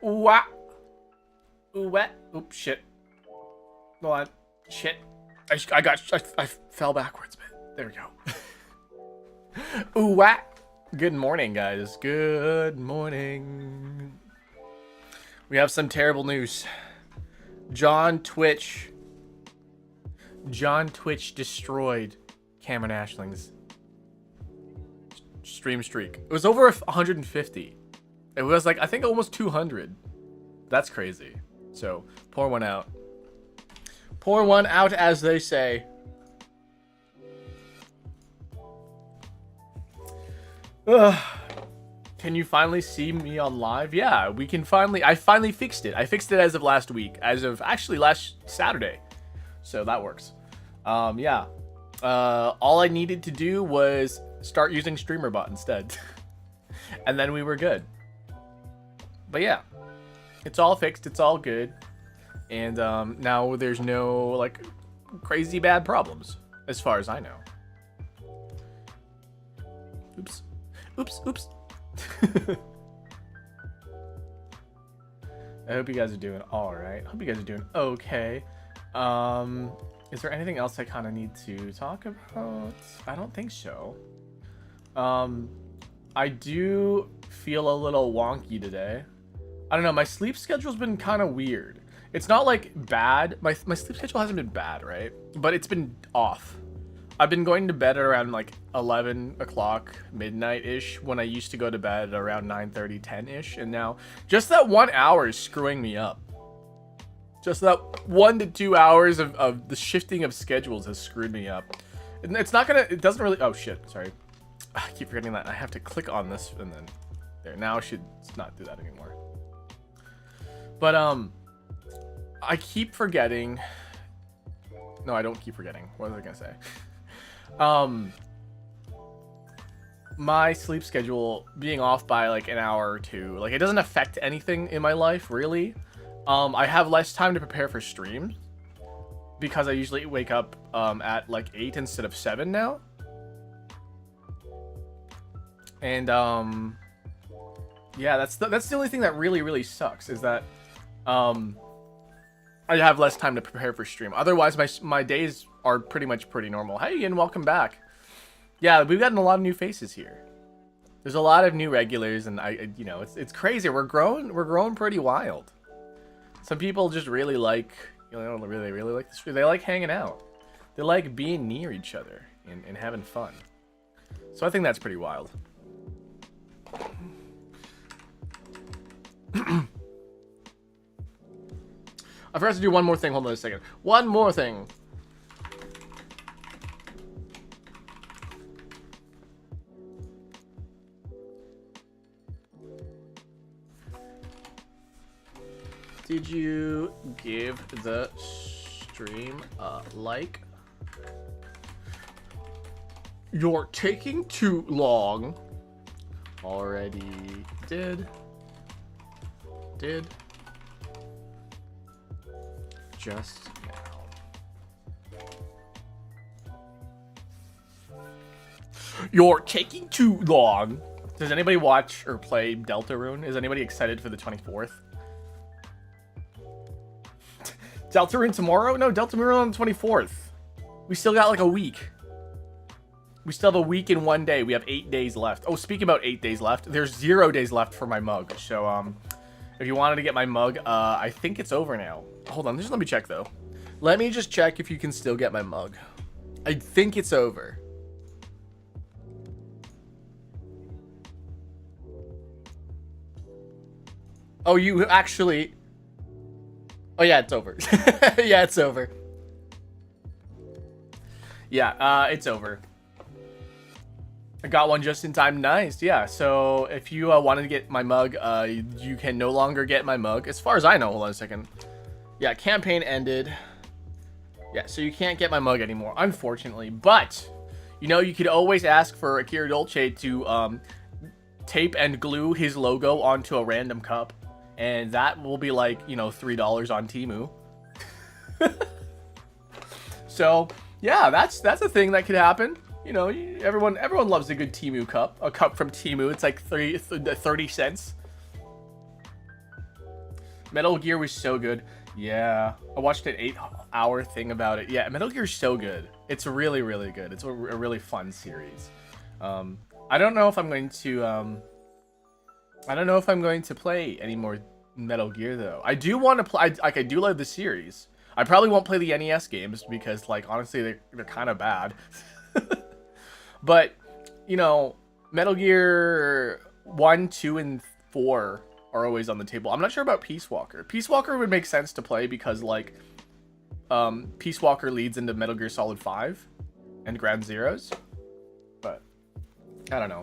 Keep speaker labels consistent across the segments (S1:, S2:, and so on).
S1: What? What? Oops, shit. Hold on. Shit. I fell backwards, man. There we go. Ooh, what? Good morning, guys. Good morning. We have some terrible news. John Twitch destroyed Cameron Ashling's stream streak. It was over 150. It was like, I think almost 200. That's crazy. So, pour one out. Pour one out, as they say. Ugh. Can you finally see me on live? Yeah, we can finally. I finally fixed it. I fixed it as of last week. As of actually last Saturday. So that works. Yeah. All I needed to do was start using StreamerBot instead. And then we were good. But yeah. It's all fixed. It's all good. And now there's no like crazy bad problems as far as I know. Oops. Oops. Oops. I hope you guys are doing all right. Hope you guys are doing okay. Is there anything else I kind of need to talk about? I don't think so. I do feel a little wonky today. I don't know. My sleep schedule's been kind of weird. It's not like bad. My sleep schedule hasn't been bad, right? But it's been off. I've been going to bed at around like 11 o'clock, midnight-ish, when I used to go to bed around 9:30, 10-ish. And now just that 1 hour is screwing me up. Just that 1 to 2 hours of the shifting of schedules has screwed me up. And it's not gonna, it doesn't really, oh shit, sorry. I keep forgetting that. I have to click on this and then, there, now I should not do that anymore. But, I keep forgetting. No, I don't keep forgetting. What was I gonna say? My sleep schedule being off by like an hour or two, like it doesn't affect anything in my life, really. I have less time to prepare for streams because I usually wake up at like 8 instead of 7 now. And yeah, that's the only thing that really sucks is that I have less time to prepare for stream. Otherwise, my days are pretty normal. Hey, and welcome back. Yeah, we've gotten a lot of new faces here. There's a lot of new regulars, and you know, it's crazy. We're growing pretty wild. Some people just really like, you know, really like the stream. They like hanging out. They like being near each other and having fun. So I think that's pretty wild. I forgot to do one more thing. Hold on a second. One more thing. Did you give the stream a like? You're taking too long. Already did. Just now. You're taking too long. Does anybody watch or play Deltarune? Is anybody excited for the 24th? Deltarune tomorrow? No, Deltarune on the 24th. We still got like a week. We still have a week and 1 day. We have 8 days left. Oh, speaking about 8 days left, there's 0 days left for my mug. So, if you wanted to get my mug, I think it's over now. Hold on, just let me check though. Let me just check if you can still get my mug. I think it's over. Oh, you actually... Oh yeah, it's over. Yeah, it's over. Yeah, it's over. I got one just in time. Nice. Yeah, so if you wanted to get my mug, you can no longer get my mug. As far as I know, hold on a second. Yeah, campaign ended. Yeah, so you can't get my mug anymore, unfortunately. But, you know, you could always ask for Akira Dolce to tape and glue his logo onto a random cup. And that will be like, you know, $3 on Temu. So, yeah, that's a thing that could happen. You know, everyone loves a good Temu cup. A cup from Temu, it's like 30 cents. Metal Gear was so good. Yeah, I watched an 8-hour thing about it. Yeah, Metal Gear's so good. It's really, really good. It's a really fun series. I don't know if I'm going to I don't know if I'm going to play any more Metal Gear though. I do want to play. I do love the series. I probably won't play the NES games because, like, honestly, they're kind of bad. But you know, Metal Gear 1, 2, and 4 are always on the table. I'm not sure about Peace Walker. Peace Walker would make sense to play because, like, Peace Walker leads into Metal Gear Solid 5 and Ground Zeroes. But I don't know.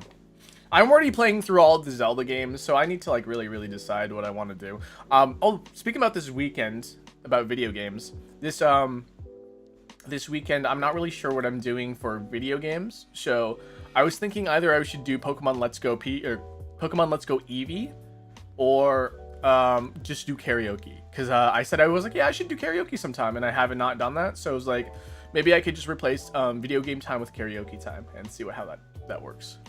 S1: I'm already playing through all of the Zelda games, so I need to, like, really decide what I want to do. Oh, speaking about this weekend, about video games, this weekend, I'm not really sure what I'm doing for video games. So I was thinking either I should do Pokemon Let's Go Pokemon Let's Go Eevee, or just do karaoke. Because I said I was like, yeah, I should do karaoke sometime, and I haven't not done that. So I was like, maybe I could just replace video game time with karaoke time and see how that works.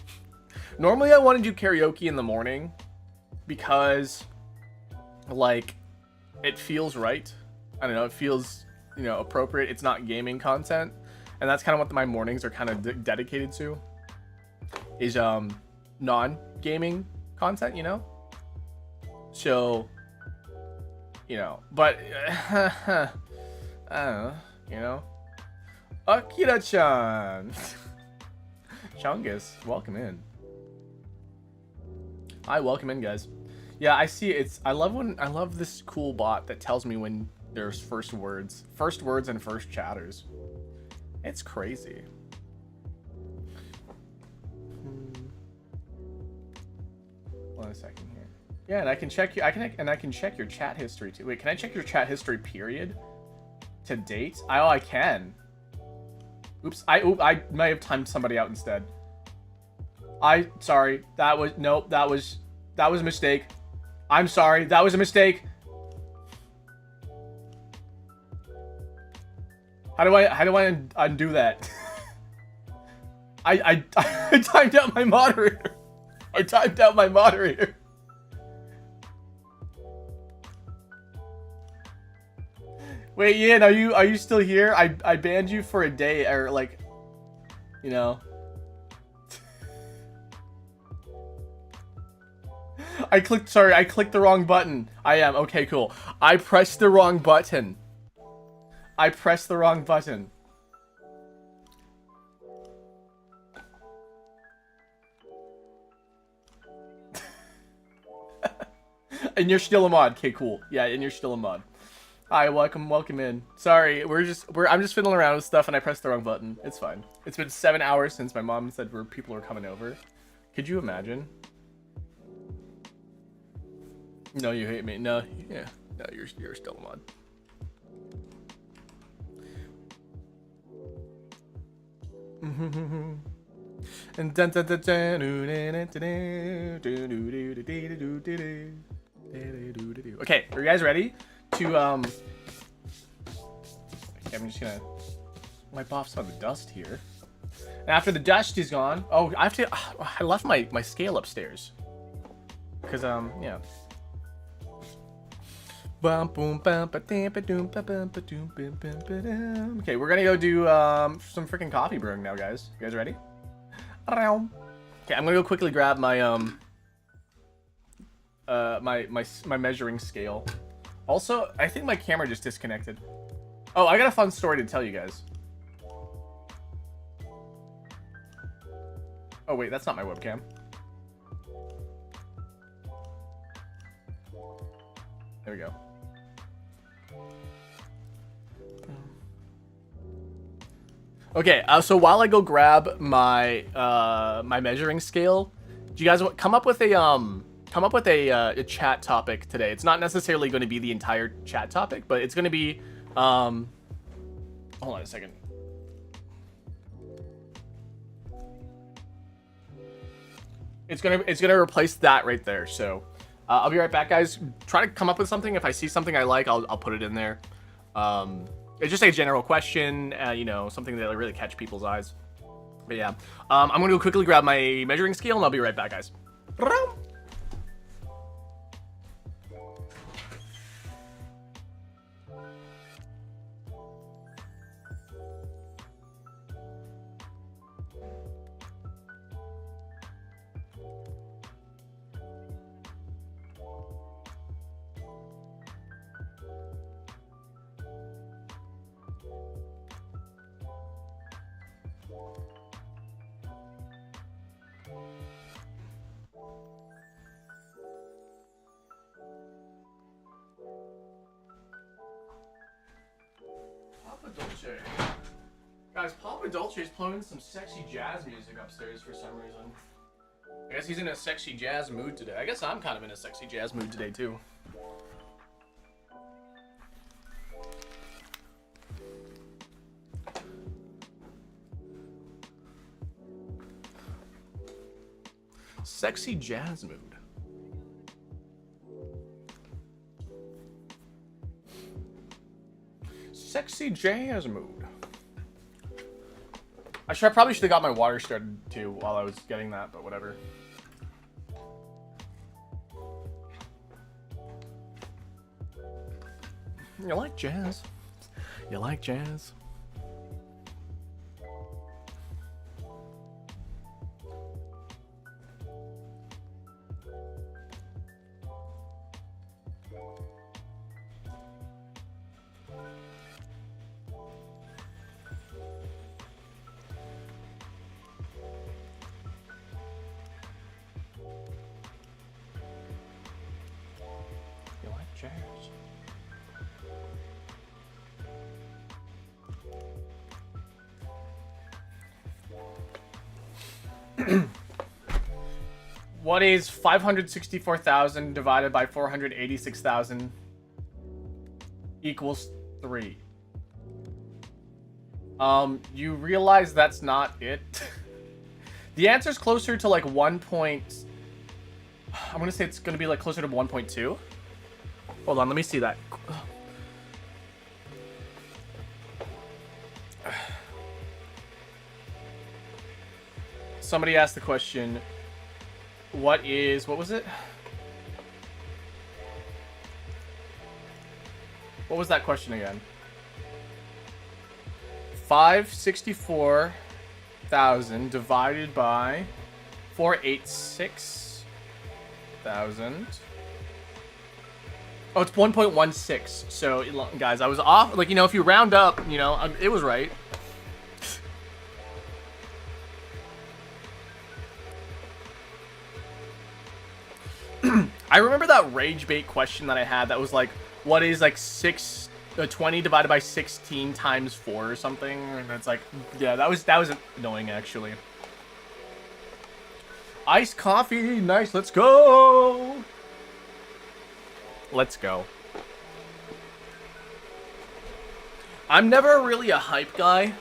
S1: Normally, I want to do karaoke in the morning because, like, it feels right. I don't know, it feels, you know, appropriate. It's not gaming content, and that's kind of what my mornings are kind of dedicated to, is non-gaming content, you know. So, you know, but I don't know, you know. Akira-chan, Chungus, welcome in. Hi, welcome in, guys. Yeah, I see. I love this cool bot that tells me when there's first words and first chatters. It's crazy. One second here. Yeah, and I can check I can check your chat history too. Wait, can I check your chat history period to date? Oh, I can. Oops, I might have timed somebody out instead. Sorry. That was a mistake. I'm sorry. That was a mistake. How do I undo that? I timed out my moderator. I timed out my moderator. Wait, Ian, are you still here? I banned you for a day, or, like, you know. I clicked the wrong button. I am. Okay, cool. I pressed the wrong button. And you're still a mod. Okay, cool. Yeah, and you're still a mod. Hi, welcome in. Sorry, I'm just fiddling around with stuff and I pressed the wrong button. It's fine. It's been 7 hours since my mom said people are coming over. Could you imagine? No, you hate me. No, yeah. No, you're still a mod. And okay, are you guys ready to okay, I'm just gonna wipe off some of the dust here. And after the dust is gone, oh, I left my scale upstairs because yeah. Okay, we're gonna go do some freaking coffee brewing now, guys. You guys ready? Okay, I'm gonna go quickly grab my my measuring scale. Also, I think my camera just disconnected. Oh, I got a fun story to tell you guys. Oh wait, that's not my webcam. There we go. Okay, so while I go grab my my measuring scale, do you guys come up with a chat topic today? It's not necessarily going to be the entire chat topic, but it's going to be hold on a second. It's gonna replace that right there. So I'll be right back, guys. Try to come up with something. If I see something I like, I'll put it in there. It's just a general question, you know, something that'll really catch people's eyes. But yeah, I'm gonna go quickly grab my measuring scale, and I'll be right back, guys. Dolce. Guys, Papa Dolce is playing some sexy jazz music upstairs for some reason. I guess he's in a sexy jazz mood today. I guess I'm kind of in a sexy jazz mood today, too. Sexy jazz mood. Sexy jazz mood. I probably should have got my water started too while I was getting that, but whatever. You like jazz? You like jazz? What is 564,000 divided by 486,000 equals 3? You realize that's not it? The answer's closer to like 1 point... I'm gonna say it's gonna be like closer to 1.2. Hold on, let me see that. Somebody asked the question, what was it? What was that question again? 564,000 divided by 486,000. Oh, it's 1.16. So, guys, I was off. Like, you know, if you round up, you know, it was right. I remember that rage bait question that I had that was like, what is like 20 divided by 16 times 4 or something? And it's like, yeah, that was annoying actually. Iced coffee, nice, let's go. Let's go. I'm never really a hype guy.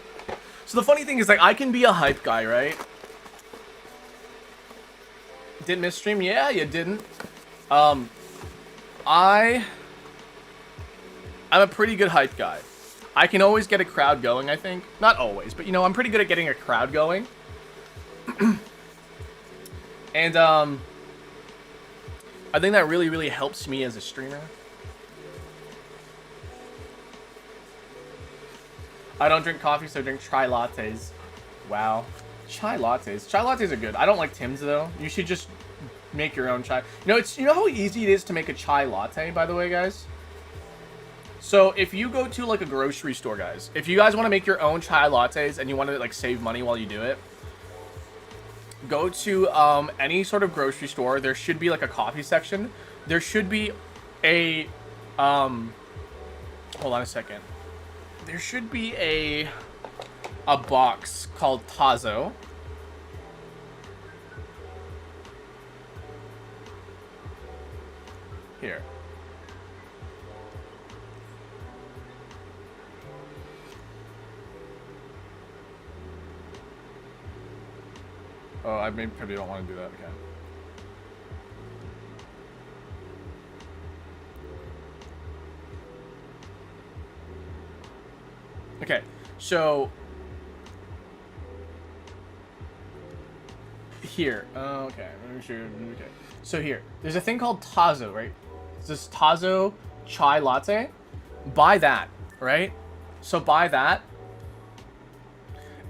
S1: So the funny thing is, like, I can be a hype guy, right? Didn't miss stream? Yeah, you didn't. I'm a pretty good hype guy. I can always get a crowd going, I think. Not always, but, you know, I'm pretty good at getting a crowd going. And, I think that really, really helps me as a streamer. I don't drink coffee, so I drink chai lattes. Wow. Chai lattes. Chai lattes are good. I don't like Tim's, though. You should just make your own chai. You know how easy it is to make a chai latte, by the way, guys? So, if you go to, like, a grocery store, guys, if you guys want to make your own chai lattes and you want to, like, save money while you do it, go to, any sort of grocery store. There should be, like, a coffee section. There should be a, hold on a second. There should be a box called Tazo. Here. Oh, I probably don't want to do that. Okay. Okay, so here. Okay, let me show you. Okay, so here, there's a thing called Tazo, right? It's this Tazo chai latte. Buy that, right? So buy that,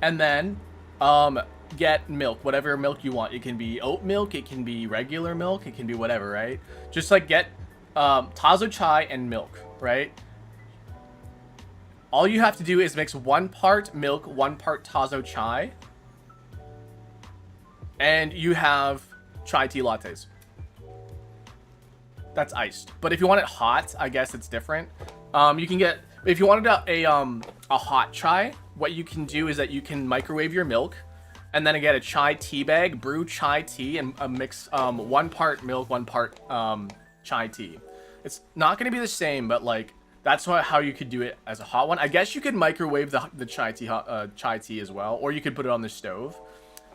S1: and then get milk, whatever milk you want. It can be oat milk, it can be regular milk, it can be whatever, right? Just like get Tazo chai and milk, right? All you have to do is mix 1 part milk, 1 part Tazo chai, and you have chai tea lattes. That's iced. But if you want it hot, I guess it's different. You can get If you wanted a hot chai, what you can do is that you can microwave your milk, and then get a chai tea bag, brew chai tea, and mix 1 part milk, 1 part chai tea. It's not gonna be the same, but like that's how you could do it as a hot one. I guess you could microwave the chai tea as well, or you could put it on the stove.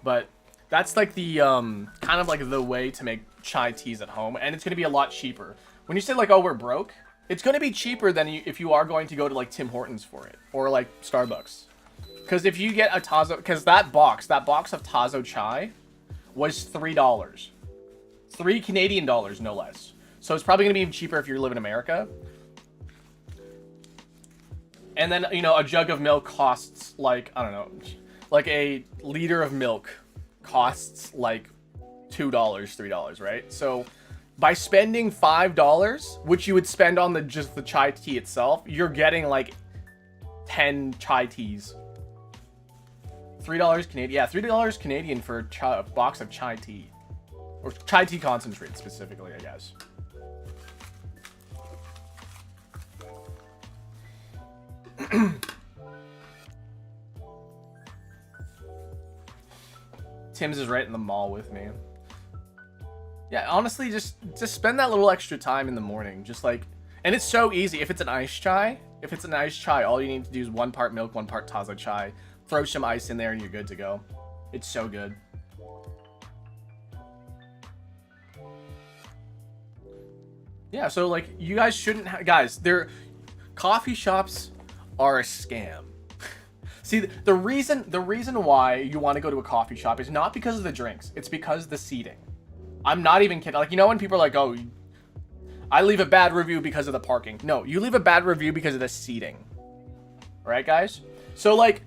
S1: But that's like the kind of like the way to make chai teas at home, and it's gonna be a lot cheaper. When you say like, oh, we're broke, it's gonna be cheaper than if you are going to go to like Tim Hortons for it, or like Starbucks. Because if you get a Tazo, because that box of Tazo chai was $3, $3 no less. So it's probably gonna be even cheaper if you live in America. And then, you know, a jug of milk costs like, I don't know, like a liter of milk costs like $2, $3, right? So by spending $5, which you would spend on just the chai tea itself, you're getting like 10 chai teas. $3 Canadian. Yeah, $3 Canadian for a box of chai tea. Or chai tea concentrate specifically, I guess. Tim's is right in the mall with me. Yeah, honestly, just spend that little extra time in the morning. Just like, and it's so easy. If it's an iced chai, all you need to do is 1 part milk, 1 part Tazo chai. Throw some ice in there and you're good to go. It's so good. Yeah, so like you guys shouldn't guys, coffee shops are a scam. See, the reason why you want to go to a coffee shop is not because of the drinks. It's because of the seating. I'm not even kidding. Like, you know when people are like, oh, I leave a bad review because of the parking. No, you leave a bad review because of the seating. Right, guys? So like,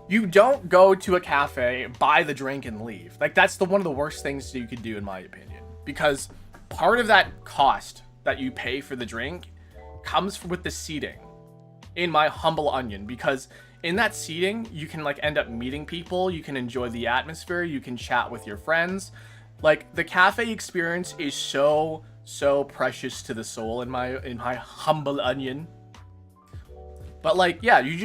S1: you don't go to a cafe, buy the drink, and leave. Like, that's one of the worst things you could do, in my opinion. Because part of that cost that you pay for the drink comes with the seating. In my humble onion, because in that seating, you can like end up meeting people, you can enjoy the atmosphere, you can chat with your friends. Like, the cafe experience is so precious to the soul in my humble onion. But like, yeah, you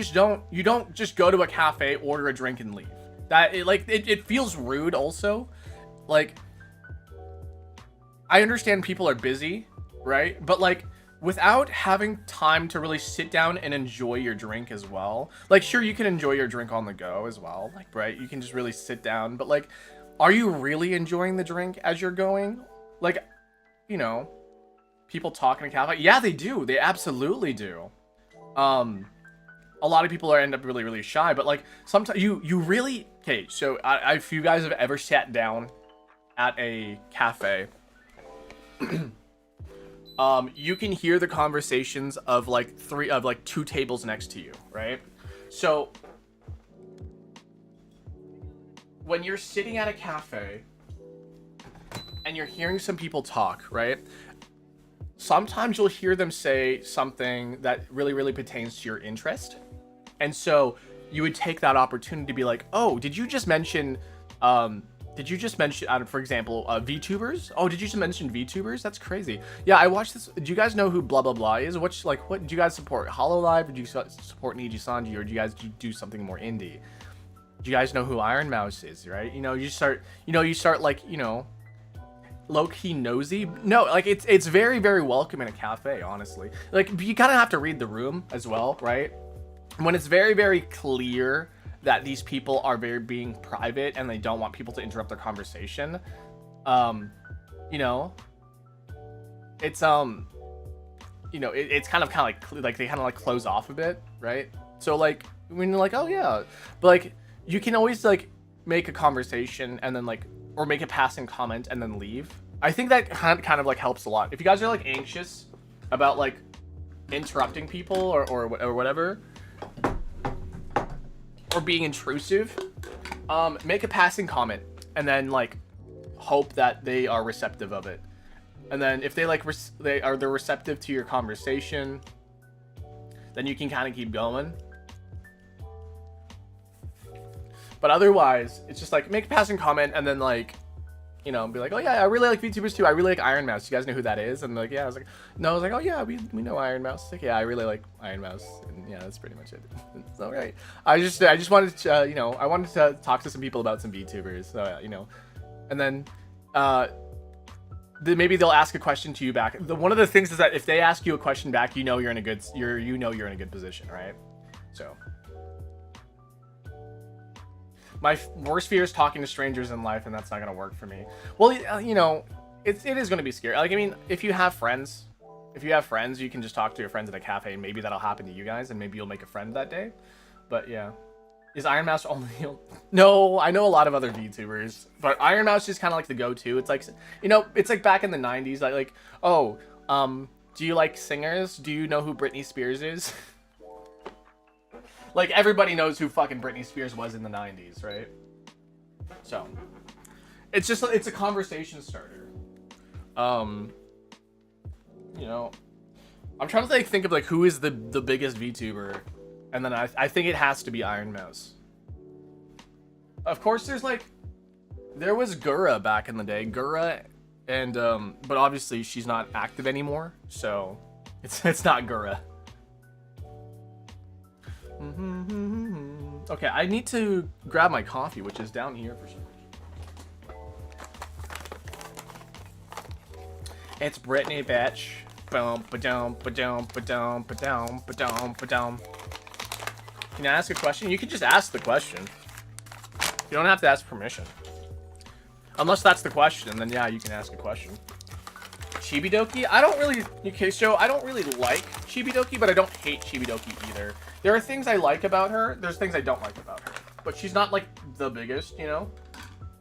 S1: don't just go to a cafe, order a drink, and leave. It feels rude also. Like, I understand people are busy, right? But like, without having time to really sit down and enjoy your drink as well. Like, sure, you can enjoy your drink on the go as well, like, right? You can just really sit down, but like, are you really enjoying the drink as you're going? Like, you know, people talk in a cafe. Yeah, they do. They absolutely do. A lot of people end up really shy, but like, sometimes you really, okay, so if you guys have ever sat down at a cafe, you can hear the conversations of like 2 tables next to you, right? So when you're sitting at a cafe and you're hearing some people talk, right? Sometimes you'll hear them say something that really pertains to your interest. And so you would take that opportunity to be like, oh, did you just mention, for example, VTubers? Oh, did you just mention VTubers? That's crazy. Yeah, I watched this. Do you guys know who blah blah blah is? What do you guys support? Hololive? Or do you support Niji Sanji? Or do you guys do something more indie? Do you guys know who Iron Mouse is, right? You know, you start like, you know, low-key nosy. No, like, it's very welcome in a cafe, honestly. Like, you kind of have to read the room as well, right? When it's very clear that these people are being private and they don't want people to interrupt their conversation, you know, it's you know, it's kind of like they kind of like close off a bit, right? So like, when you're like, oh yeah, but like, you can always like make a conversation and then like, or make a passing comment and then leave. I think that kind of like helps a lot. If you guys are like anxious about like interrupting people or whatever, or being intrusive, make a passing comment and then like hope that they are receptive of it. And then if they like they're receptive to your conversation, then you can kind of keep going. But otherwise, it's just like make a passing comment and then like you know, be like, oh yeah, I really like VTubers too. I really like Iron Mouse. You guys know who that is? And like, yeah, I was like, no, I was like, oh yeah, we know Iron Mouse. Like, yeah, I really like Iron Mouse. And yeah, that's pretty much it. It's all right. I just wanted to, you know, I wanted to talk to some people about some VTubers. So, you know, and then, maybe they'll ask a question to you back. One of the things is that if they ask you a question back, you know you're in a good, you're in a good position, right? So. My worst fear is talking to strangers in life, and that's not gonna work for me. Well, you know, it is gonna be scary. Like, I mean, if you have friends, you can just talk to your friends at a cafe, and maybe that'll happen to you guys, and maybe you'll make a friend that day. But yeah, is Iron Mouse only? No, I know a lot of other VTubers, but Iron Mouse is kind of like the go-to. It's like, you know, it's like back in the '90s, like, oh, do you like singers? Do you know who Britney Spears is? Like, everybody knows who fucking Britney Spears was in the 90s, right? So, it's just, it's a conversation starter. You know, I'm trying to think of, like, who is the biggest VTuber, and then I think it has to be Iron Mouse. Of course, there's, like, there was Gura back in the day. Gura, and, but obviously she's not active anymore, so it's not Gura. Okay, I need to grab my coffee, which is down here for some reason. It's Brittany, bitch. Boom, ba-dum, ba-dum, ba-dum, ba-dum, ba-dum, ba-dum. Can I ask a question? You can just ask the question. You don't have to ask permission. Unless that's the question, then yeah, you can ask a question. Chibidoki? I don't really... Okay, so I don't really like Chibidoki, but I don't hate Chibidoki either. There are things I like about her. There's things I don't like about her. But she's not, like, the biggest, you know?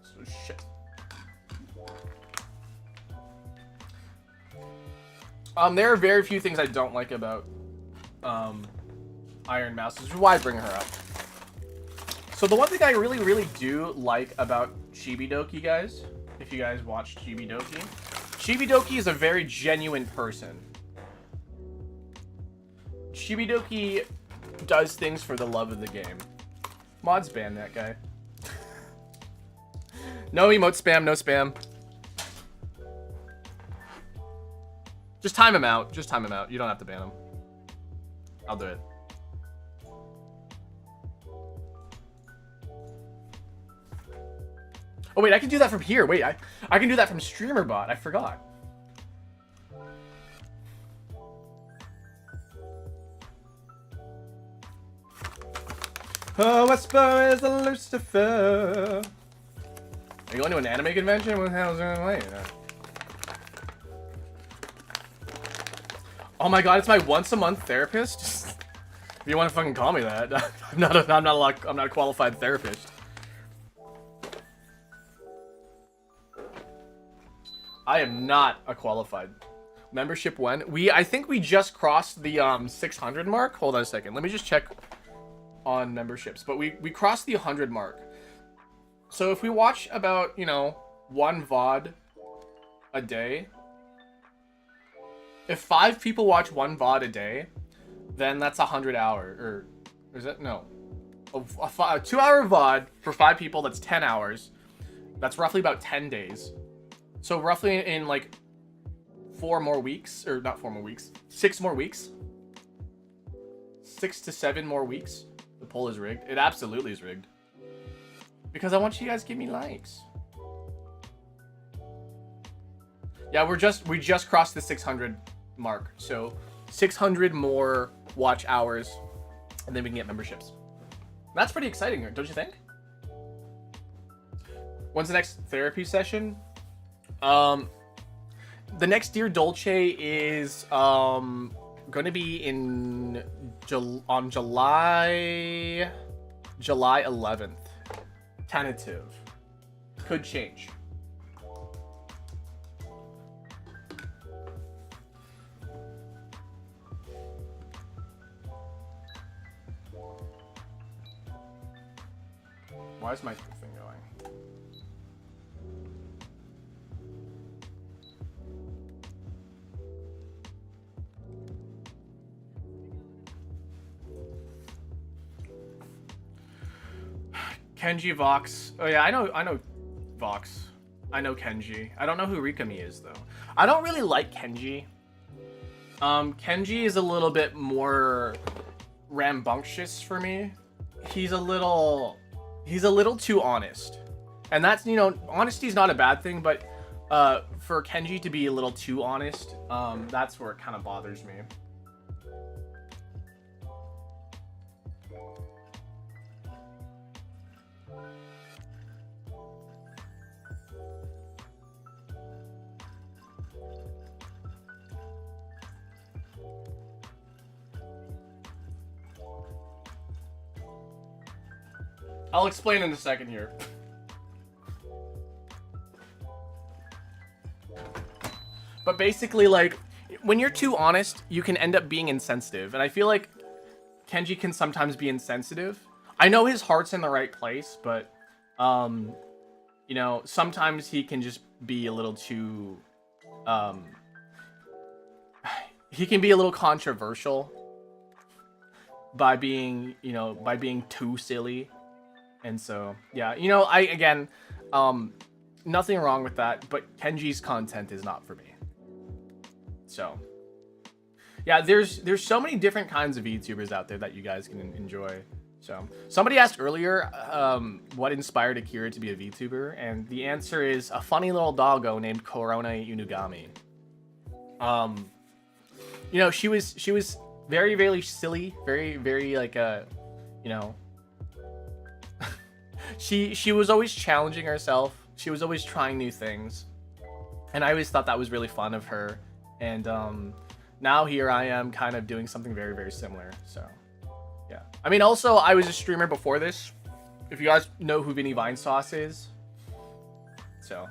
S1: So, shit. There are very few things I don't like about, Iron Mouse, which is why I bring her up. So the one thing I really, really do like about Chibidoki, guys, if you guys watch Chibidoki, Chibidoki is a very genuine person. Chibidoki does things for the love of the game. Mods ban that guy. No emote spam, no spam. Just time him out. Just time him out. You don't have to ban him. I'll do it. Oh wait, I can do that from here. Wait, I can do that from StreamerBot. I forgot. Oh, Whisper is a Lucifer. Are you going to an anime convention? What the hell is going on? Oh my god, it's my once a month therapist. If you want to fucking call me that, I'm not a qualified therapist. I am not a qualified membership. When I think we just crossed the 600 mark. Hold on a second. Let me just check on memberships. But we crossed the 100 mark. So if we watch about, you know, one VOD a day, if 5 people watch one VOD a day, then that's 100 hours. Or is it? No. A 2-hour VOD for 5 people, that's 10 hours. That's roughly about 10 days. So roughly in like 4 more weeks, or not 4 more weeks, 6 more weeks. 6 to 7 more weeks. The poll is rigged. It absolutely is rigged. Because I want you guys to give me likes. Yeah, we just crossed the 600 mark. So 600 more watch hours, and then we can get memberships. That's pretty exciting, don't you think? When's the next therapy session? The next Dear Dolce is going to be in on July 11th. Tentative. Could change. Why is my thing going? Kenji Vox. Oh yeah, I know Vox. I know Kenji. I don't know who Rikami is though. I don't really like Kenji. Kenji is a little bit more rambunctious for me. He's a little too honest. And that's, you know, honesty is not a bad thing, but for Kenji to be a little too honest, that's where it kind of bothers me. I'll explain in a second here. But basically, like, when you're too honest, you can end up being insensitive. And I feel like Kenji can sometimes be insensitive. I know his heart's in the right place, but, you know, sometimes he can just be a little too, he can be a little controversial by being, you know, by being too silly. And so, yeah, you know, again, nothing wrong with that, but Kenji's content is not for me. So, yeah, there's so many different kinds of VTubers out there that you guys can enjoy. So, somebody asked earlier, what inspired Akira to be a VTuber, and the answer is a funny little doggo named Korone Inugami. You know, she was very, very silly, very like you know, she was always challenging herself. She was always trying new things, and I always thought that was really fun of her. And now here I am kind of doing something very, very similar. So yeah, I mean, also I was a streamer before this, if you guys know who Vinny Vine Sauce is. So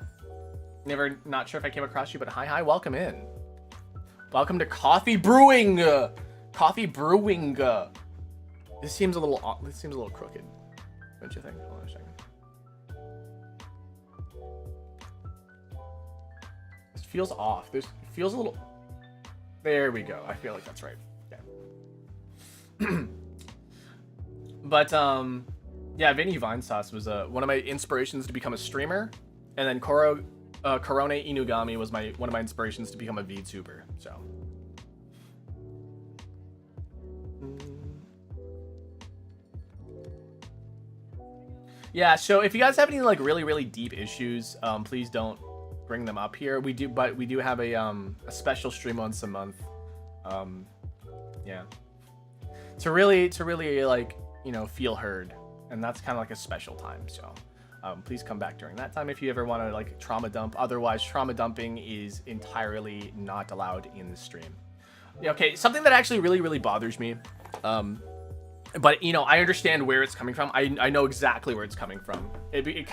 S1: not sure if I came across you, but hi, welcome in. Welcome to Coffee Brewing. This seems a little crooked, don't you think? Hold on a second. This feels off. It feels a little. There we go. I feel like that's right. Yeah. But yeah, Vinny Vine Sauce was one of my inspirations to become a streamer, and then Korone Inugami was one of my inspirations to become a VTuber. So. Yeah, so if you guys have any like really deep issues, please don't bring them up here. We do have a special stream once a month. Yeah. To really like, you know, feel heard, and that's kind of like a special time. So please come back during that time if you ever want to like trauma dump. Otherwise, trauma dumping is entirely not allowed in the stream. Yeah, okay, something that actually really bothers me, but you know, I understand where it's coming from. I know exactly where it's coming from. It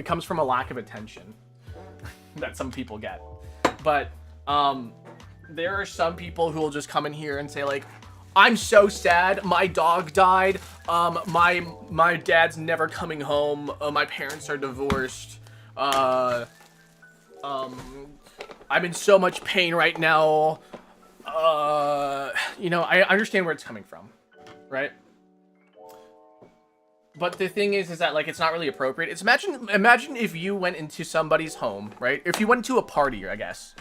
S1: comes from a lack of attention that some people get. But there are some people who will just come in here and say like, I'm so sad, my dog died, my dad's never coming home, my parents are divorced, I'm in so much pain right now. You know, I understand where it's coming from, right? But the thing is that like, it's not really appropriate. It's imagine if you went into somebody's home, right? If you went to a party, I guess,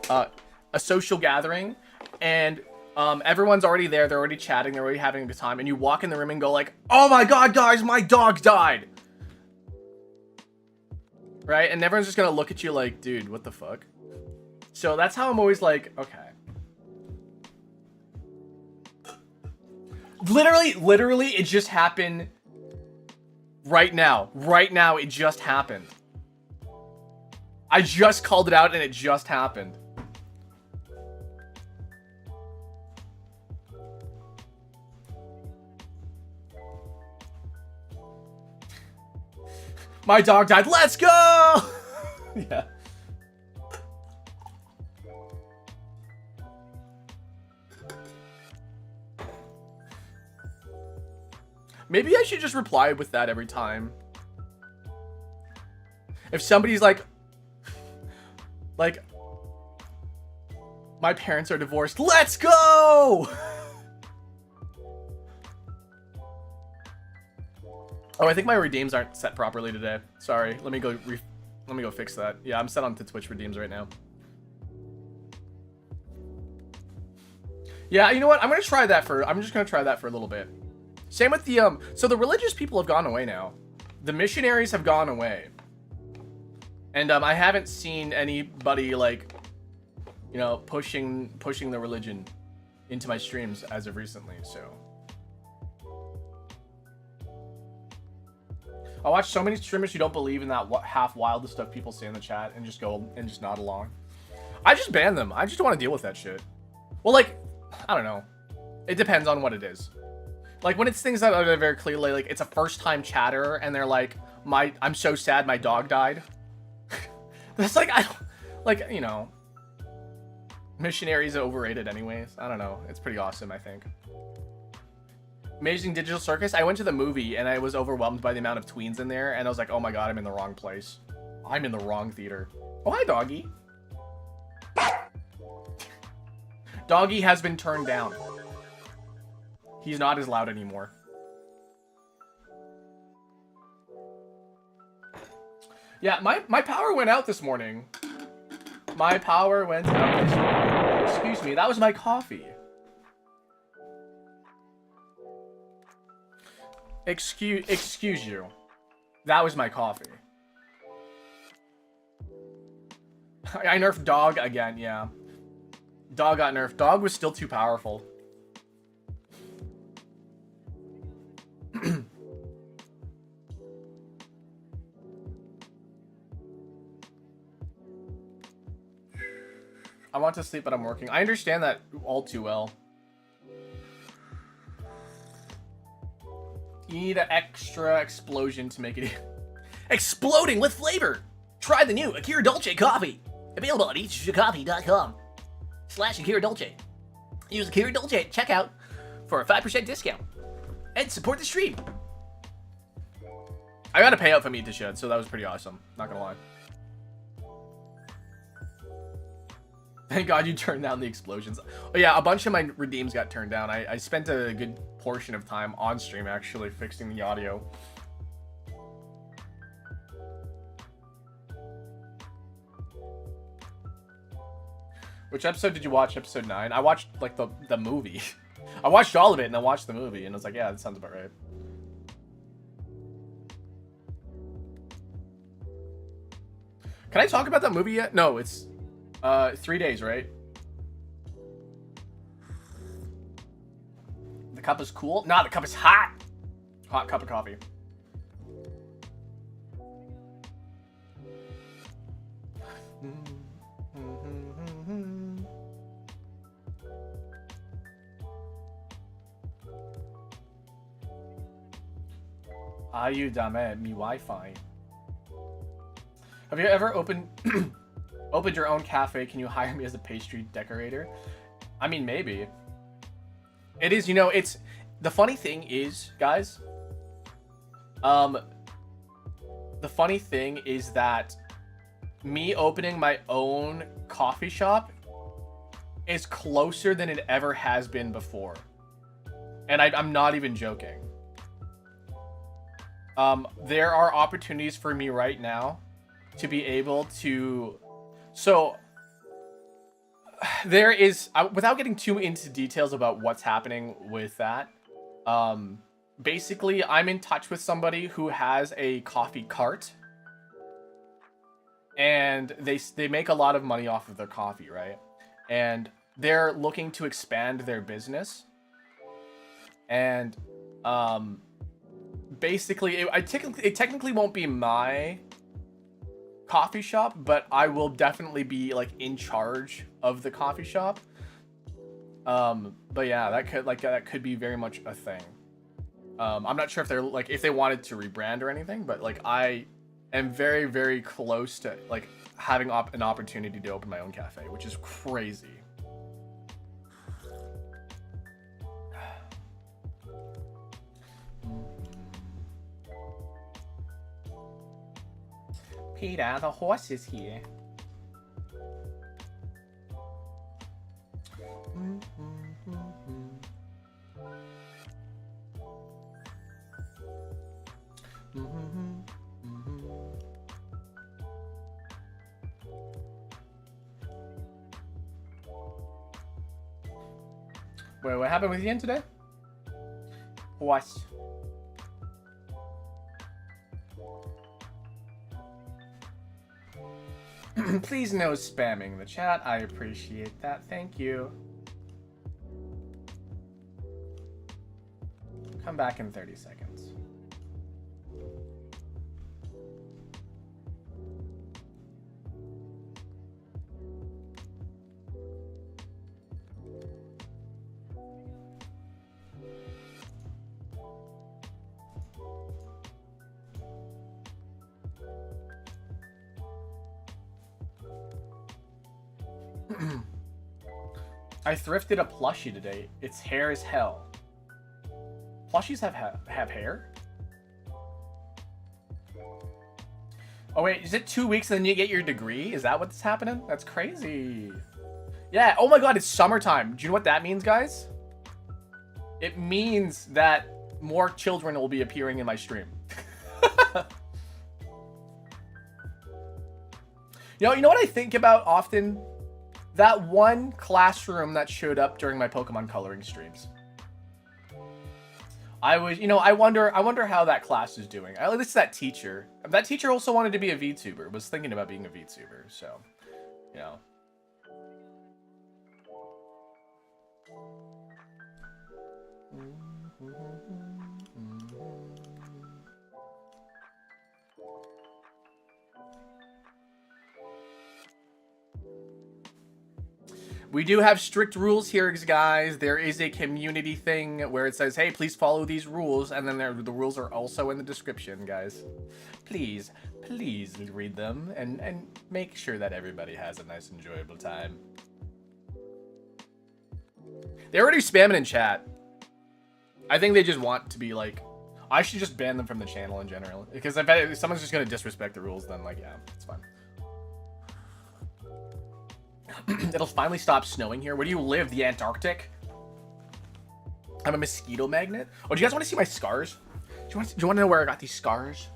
S1: a social gathering, and everyone's already there, they're already chatting, they're already having a good time, and you walk in the room and go like, oh my god, guys, my dog died, right? And everyone's just gonna look at you like, dude, what the fuck? So that's how I'm always like, okay. Literally, it just happened right now. Right now, it just happened. I just called it out and it just happened. My dog died. Let's go! Yeah. Maybe I should just reply with that every time. If somebody's like, my parents are divorced. Let's go! Oh, I think my redeems aren't set properly today. Sorry. Let me go Let me go fix that. Yeah, I'm set on to Twitch redeems right now. Yeah, you know what? I'm just gonna try that for a little bit. Same with the so the religious people have gone away now. The missionaries have gone away. And I haven't seen anybody like, you know, pushing the religion into my streams as of recently, so. I watch so many streamers who don't believe in that half wild stuff people say in the chat and just nod along. I just ban them. I just don't want to deal with that shit. Well, like, I don't know. It depends on what it is. Like, when it's things that are very clearly, like, it's a first-time chatter, and they're like, I'm so sad my dog died. That's like, I don't, like, you know. Missionaries are overrated anyways. I don't know. It's pretty awesome, I think. Amazing Digital Circus. I went to the movie, and I was overwhelmed by the amount of tweens in there, and I was like, oh my god, I'm in the wrong place. I'm in the wrong theater. Oh, hi, doggy. Doggy has been turned down. He's not as loud anymore. Yeah, my power went out this morning. My power went out this morning. Excuse me, that was my coffee. Excuse you. That was my coffee. I nerfed dog again, yeah. Dog got nerfed. Dog was still too powerful. I want to sleep, but I'm working. I understand that all too well. You need an extra explosion to make it exploding with flavor. Try the new Akira Dolce coffee. Available at eachcoffee.com/Akira Dolce. Use Akira Dolce at checkout for a 5% discount. And support the stream. I got a payout from Eat to Shed, so that was pretty awesome. Not gonna lie. Thank God you turned down the explosions. Oh yeah, a bunch of my redeems got turned down. I spent a good portion of time on stream actually fixing the audio. Which episode did you watch? Episode 9? I watched like the movie. I watched all of it and I watched the movie and I was like, yeah, that sounds about right. Can I talk about that movie yet? No, it's 3 days, right? The cup is cool? Nah, the cup is hot. Hot cup of coffee. Ayúdame, mi Wi-Fi. Have you ever opened your own cafe? Can you hire me as a pastry decorator? I mean, maybe. It is, you know, it's... The funny thing is, guys... the funny thing is that me opening my own coffee shop is closer than it ever has been before. And I'm not even joking. There are opportunities for me right now to be able to... So, there is... without getting too into details about what's happening with that, basically, I'm in touch with somebody who has a coffee cart. And they make a lot of money off of their coffee, right? And they're looking to expand their business. And, basically, it technically won't be my coffee shop, but I will definitely be like in charge of the coffee shop. But yeah, that could be very much a thing. I'm not sure if they're like if they wanted to rebrand or anything, but like I am very, very close to like having an opportunity to open my own cafe, which is crazy. Peter, the horse is here. Wait, what happened with Ian today? What? Please no spamming the chat. I appreciate that. Thank you. Come back in 30 seconds. I thrifted a plushie today. Its hair is hell. Plushies have hair? Oh wait, is it 2 weeks and then you get your degree? Is that what's happening? That's crazy. Yeah, oh my god, it's summertime. Do you know what that means, guys? It means that more children will be appearing in my stream. You know what I think about often? That one classroom that showed up during my Pokemon coloring streams. I wonder how that class is doing. At least that teacher. That teacher also wanted to be a VTuber. Was thinking about being a VTuber. So, you know. We do have strict rules here, guys. There is a community thing where it says, hey, please follow these rules. And then the rules are also in the description, guys. Please read them and make sure that everybody has a nice, enjoyable time. They're already spamming in chat. I think they just want to be like, I should just ban them from the channel in general. Because I bet if someone's just going to disrespect the rules, then like, yeah, it's fine. It'll finally stop snowing here. Where do you live? The Antarctic? I'm a mosquito magnet. Oh, do you guys want to see my scars? Do you want to know where I got these scars?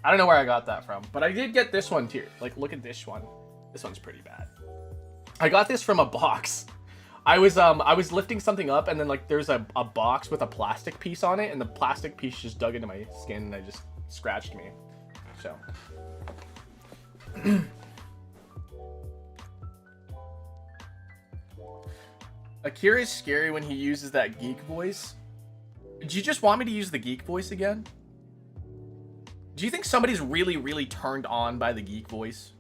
S1: I don't know where I got that from, but I did get this one too. Like, look at this one. This one's pretty bad. I got this from a box. I was lifting something up, and then like there's a box with a plastic piece on it, and the plastic piece just dug into my skin, and I just scratched me. So. Akira is scary when he uses that geek voice. Do you just want me to use the geek voice again? Do you think somebody's really, really turned on by the geek voice?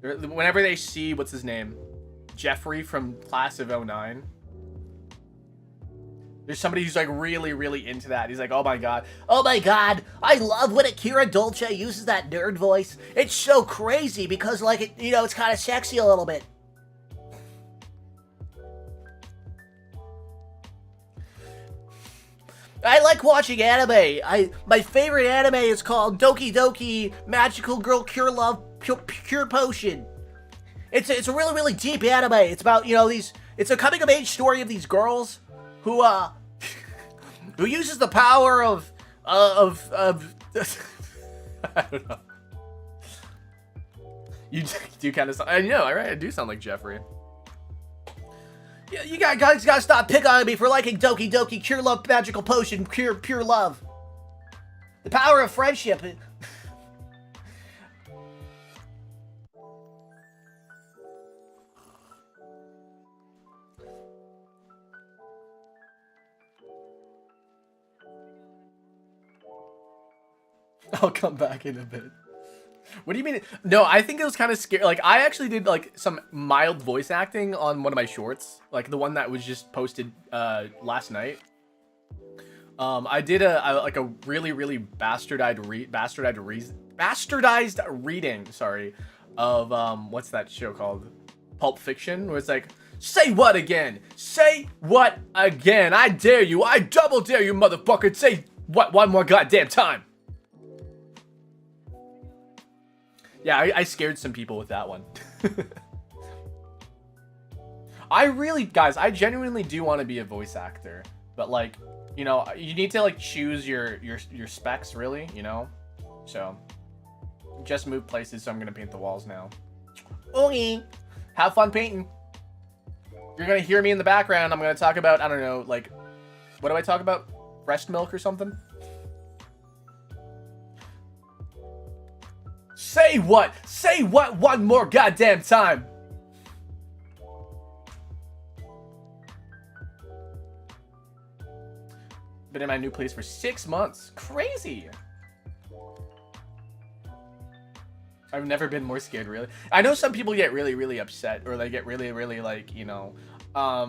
S1: Whenever they see, what's his name? Jeffrey from class of 09. There's somebody who's like really, really into that. He's like, oh my god, I love when Akira Dolce uses that nerd voice. It's so crazy because like, it, you know, it's kind of sexy a little bit. I like watching anime. My favorite anime is called Doki Doki Magical Girl Cure Love Pure Potion. It's a really, really deep anime. It's about, you know, it's a coming of age story of these girls who who uses the power of I don't know. You do kind of sound, I know, right? I do sound like Jeffrey. You guys gotta stop picking on me for liking Doki Doki Cure Love Magical Potion Pure Love. The power of friendship. I'll come back in a bit. What do you mean? No, I think it was kind of scary. Like, I actually did, like, some mild voice acting on one of my shorts. Like, the one that was just posted last night. I did a really, really bastardized reading, sorry, of, what's that show called? Pulp Fiction, where it's like, say what again? Say what again? I dare you. I double dare you, motherfucker. Say what one more goddamn time. Yeah, I scared some people with that one. I really, guys, I genuinely do want to be a voice actor. But, like, you know, you need to, like, choose your specs, really, you know? So, just move places, so I'm going to paint the walls now. Okay. Have fun painting. You're gonna hear me in the background. I'm gonna talk about, I don't know, like, what do I talk about? Breast milk or something? Say what? Say what one more goddamn time. Been in my new place for 6 months. Crazy. I've never been more scared, really. I know some people get really, really upset, or they get really, really, like, you know, I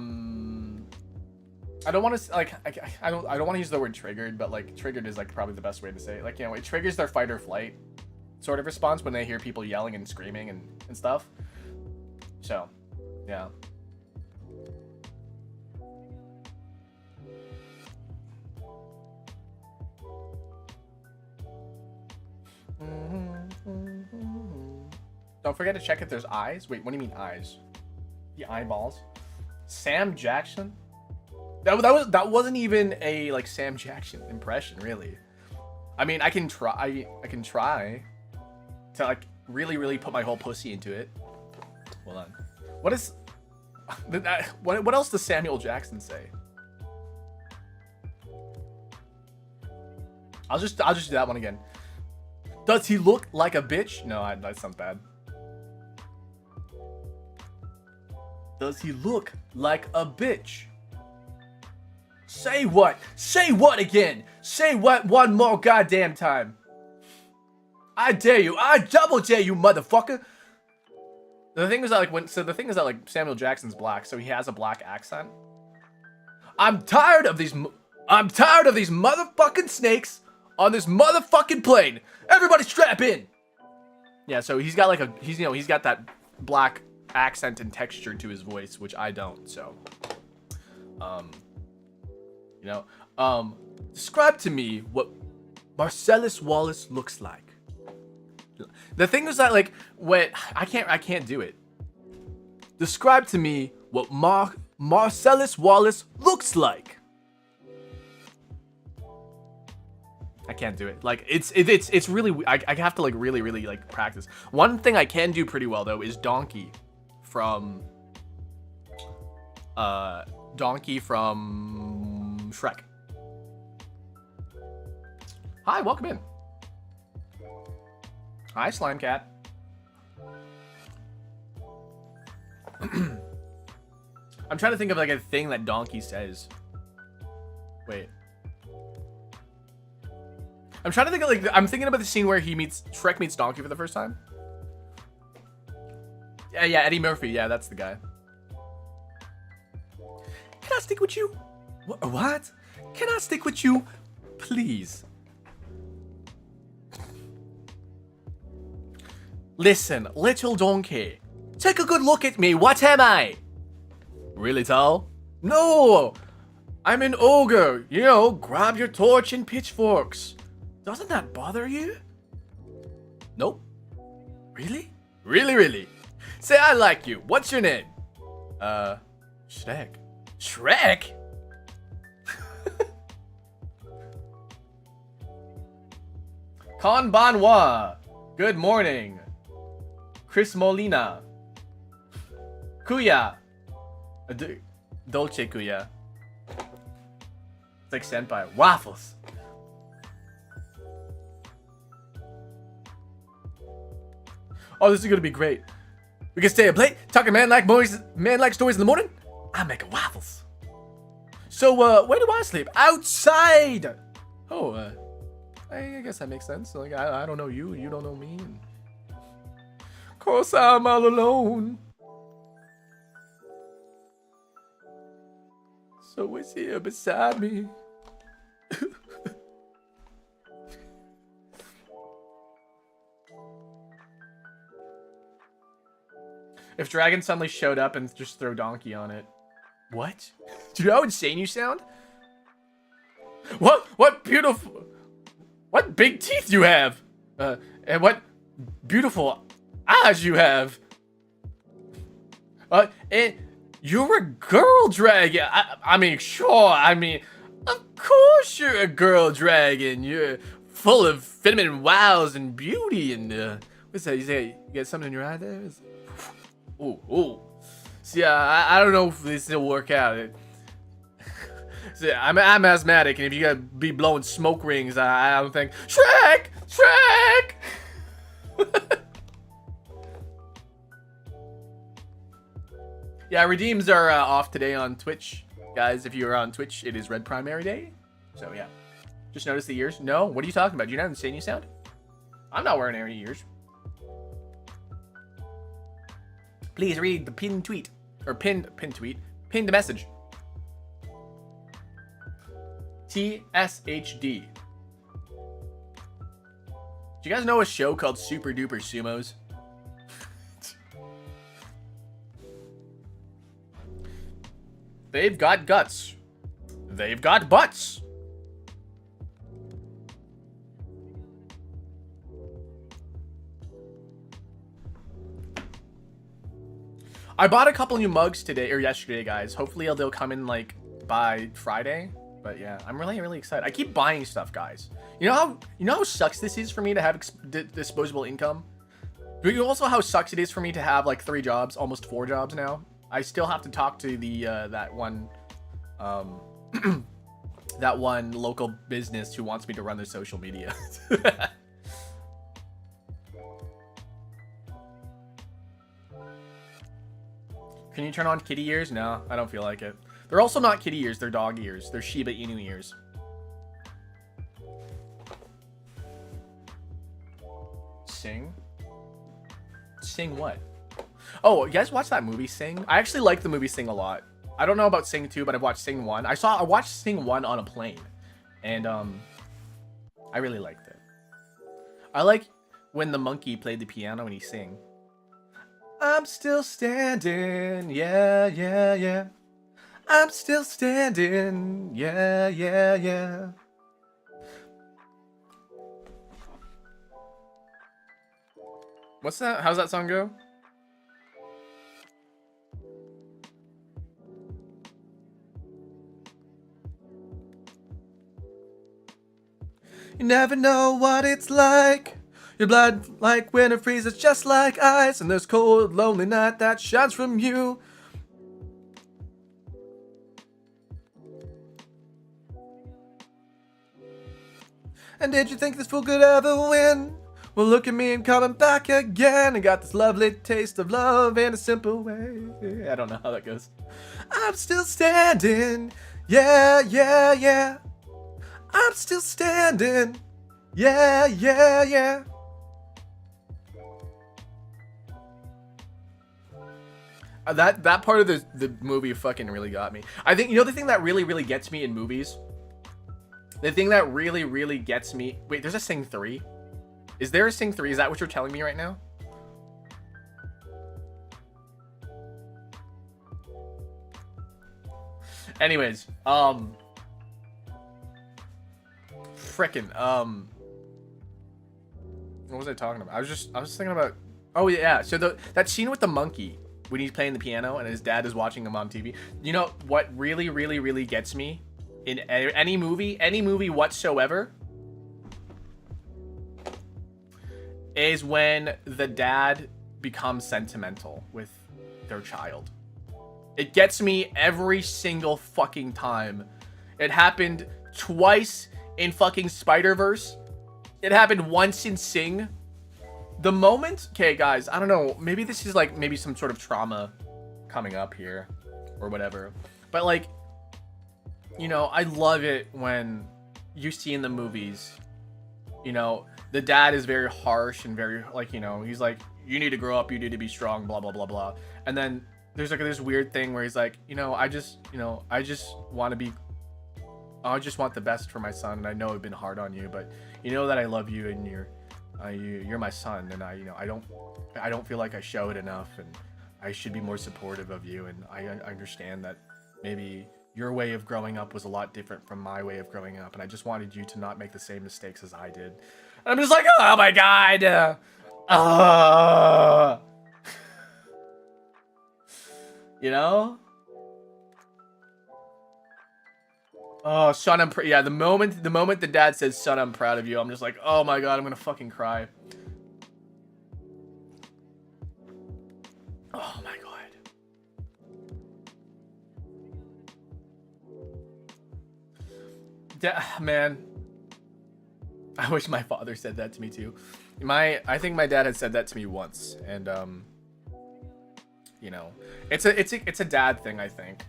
S1: don't want to, like, I don't want to use the word triggered, but, like, triggered is, like, probably the best way to say it. Like, you know, it triggers their fight or flight sort of response when they hear people yelling and screaming and stuff. So, yeah. Don't forget to check if there's eyes. Wait, what do you mean eyes? The eyeballs. Sam Jackson? That wasn't even a like Sam Jackson impression, really. I mean, I can try to like really put my whole pussy into it. Hold on. What is what else does Samuel Jackson say? I'll just do that one again. Does he look like a bitch? No, that sounds bad. Does he look like a bitch? Say what? Say what again? Say what one more goddamn time. I dare you. I double dare you, motherfucker. The thing is that like Samuel Jackson's black, so he has a black accent. I'm tired of these motherfucking snakes on this motherfucking plane. Everybody strap in. Yeah, so he's got like he's got that black accent and texture to his voice, which I don't. So, describe to me what Marcellus Wallace looks like. The thing is that like when I can't do it. Describe to me what Marcellus Wallace looks like. I can't do it. Like it's really I have to like really like practice. One thing I can do pretty well though is Donkey from Shrek. Hi, welcome in. Hi, Slime Cat. I'm trying to think of like a thing that Donkey says. Wait. I'm trying to think of like I'm thinking about the scene where Shrek meets Donkey for the first time. Yeah, Eddie Murphy. Yeah, that's the guy. Can I stick with you? What? Can I stick with you, please? Listen, little donkey. Take a good look at me. What am I? Really tall? No! I'm an ogre. You know, grab your torch and pitchforks. Doesn't that bother you? Nope. Really? Really? Say I like you. What's your name? Shrek. Shrek? Konbanwa. Good morning. Chris Molina. Kuya. Dolce Kuya. It's like senpai. Waffles. Oh, this is gonna be great. We can stay up late, talking man-like stories in the morning. I'm making waffles. So, where do I sleep? Outside! Oh, I guess that makes sense. Like, I don't know you, you don't know me. Of course, I'm all alone. So it's here beside me. If Dragon suddenly showed up and just throw Donkey on it. What? Do you know how insane you sound? What beautiful... What big teeth you have! And what beautiful eyes you have! And you're a girl dragon! I mean, sure, of course you're a girl dragon! You're full of feminine wows and beauty and, what's that? You say you got something in your eye there? Ooh. So yeah, I don't know if this will work out. So I'm asthmatic, and if you gotta be blowing smoke rings, I don't think Shrek. Yeah, redeems are off today on Twitch, guys. If you are on Twitch, it is Red Primary Day. So yeah, just notice the ears. No, what are you talking about? Do you not insane you sound? I'm not wearing any ears. Please read the pinned tweet or pinned message. TSHD. Do you guys know a show called Super Duper Sumos? They've got guts. They've got butts. I bought a couple new mugs today or yesterday, guys. Hopefully they'll come in like by Friday. But yeah, I'm really excited. I keep buying stuff, guys. You know how sucks this is for me to have disposable income? But you also how sucks it is for me to have like 3 jobs, almost 4 jobs now. I still have to talk to the that one that one local business who wants me to run their social media. Can you turn on kitty ears? No, I don't feel like it. They're also not kitty ears, they're dog ears. They're Shiba Inu ears. Sing? Sing what? Oh, you guys watch that movie Sing? I actually like the movie Sing a lot. I don't know about Sing 2, but I've watched Sing 1. I watched Sing 1 on a plane. And I really liked it. I like when the monkey played the piano and he sang. I'm still standing, yeah. I'm still standing, yeah. What's that? How's that song go? You never know what it's like. Your blood like when it freezes just like ice. And there's cold, lonely night that shines from you. And did you think this fool could ever win? Well, look at me and coming back again. I got this lovely taste of love in a simple way. I don't know how that goes. I'm still standing. Yeah. I'm still standing. Yeah. That part of the movie fucking really got me. I think, you know, the thing that really gets me in movies? The thing that really gets me... Wait, there's a Sing 3? Is there a Sing 3? Is that what you're telling me right now? Anyways, frickin', what was I talking about? I was thinking about... Oh, yeah, so that scene with the monkey, when he's playing the piano and his dad is watching him on TV. You know what really gets me in any movie whatsoever, is when the dad becomes sentimental with their child. It gets me every single fucking time. It happened twice in fucking Spider-Verse. It happened once in Sing. The moment... Okay, guys, I don't know. Maybe this is like maybe some sort of trauma coming up here or whatever. But like, you know, I love it when you see in the movies, you know, the dad is very harsh and very like, you know, he's like, you need to grow up, you need to be strong, blah, blah, blah, blah. And then there's like this weird thing where he's like, you know, I just want the best for my son. And I know I've been hard on you, but you know that I love you and you're my son. And I don't feel like I show it enough, and I should be more supportive of you. And I understand that maybe your way of growing up was a lot different from my way of growing up. And I just wanted you to not make the same mistakes as I did. And I'm just like, oh my God. You know? Oh, son, yeah, the moment the dad says, son, I'm proud of you, I'm just like, oh my God, I'm gonna fucking cry. Oh my God. Yeah, man. I wish my father said that to me too. I think my dad had said that to me once, and you know, it's a dad thing. I think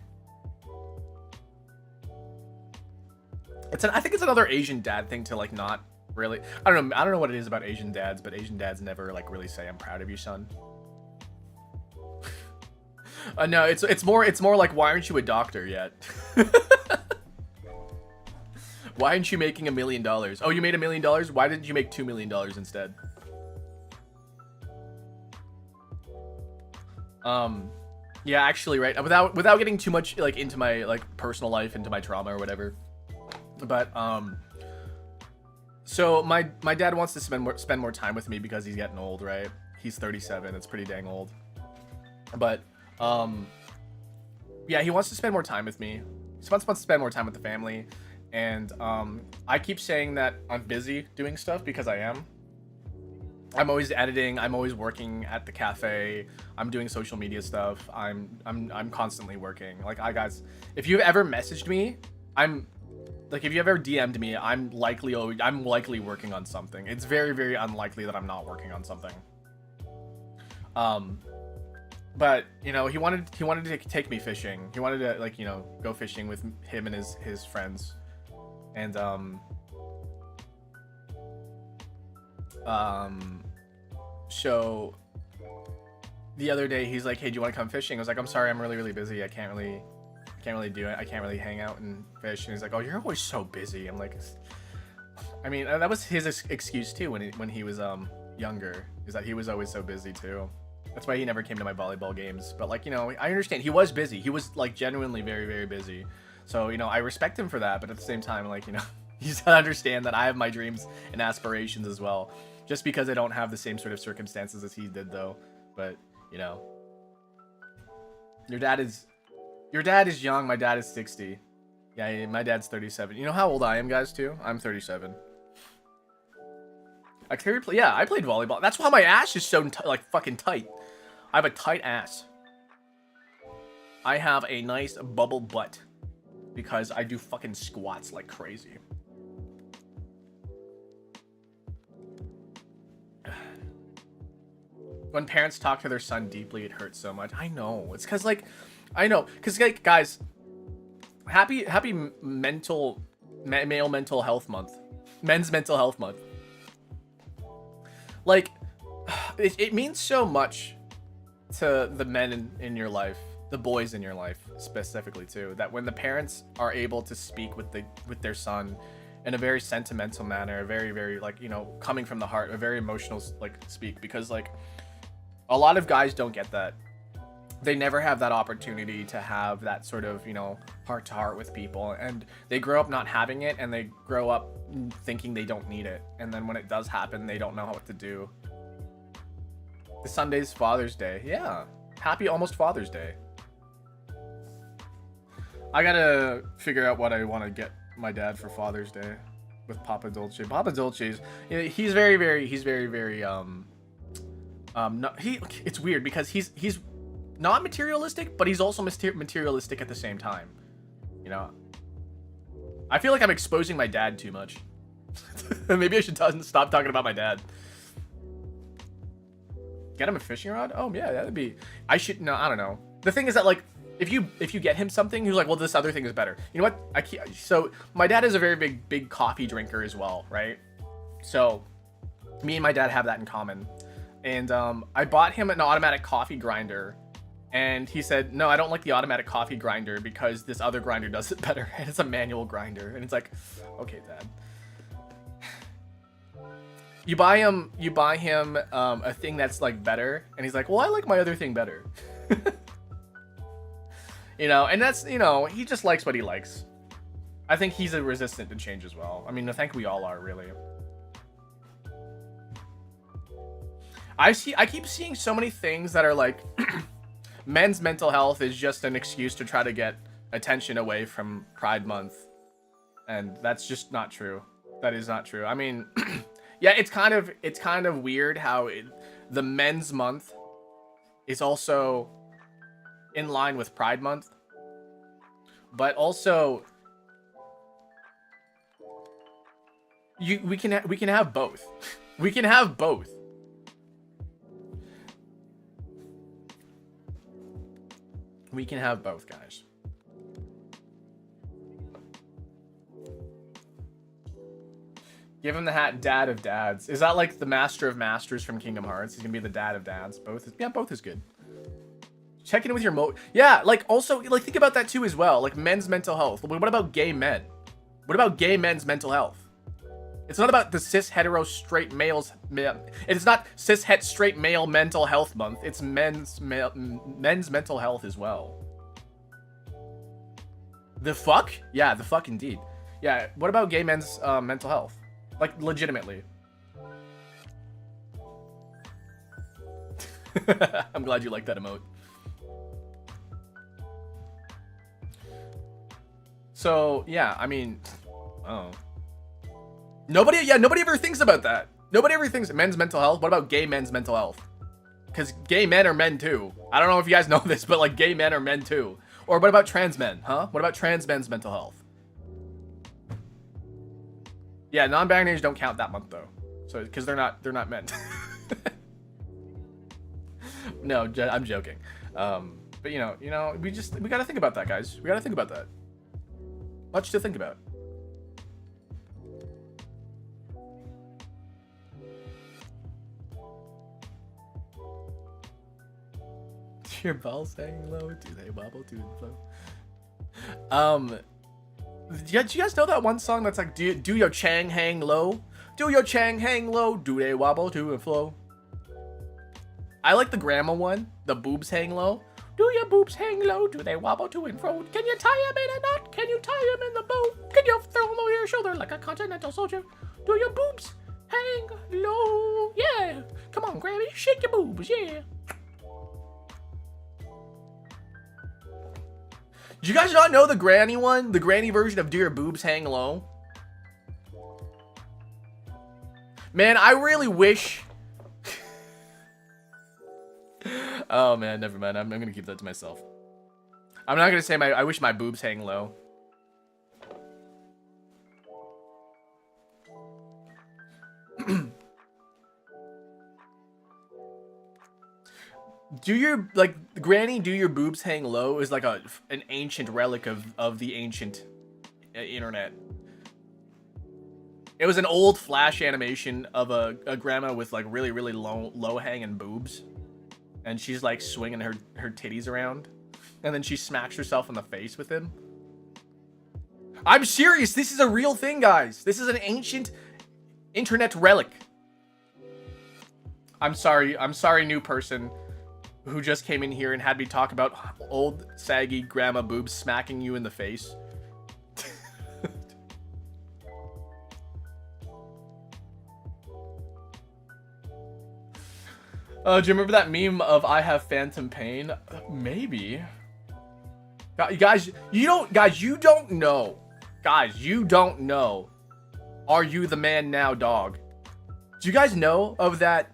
S1: I think it's another Asian dad thing to like not really. I don't know what it is about Asian dads, but Asian dads never like really say I'm proud of you, son. No, it's more like, why aren't you a doctor yet? Why aren't you making $1 million? Oh, you made $1 million? Why didn't you make $2 million instead? Yeah, actually, right. Without getting too much like into my like personal life, into my trauma or whatever. But so my dad wants to spend more time with me because he's getting old, right? He's 37. It's pretty dang old. But yeah, he wants to spend more time with me. He wants to spend more time with the family. And I keep saying that I'm busy doing stuff because I am. I'm always editing. I'm always working at the cafe. I'm doing social media stuff. I'm constantly working. Like, guys, if you've ever messaged me, if you ever DM'd me, I'm likely working on something. It's very, very unlikely that I'm not working on something. But you know, he wanted to take me fishing. He wanted to like, you know, go fishing with him and his friends. And so the other day he's like, hey, do you want to come fishing? I was like, I'm sorry, I'm really, really busy. I can't really do it. I can't really hang out and fish. And he's like, oh, you're always so busy. I'm like, I mean, that was his excuse too when he was younger, is that he was always so busy too. That's why he never came to my volleyball games. But like, you know, I understand he was busy. He was like genuinely very, very busy. So, you know, I respect him for that, but at the same time, like, you know, he's gotta understand that I have my dreams and aspirations as well. Just because I don't have the same sort of circumstances as he did, though. But, you know, your dad is young. My dad is 60. Yeah, my dad's 37. You know how old I am, guys, too? I'm 37. I played volleyball. That's why my ass is so like fucking tight. I have a tight ass. I have a nice bubble butt. Because I do fucking squats like crazy. When parents talk to their son deeply, it hurts so much. I know. It's because like, like, guys, happy male mental health month, men's mental health month. Like, it means so much to the men in your life. The boys in your life specifically too, that when the parents are able to speak with their son in a very sentimental manner, a very, very like, you know, coming from the heart, a very emotional like speak, because like a lot of guys don't get that. They never have that opportunity to have that sort of, you know, heart to heart with people, and they grow up not having it, and they grow up thinking they don't need it, and then when it does happen, they don't know what to do. The Sunday's Father's Day. Yeah, happy almost Father's Day. I gotta figure out what I want to get my dad for Father's Day with Papa Dolce. Papa Dolce's, you know, he's very, very no, it's weird because he's not materialistic, but he's also materialistic at the same time. You know, I feel like I'm exposing my dad too much. Maybe I should stop talking about my dad. Get him a fishing rod? Oh yeah, that'd be. I don't know. The thing is that like, if you get him something, he's like, well, this other thing is better. You know what? So my dad is a very big coffee drinker as well, right? So me and my dad have that in common. And I bought him an automatic coffee grinder, and he said, no, I don't like the automatic coffee grinder because this other grinder does it better, and it's a manual grinder. And it's like, okay, Dad. You buy him a thing that's like better, and he's like, well, I like my other thing better. You know, and that's, you know, he just likes what he likes. I think he's resistant to change as well. I mean, I think we all are, really. I keep seeing so many things that are like, men's mental health is just an excuse to try to get attention away from Pride Month. And that's just not true. That is not true. I mean, yeah, it's kind of weird how the men's month is also in line with Pride Month, but also We can have both. We can have both. We can have both, guys. Give him the hat, Dad of Dads. Is that like the Master of Masters from Kingdom Hearts? He's gonna be the Dad of Dads. Both is, yeah, both is good. Check in with your yeah, like also like think about that too as well. Like men's mental health. What about gay men? What about gay men's mental health? It's not about the cis hetero straight males. It's not cis het straight male mental health month. It's men's mental health as well. The fuck? Yeah, the fuck indeed. Yeah. What about gay men's mental health? Like legitimately. I'm glad you like that emote. So yeah, I mean, oh. Nobody ever thinks about that. Nobody ever thinks men's mental health. What about gay men's mental health? Because gay men are men too. I don't know if you guys know this, but like gay men are men too. Or what about trans men, huh? What about trans men's mental health? Yeah, non-binaries don't count that month though. So because they're not men. No, I'm joking. But you know, we gotta think about that, guys. We gotta think about that. Much to think about. Your balls hang low? Do they wobble to and flow? Do you guys know that one song that's like, do your chang hang low? Do your chang hang low? Do they wobble to and flow? I like the grandma one, the boobs hang low. Do your boobs hang low? Do they wobble to and fro? Can you tie them in a knot? Can you tie them in the bow? Can you throw them over your shoulder like a continental soldier? Do your boobs hang low? Yeah. Come on, Grammy, shake your boobs, yeah. Did you guys not know the granny one? The granny version of Do Your Boobs Hang Low? Man, I really wish... Oh man, never mind. I'm gonna keep that to myself. I'm not gonna say I wish my boobs hang low. Granny, do your boobs hang low is like an ancient relic of the ancient internet. It was an old flash animation of a grandma with like really low hanging boobs, and she's like swinging her titties around, and then she smacks herself in the face with him. I'm serious. This is a real thing, guys. This is an ancient internet relic. I'm sorry, new person who just came in here and had me talk about old saggy grandma boobs smacking you in the face. Do you remember that meme of I have phantom pain? Maybe. Guys, you don't know. Guys, you don't know. Are you the man now, dog? Do you guys know of that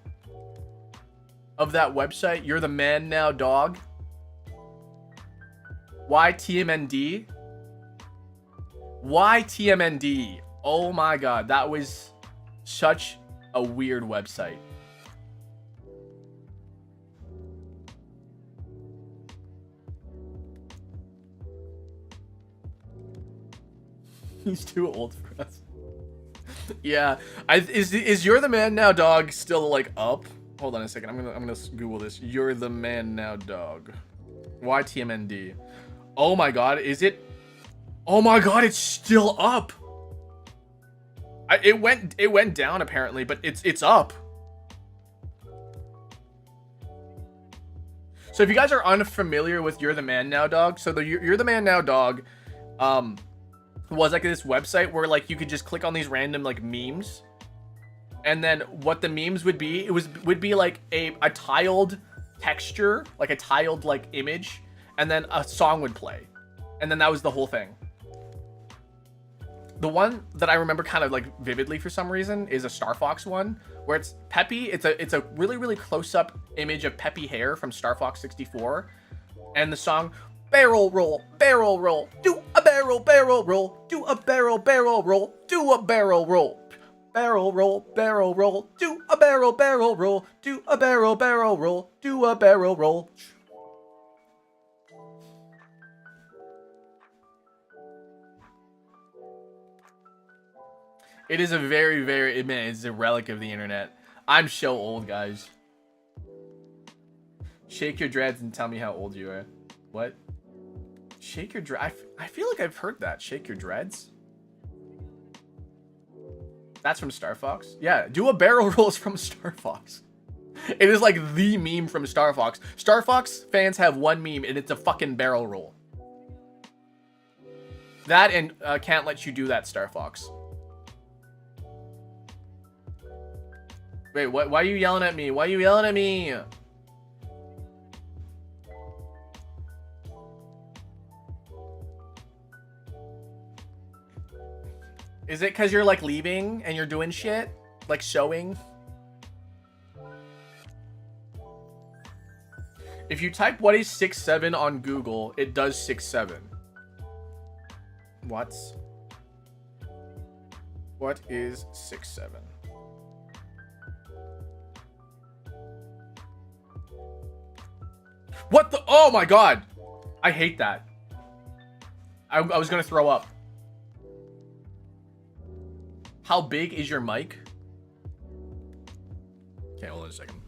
S1: website? You're the man now, dog. Why TMND? Why TMND? Oh my god, that was such a weird website. He's too old for us. Yeah, is You're the Man Now Dog still like up? Hold on a second. I'm gonna Google this. You're the Man Now Dog. Why TMND? Oh my god, is it? Oh my god, it's still up. It went down apparently, but it's up. So if you guys are unfamiliar with You're the Man Now Dog, so You're the Man Now Dog, was like this website where like you could just click on these random like memes, and then what the memes would be, would be like a tiled texture, like a tiled like image, and then a song would play, and then that was the whole thing. The one that I remember kind of like vividly for some reason is a Star Fox one where it's Peppy. It's a really close up image of Peppy hair from Star Fox 64, and the song barrel roll, do a barrel roll, do a barrel roll, do a barrel roll. barrel roll, barrel roll, do a barrel roll, do a barrel roll, do a barrel roll. It is a very, very, man, it's a relic of the internet. I'm so old, guys. Shake your dreads and tell me how old you are. What? Shake your dreads? I feel like I've heard that. Shake your dreads? That's from Star Fox? Yeah, do a barrel roll is from Star Fox. It is like the meme from Star Fox. Star Fox fans have one meme and it's a fucking barrel roll. That and Can't Let You Do That, Star Fox. Wait, what? Why are you yelling at me? Why are you yelling at me? Is it because you're like leaving and you're doing shit? Like showing? If you type what is 6'7" on Google, it does 6'7". What is 6'7"? What the? Oh my god! I hate that. I was gonna throw up. How big is your mic? Okay, hold on a second.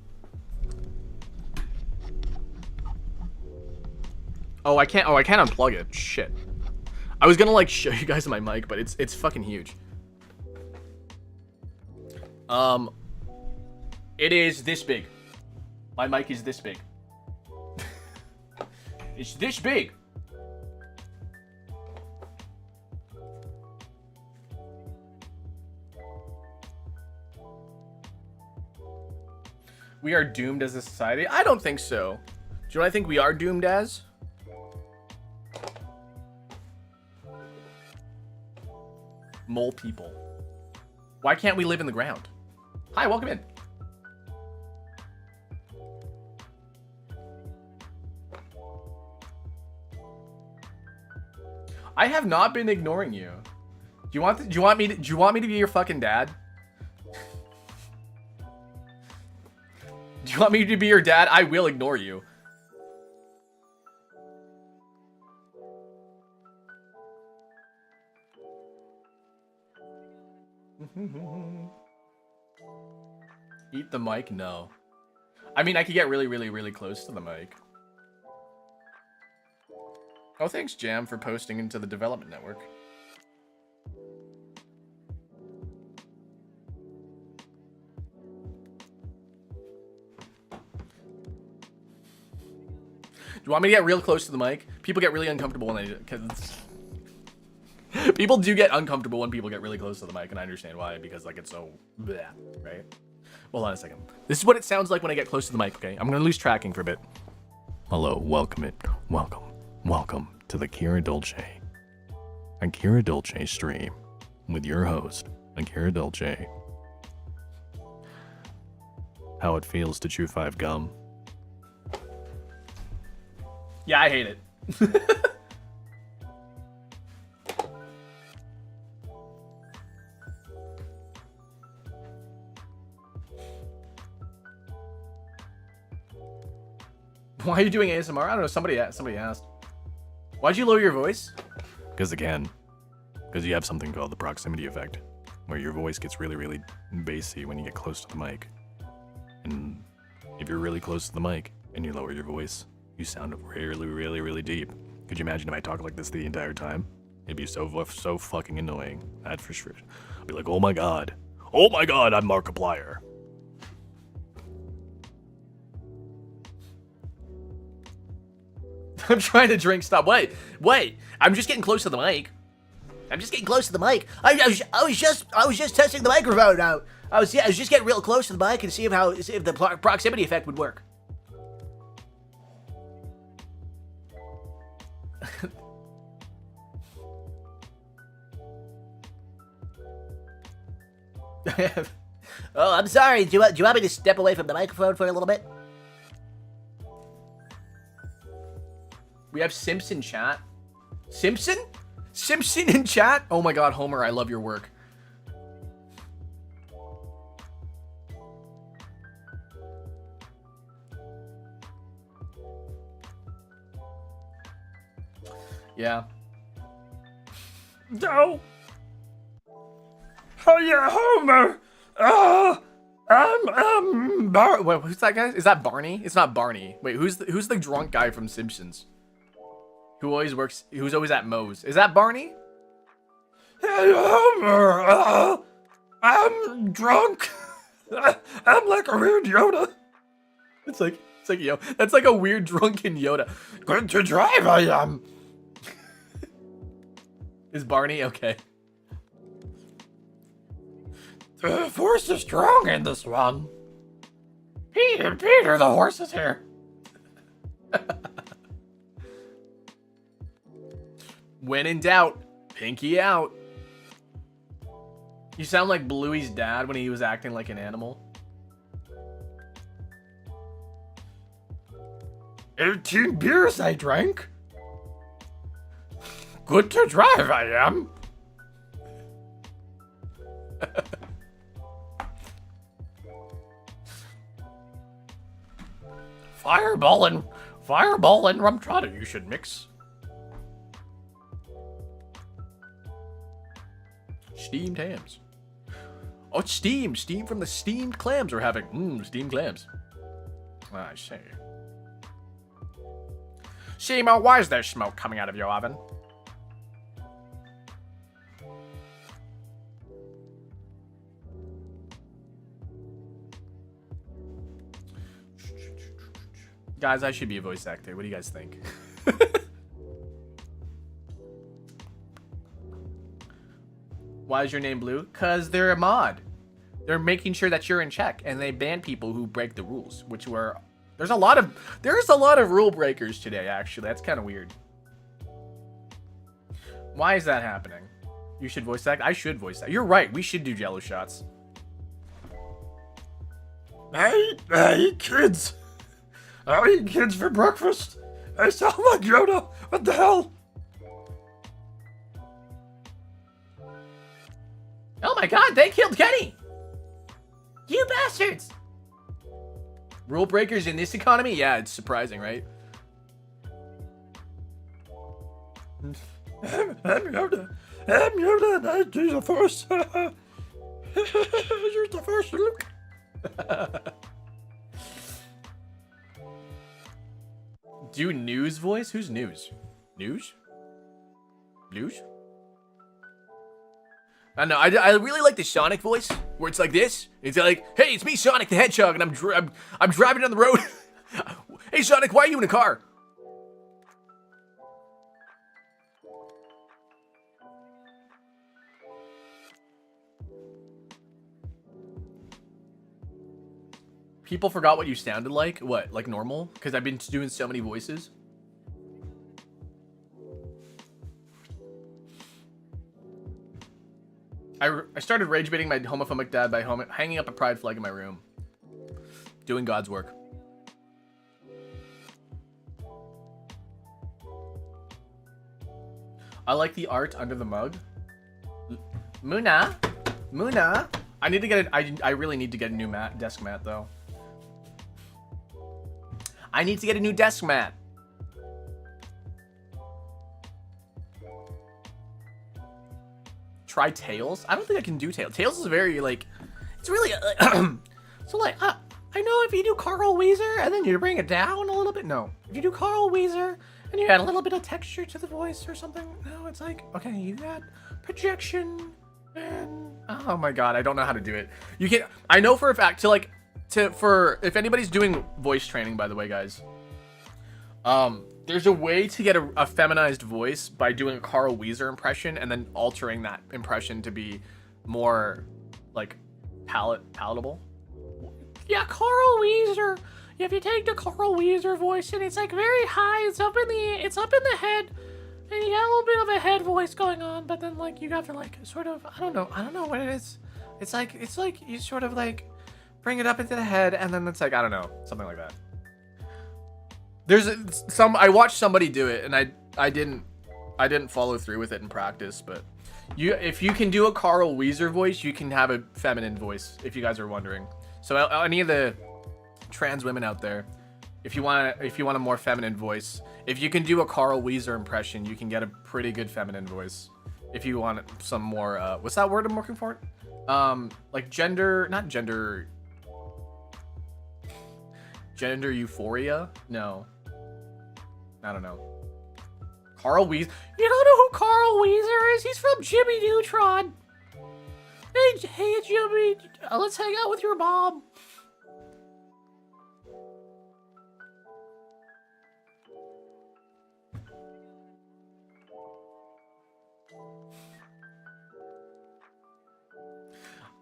S1: Oh, I can't unplug it. Shit. I was gonna like show you guys my mic, but it's fucking huge. It is this big. My mic is this big. It's this big. We are doomed as a society? I don't think so. Do you know what I think we are doomed as? Mole people. Why can't we live in the ground? Hi, welcome in. I have not been ignoring you. Do you want me to be your fucking dad? Do you want me to be your dad? I will ignore you. Eat the mic? No. I mean, I could get really, really, really close to the mic. Oh, thanks, Jam, for posting into the development network. Do you want me to get real close to the mic? People get really uncomfortable when they... Cause people do get uncomfortable when people get really close to the mic, and I understand why, because like it's so... Bleh, right? Hold on a second. This is what it sounds like when I get close to the mic, okay? I'm gonna lose tracking for a bit. Hello, welcome to the Dolce. A Dolce stream with your host, Akira Dolce. How it feels to chew 5 gum. Yeah, I hate it. Why are you doing ASMR? I don't know. Somebody asked. Why'd you lower your voice? Because you have something called the proximity effect, where your voice gets really, really bassy when you get close to the mic. And if you're really close to the mic and you lower your voice, you sound really, really, really deep. Could you imagine if I talked like this the entire time? It'd be so fucking annoying. That's for sure. I'd be like, oh my god, I'm Markiplier. I'm trying to drink. Stop. Wait. I'm just getting close to the mic. I was just testing the microphone out. I was just getting real close to the mic and see if the proximity effect would work. Oh, I'm sorry. Do you want me to step away from the microphone for a little bit? We have Simpson chat. Simpson in chat? Oh my god, Homer, I love your work. Yeah.
S2: No. Oh yeah, Homer.
S1: Wait, who's that guy? Is that Barney? It's not Barney. Wait, who's the drunk guy from Simpsons? Who's always at Moe's? Is that Barney?
S2: Hey, Homer. I'm drunk. I'm like a weird Yoda.
S1: It's like yo. That's like a weird drunken Yoda.
S2: Good to drive, I am.
S1: Is Barney okay?
S2: The force is strong in this one. Peter, the horse is here.
S1: When in doubt, pinky out. You sound like Bluey's dad when he was acting like an animal.
S2: 18 beers I drank. Good to drive, I am. Fireball and rum trotter you should mix.
S1: Steamed hams. Oh, it's steam. Steam from the steamed clams we're having. Steamed clams. I see.
S2: Shimo, why is there smoke coming out of your oven?
S1: Guys, I should be a voice actor. What do you guys think? Why is your name Blue? Because they're a mod. They're making sure that you're in check, and they ban people who break the rules, which were... There's a lot of rule breakers today, actually. That's kind of weird. Why is that happening? You should voice act? I should voice act. You're right. We should do jello shots.
S2: I eat kids. I eat kids for breakfast. I sound like Yoda. What the hell?
S1: Oh my god, they killed Kenny! You bastards! Rule breakers in this economy? Yeah, it's surprising, right?
S2: I'm Yoda. I'm Yoda and I do the force. Use the force, Luke.
S1: Do news voice? Who's news? News? News? I don't know. I really like the Sonic voice, where it's like this. It's like, hey, it's me, Sonic the Hedgehog, and I'm driving down the road. Hey, Sonic, why are you in a car? People forgot what you sounded like? What, like normal? Because I've been doing so many voices. I started rage baiting my homophobic dad by hanging up a pride flag in my room. Doing God's work. I like the art under the mug. Muna. I need to get it. I really need to get a new desk mat though. I need to get a new desk mat. Try Tails? I don't think I can do Tails. Tails is very, like, it's really, so, like, I know if you do Carl Weezer and then you bring it down a little bit, no. If you do Carl Weezer and you add a little bit of texture to the voice or something, no, it's like, okay, you got projection and, oh my god, I don't know how to do it. You can, I know for a fact, if anybody's doing voice training, by the way, guys, there's a way to get a feminized voice by doing a Carl Weezer impression and then altering that impression to be more, like, palatable. Yeah, Carl Weezer. If you take the Carl Weezer voice and it's like very high, it's up in the head, and you got a little bit of a head voice going on, but then like you have to like sort of I don't know what it is. It's like you sort of like bring it up into the head and then it's like I don't know, something like that. I watched somebody do it and I didn't follow through with it in practice, but if you can do a Carl Weezer voice, you can have a feminine voice, if you guys are wondering. So any of the trans women out there, if you want a more feminine voice, If you can do a Carl Weezer impression, you can get a pretty good feminine voice. If you want some more, what's that word I'm looking for? Like gender euphoria? No. I don't know. Carl Weezer. You don't know who Carl Weezer is? He's from Jimmy Neutron. Hey, Jimmy, let's hang out with your mom.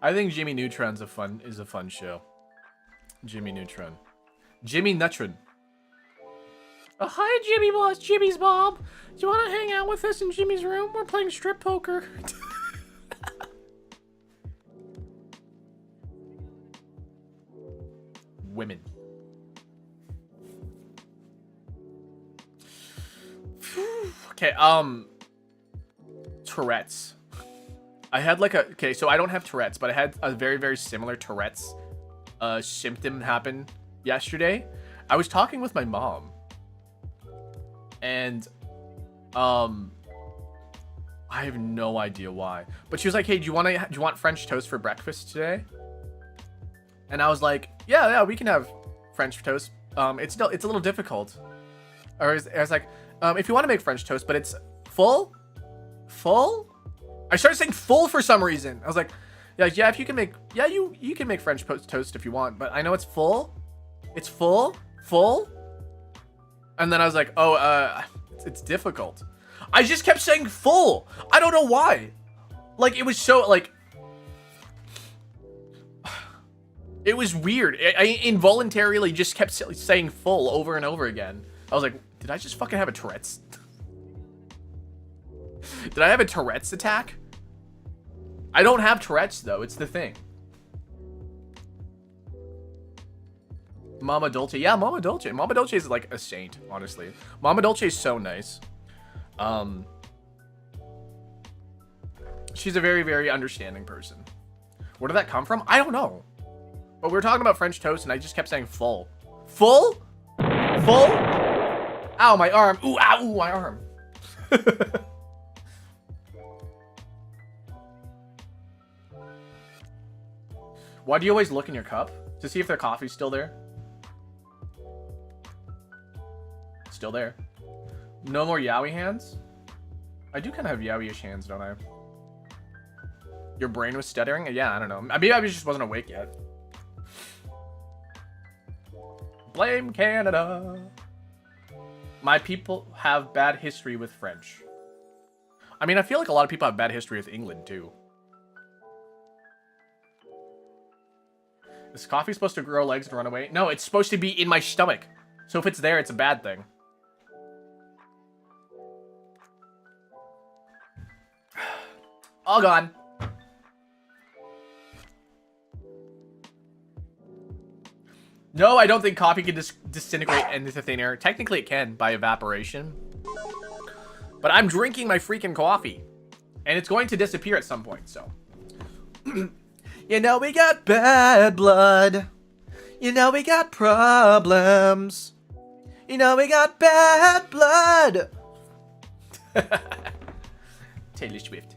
S1: I think Jimmy Neutron's a fun show. Jimmy Neutron. Jimmy Neutron. Oh, hi, Jimmy boss. Jimmy's mom. Do you want to hang out with us in Jimmy's room? We're playing strip poker. Women. Okay, Tourette's. I had like okay, so I don't have Tourette's, but I had a very, very similar Tourette's symptom happen yesterday. I was talking with my mom, and I have no idea why, but she was like, "Hey, do you want French toast for breakfast today?" And I was like, "Yeah, we can have French toast. It's a little difficult." Or I was like, "If you want to make French toast, but it's full." I started saying full for some reason. I was like, yeah, if you can make, you can make French toast if you want, but I know it's full. It's full. And then I was like, oh, it's difficult. I just kept saying full. I don't know why. Like, it was so, like, it was weird. I involuntarily just kept saying full over and over again. I was like, did I just fucking have a Tourette's? Did I have a Tourette's attack? I don't have Tourette's, though. It's the thing. Mama Dolce. Yeah, Mama Dolce. Mama Dolce is like a saint, honestly. Mama Dolce is so nice. She's a very, very understanding person. Where did that come from? I don't know. But we were talking about French toast, and I just kept saying full. Full? Full? Ow, my arm. Ooh, ow, my arm. Why do you always look in your cup? To see if their coffee's still there? Still there. No more yaoi hands? I do kind of have yaoi-ish hands, don't I? Your brain was stuttering? Yeah, I don't know. Maybe I just wasn't awake yet. Blame Canada. My people have bad history with French. I mean, I feel like a lot of people have bad history with England, too. Is coffee supposed to grow legs and run away? No, it's supposed to be in my stomach. So if it's there, it's a bad thing. All gone. No, I don't think coffee can disintegrate into thin air. Technically, it can by evaporation. But I'm drinking my freaking coffee. And it's going to disappear at some point, so... You know we got bad blood. You know we got problems. You know we got bad blood. Taylor Swift.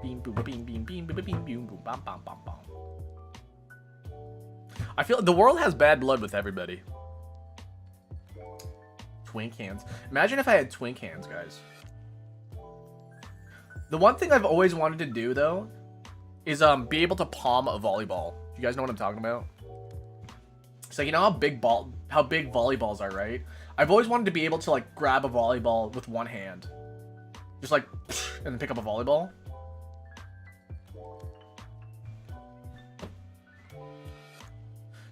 S1: Beam boom beam beam beam beam beam boom boom bam bam bam bam. I feel the world has bad blood with everybody. Twink hands. Imagine if I had twink hands, guys. The one thing I've always wanted to do, though, is be able to palm a volleyball. You guys know what I'm talking about? So you know how big volleyballs are, right? I've always wanted to be able to like grab a volleyball with one hand, just like, and then pick up a volleyball.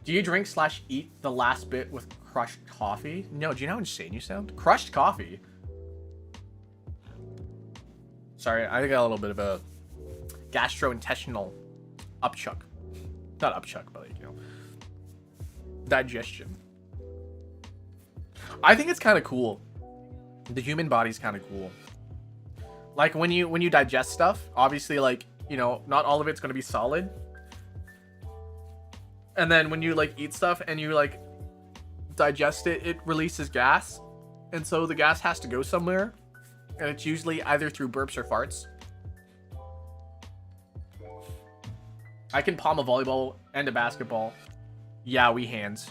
S1: Do you drink / eat the last bit with crushed coffee? No, do you know how insane you sound? Crushed coffee? Sorry, I got a little bit of a gastrointestinal upchuck. Not upchuck, but like, you know, digestion. I think it's kind of cool. The human body's kind of cool. Like when you digest stuff, obviously, like, you know, not all of it's going to be solid. And then when you like eat stuff and you like digest it, it releases gas. And so the gas has to go somewhere. And it's usually either through burps or farts. I can palm a volleyball and a basketball. Yowie hands.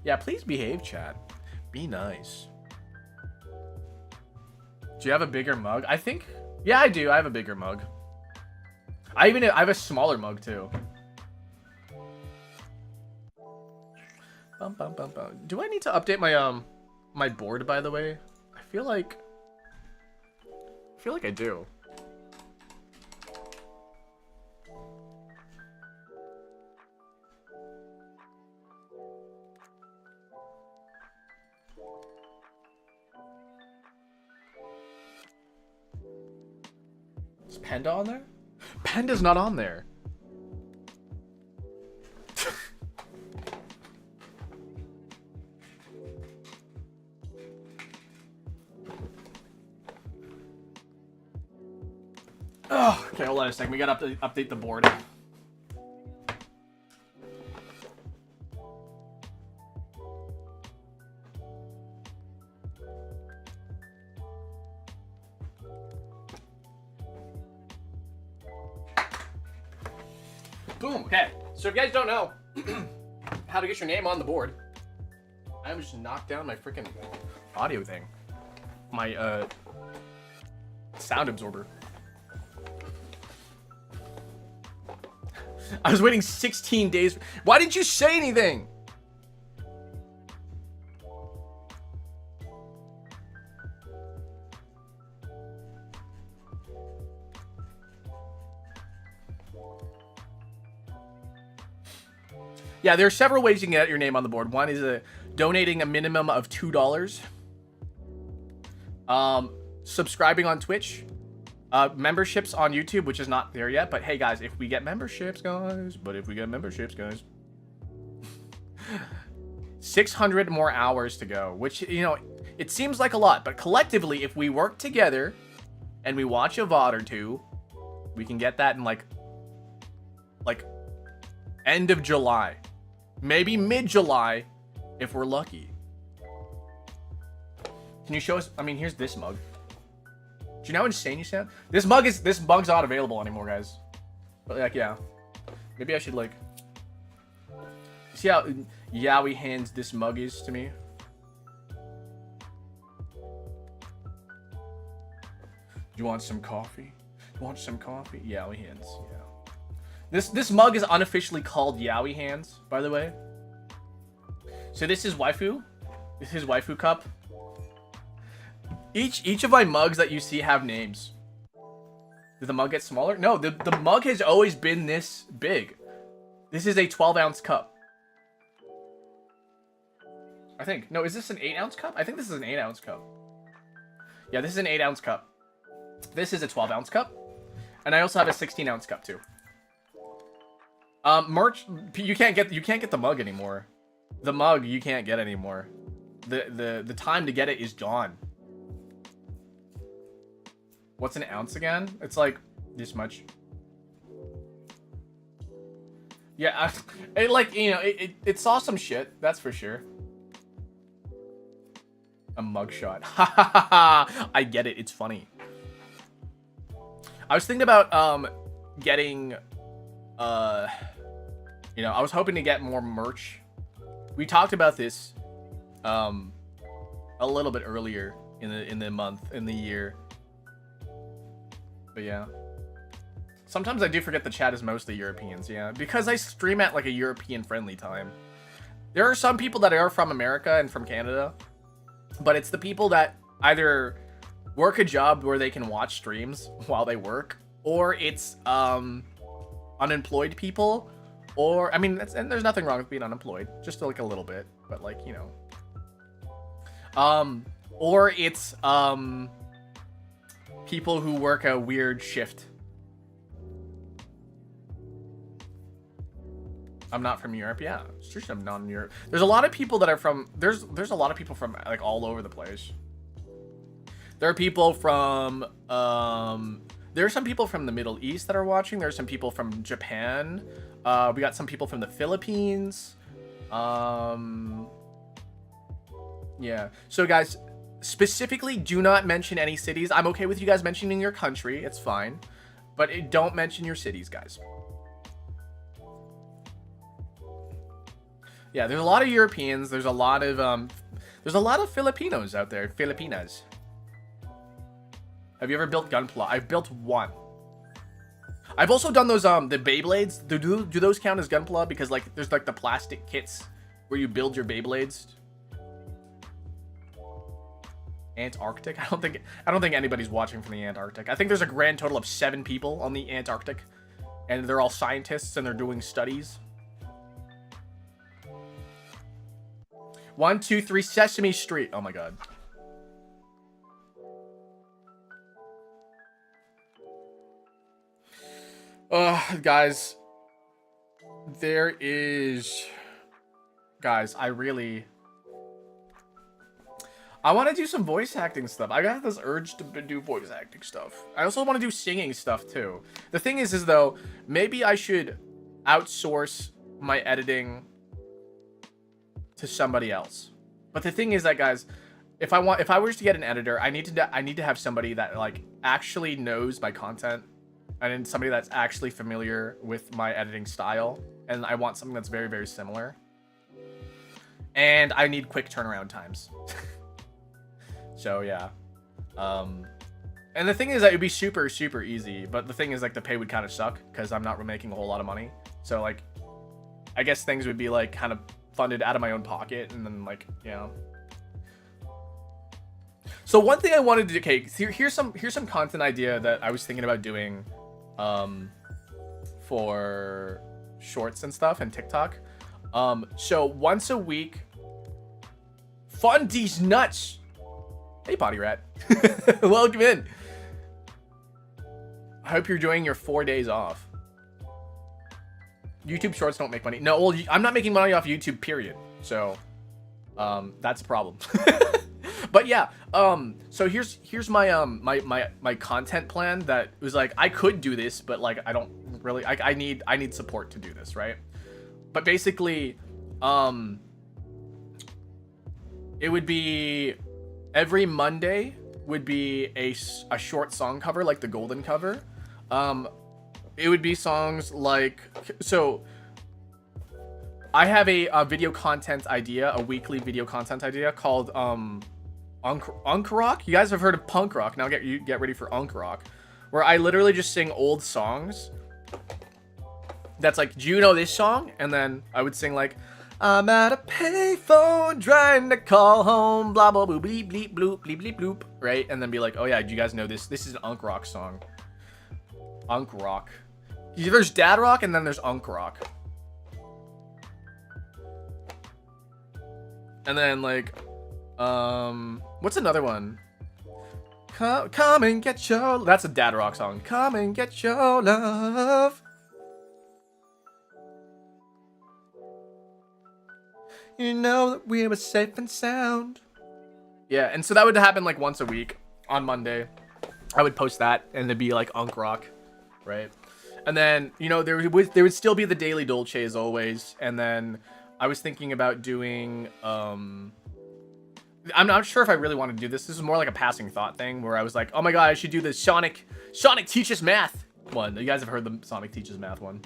S1: Yeah, please behave, chat. Be nice. Do you have a bigger mug? I think... Yeah, I do. I have a bigger mug. I have a smaller mug, too. Bum, bum, bum, bum. Do I need to update my, my board, by the way? I feel like I do. Is Panda on there? Panda's not on there. Oh, okay, hold on a second. We gotta update the board. Boom. Okay. So if you guys don't know how to get your name on the board, I just knocked down my freaking audio thing. My sound absorber. I was waiting 16 days. Why didn't you say anything? Yeah, there are several ways you can get your name on the board. One is donating a minimum of $2. Subscribing on Twitch. Memberships on YouTube, which is not there yet. But hey, guys, if we get memberships, guys. 600 more hours to go, which, you know, it seems like a lot. But collectively, if we work together and we watch a VOD or two, we can get that in like end of July. Maybe mid-July, if we're lucky. Can you show us? I mean, here's this mug. Do you know how insane you sound? This mug's not available anymore, guys. But like, yeah. Maybe I should like... See how yaoi hands this mug is to me? You want some coffee? You want some coffee? Yaoi hands, yeah. This mug is unofficially called Yaoi Hands, by the way. So this is waifu. This is his waifu cup. Each of my mugs that you see have names. Did the mug get smaller? No, the mug has always been this big. This is a 12-ounce cup. I think. No, is this an 8-ounce cup? I think this is an 8-ounce cup. Yeah, this is an 8-ounce cup. This is a 12-ounce cup. And I also have a 16-ounce cup too. Merch, you can't get the mug anymore. The mug you can't get anymore. The time to get it is gone. What's an ounce again? It's like this much. Yeah, it like, you know, it saw some shit, that's for sure. A mugshot. Ha ha ha ha. I get it, it's funny. I was thinking about getting you know, I was hoping to get more merch. We talked about this a little bit earlier in the year. But yeah. Sometimes I do forget the chat is mostly Europeans, yeah. Because I stream at like a European friendly time. There are some people that are from America and from Canada. But it's the people that either work a job where they can watch streams while they work. Or it's unemployed people. Or, I mean, and there's nothing wrong with being unemployed. Just like a little bit. But like, you know. Or it's people who work a weird shift. I'm not from Europe. Yeah, it's true. I'm not in Europe. There's a lot of people that are from. There's a lot of people from like all over the place. There are people from there are some people from the Middle East that are watching. There are some people from Japan. We got some people from the Philippines. Yeah. So guys, specifically do not mention any cities. I'm okay with you guys mentioning your country. It's fine. But don't mention your cities, guys. Yeah, there's a lot of Europeans. There's a lot of Filipinos out there. Filipinas. Have you ever built Gunpla? I've built one. I've also done those the Beyblades. Do those count as Gunpla? Because like there's like the plastic kits where you build your Beyblades. Antarctic? I don't think anybody's watching from the Antarctic. I think there's a grand total of 7 people on the Antarctic, and they're all scientists and they're doing studies. 1, 2, 3 Sesame Street. Oh my god. Guys, there is, guys, I want to do some voice acting stuff. I got this urge to do voice acting stuff. I also want to do singing stuff too. The thing is though, maybe I should outsource my editing to somebody else. But the thing is that, guys, if I were to get an editor, I need to have somebody that like actually knows my content, and somebody that's actually familiar with my editing style, and I want something that's very, very similar. And I need quick turnaround times. So yeah. And the thing is that it'd be super, super easy, but the thing is like the pay would kind of suck because I'm not making a whole lot of money. So like, I guess things would be like kind of funded out of my own pocket, and then like, you know. So one thing I wanted to do, okay, here's some content idea that I was thinking about doing for shorts and stuff and TikTok. So once a week, fund these nuts. Hey, Potty Rat. Welcome in. I hope you're enjoying your 4 days off. YouTube shorts don't make money. No, well, I'm not making money off YouTube, period. So, that's a problem. But yeah, so here's my my content plan that was like, I could do this, but like I don't really, I need support to do this, right? But basically, it would be every Monday would be a short song cover, like the golden cover. It would be songs like, so I have a video content idea, a weekly video content idea called Unk Rock. You guys have heard of punk rock. Now get ready for Unk Rock, where I literally just sing old songs. That's like, do you know this song? And then I would sing like, I'm at a payphone trying to call home, blah blah blah, bleep bleep bloop bleep bleep bloop, right? And then be like, oh yeah, do you guys know this? This is an Unk Rock song. Unk Rock. There's Dad Rock and then there's Unk Rock. And then like, what's another one? Come and get your, that's a Dad Rock song. Come and get your love. You know that we were safe and sound. Yeah, and so that would happen like once a week on Monday. I would post that and it'd be like Unk Rock, right? And then, you know, there would still be the daily Dolce as always. And then I was thinking about doing, I'm not sure if I really want to do this. This is more like a passing thought thing where I was like, oh my god, I should do the Sonic Teaches Math one. You guys have heard the Sonic Teaches Math one.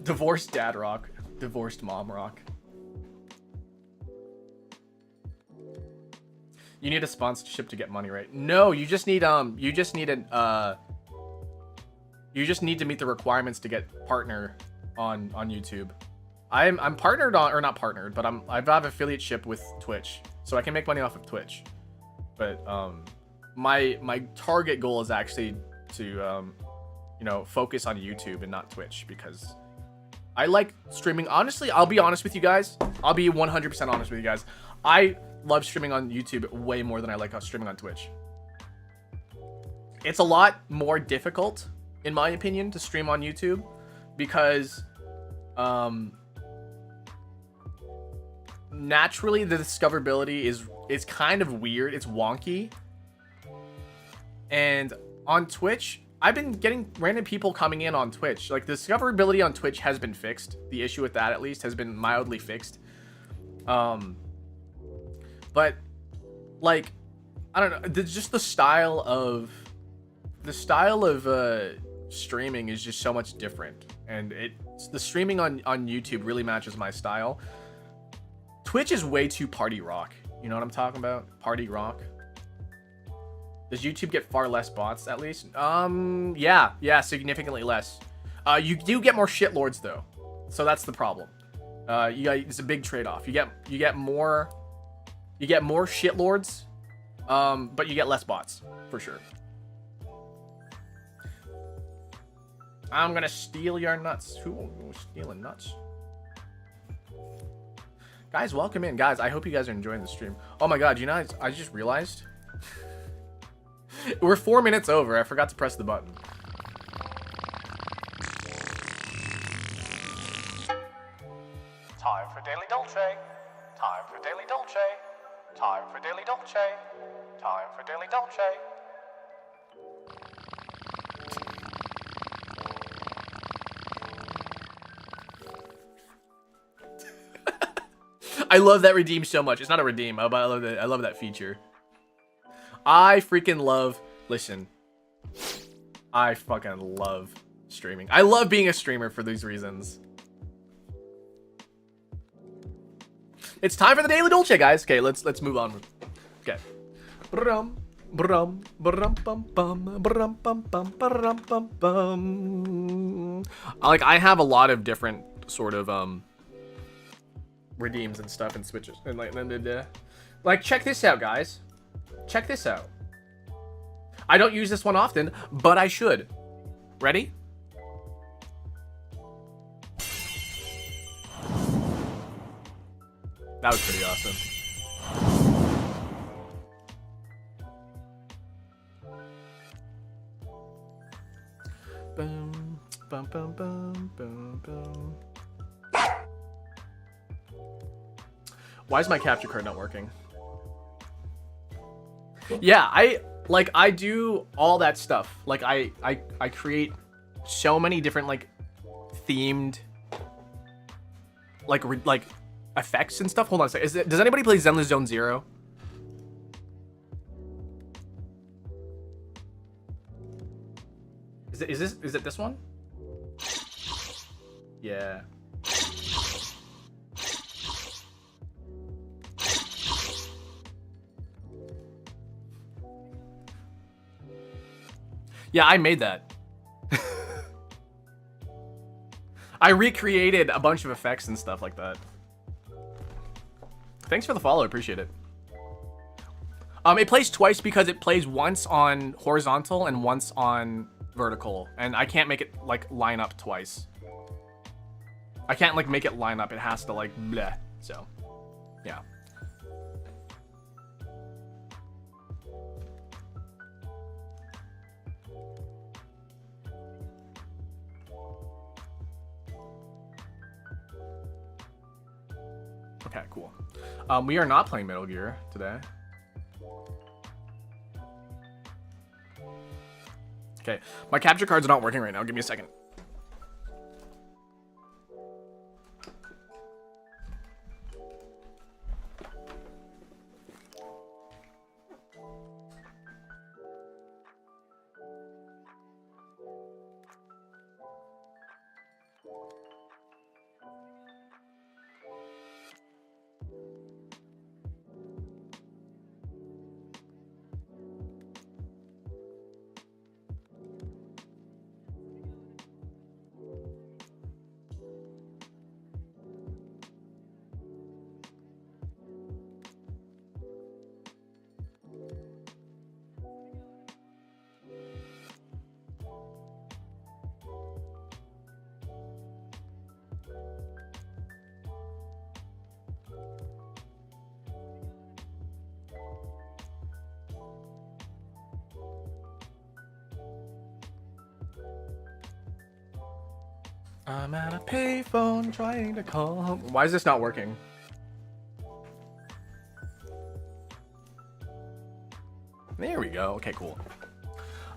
S1: Divorced Dad Rock. Divorced Mom Rock. You need a sponsorship to get money, right? No, you just need you just need to meet the requirements to get partner on YouTube. I'm partnered on, or not partnered, but I have affiliateship with Twitch, so I can make money off of Twitch. But my target goal is actually to you know, focus on YouTube and not Twitch, because I like streaming. Honestly, I'll be honest with you guys. I'll be 100% honest with you guys. I love streaming on YouTube way more than I like streaming on Twitch. It's a lot more difficult, in my opinion, to stream on YouTube because naturally the discoverability is kind of weird. It's wonky. And on Twitch, I've been getting random people coming in on Twitch. Like, the discoverability on Twitch has been fixed. The issue with that, at least, has been mildly fixed. But like, I don't know, just the style of streaming is just so much different, and the streaming on YouTube really matches my style. Twitch is way too party rock. You know what I'm talking about? Party rock. Does YouTube get far less bots, at least? Yeah, significantly less. You do get more shitlords though, so that's the problem. It's a big trade-off. You get more shitlords, but you get less bots for sure. I'm gonna steal your nuts. Who's stealing nuts? Guys, welcome in. Guys, I hope you guys are enjoying the stream. Oh my god, you know, I just realized we're 4 minutes over. I forgot to press the button. Time for Daily Dolce. Time for Daily Dolce. Time for Daily Dolce. Time for Daily Dolce. I love that redeem so much. It's not a redeem, but I love that feature. I freaking love, listen, I fucking love streaming. I love being a streamer for these reasons. It's time for the Daily Dolce, guys. Okay, let's move on. Okay. Like, I have a lot of different sort of redeems and stuff and switches and like check this out, guys. Check this out. I don't use this one often, but I should. Ready? That was pretty awesome. Boom, bum, bum, bum, boom, boom. Why is my capture card not working? Yeah, I do all that stuff. Like I create so many different like themed like effects and stuff. Hold on a second. Does anybody play Zenless Zone Zero? Is it this one? Yeah. Yeah, I made that. I recreated a bunch of effects and stuff like that. Thanks for the follow, appreciate it. It plays twice because it plays once on horizontal and once on vertical, and I can't make it like line up twice. I can't like make it line up. It has to like bleh. So, yeah. Okay, cool. We are not playing Metal Gear today. Okay, my capture cards are not working right now. Give me a second. I'm at a payphone trying to call home. Why is this not working? There we go. Okay, cool.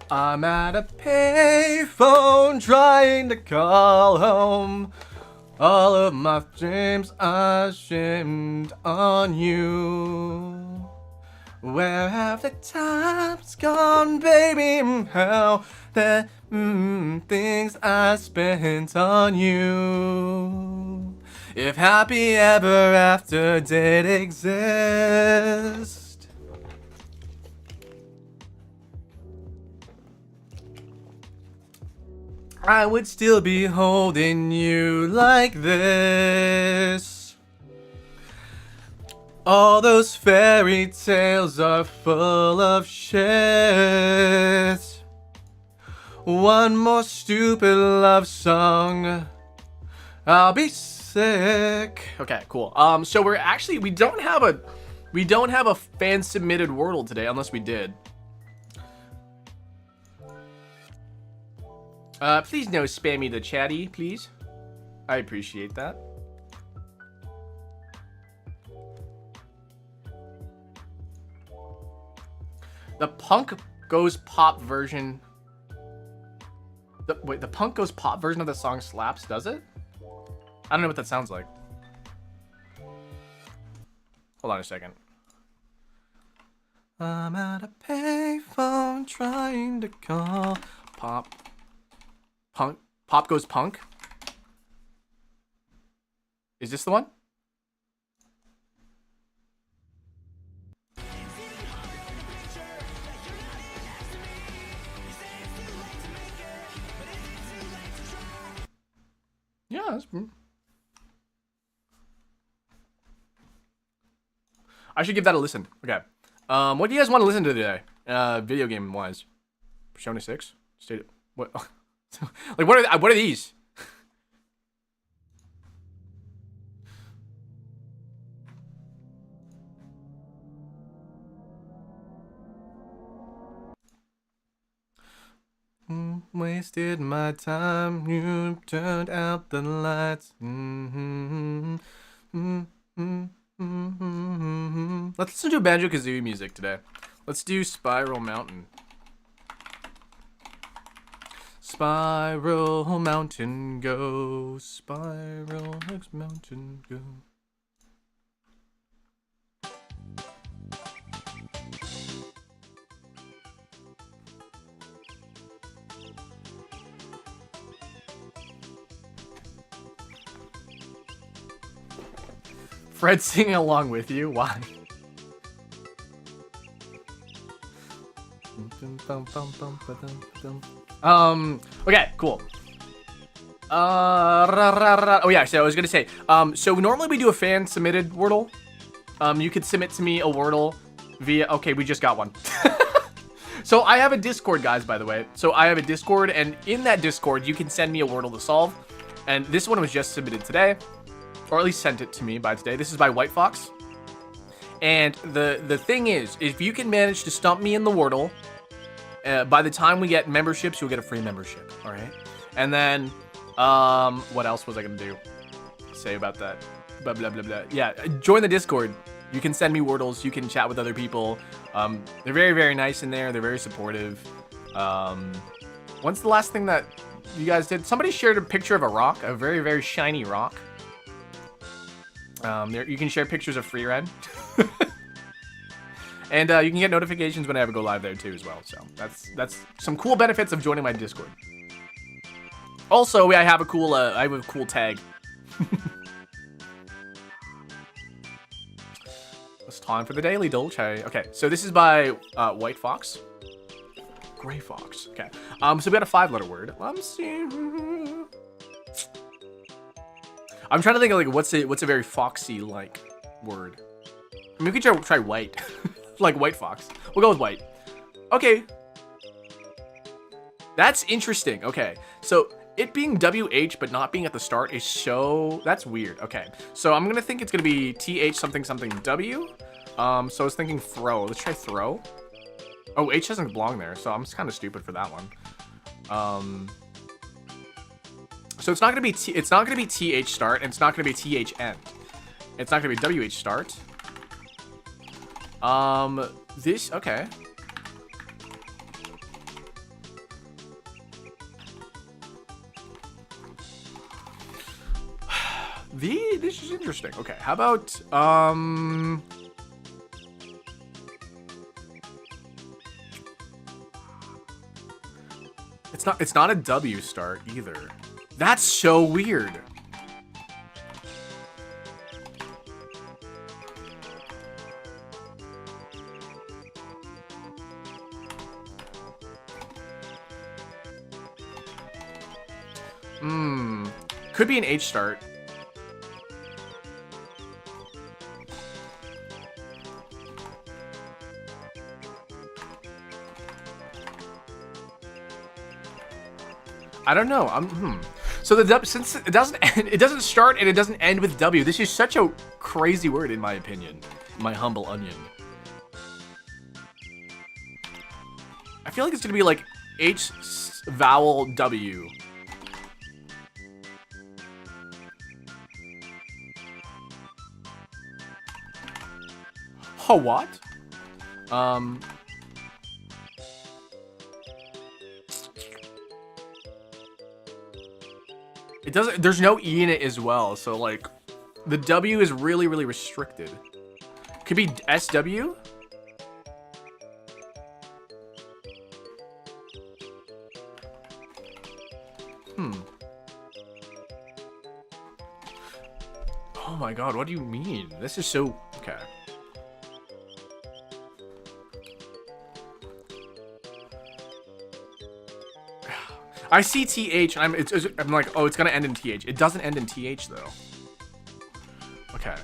S1: I'm at a payphone trying to call home. All of my dreams are shamed on you. Where have the times gone, baby? How the things I spent on you. If happy ever after did exist. I would still be holding you like this. All those fairy tales are full of shit. One more stupid love song, I'll be sick. Okay, cool. So we don't have a fan submitted Wordle today, unless we did. Please no spammy the chatty, please. I appreciate that. The Punk Goes Pop version. The Punk Goes Pop version of the song slaps, does it? I don't know what that sounds like. Hold on a second. I'm at a payphone trying to call Pop Goes Punk. Is this the one? Yeah, that's... I should give that a listen. Okay. What do you guys want to listen to today? Video game wise. Persona 6? State what? Like what are these? Wasted my time. You turned out the lights. Let's listen to Banjo-Kazooie music today. Let's do Spiral Mountain. Spiral Mountain go. Spiral next mountain go. Fred singing along with you? Why? Okay, cool. Oh yeah, so I was gonna say, so normally we do a fan submitted Wordle. You could submit to me a Wordle via, okay, we just got one. So I have a Discord, guys, by the way. So I have a Discord, and in that Discord, you can send me a Wordle to solve. And this one was just submitted today. Or at least sent it to me by today. This is by White Fox. And the thing is, if you can manage to stump me in the Wordle, by the time we get memberships, you'll get a free membership. All right. And then, what else was I gonna do? Say about that? Blah blah blah blah. Yeah, join the Discord. You can send me Wordles. You can chat with other people. They're very, very nice in there. They're very supportive. When's the last thing that you guys did? Somebody shared a picture of a rock, a very, very shiny rock. You can share pictures of free red. And you can get notifications when I ever go live there too as well. So that's some cool benefits of joining my Discord. Also, I have a cool tag. It's time for the daily Dolce. Okay, so this is by White Fox. Gray Fox. Okay. So we got a 5-letter word. I'm trying to think of like what's a very foxy like word. I mean, we could try white, like White Fox. We'll go with white. Okay, that's interesting. Okay, so it being WH but not being at the start is that's weird. Okay, so I'm gonna think it's gonna be TH something something W. So I was thinking throw. Let's try throw. Oh, H doesn't belong there, so I'm just kind of stupid for that one. So it's not gonna be TH start, and it's not gonna be TH end. It's not gonna be WH start. Okay. This is interesting. Okay, how about it's not a W start either. That's so weird. Could be an H start. I don't know. So the W, since it doesn't end, it doesn't start and it doesn't end with W. This is such a crazy word in my opinion. My humble onion. I feel like it's gonna be like H vowel W. Oh, what? It doesn't, there's no E in it as well, so like, the W is really, really restricted. Could be SW? Oh my god, what do you mean? This is so, okay. I see TH, and I'm like, oh, it's gonna end in TH. It doesn't end in TH though. Okay.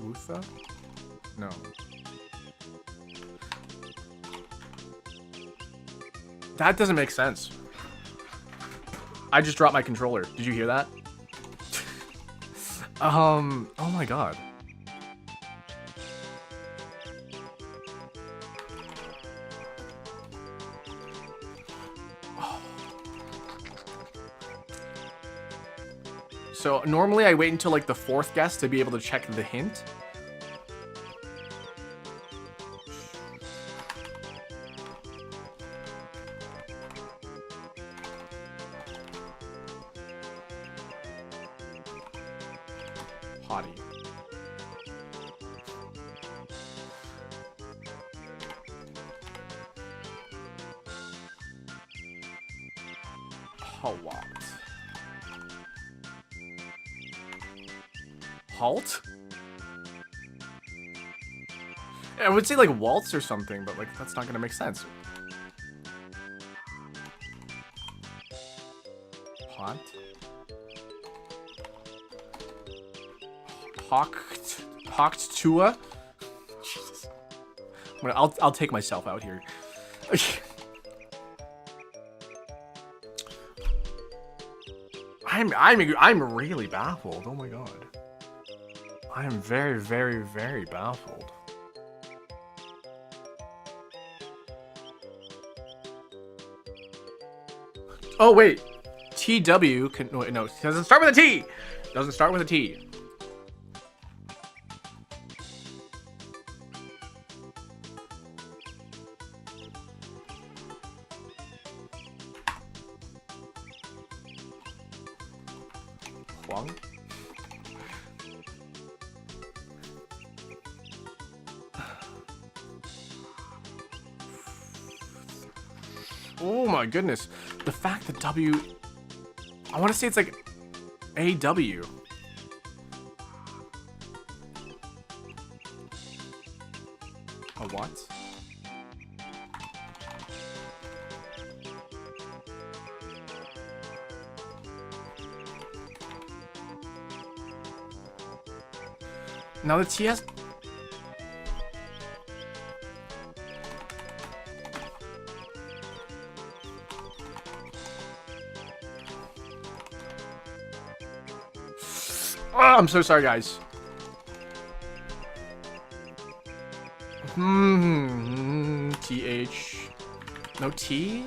S1: Wutha? No. That doesn't make sense. I just dropped my controller. Did you hear that? Oh my god. So normally I wait until like the fourth guess to be able to check the hint. Hottie. What? Halt? I would say like waltz or something, but like that's not gonna make sense. Haunt? Hawked Tua? Jesus. I'll take myself out here. I'm really baffled. Oh my god. I am very, very, very baffled. Oh wait, TW can wait, no, it doesn't start with a T. It doesn't start with a T. Huang? Oh my goodness. The fact that W... I want to say it's like AW. A what? Now the TS... Oh, I'm so sorry, guys. TH. No T?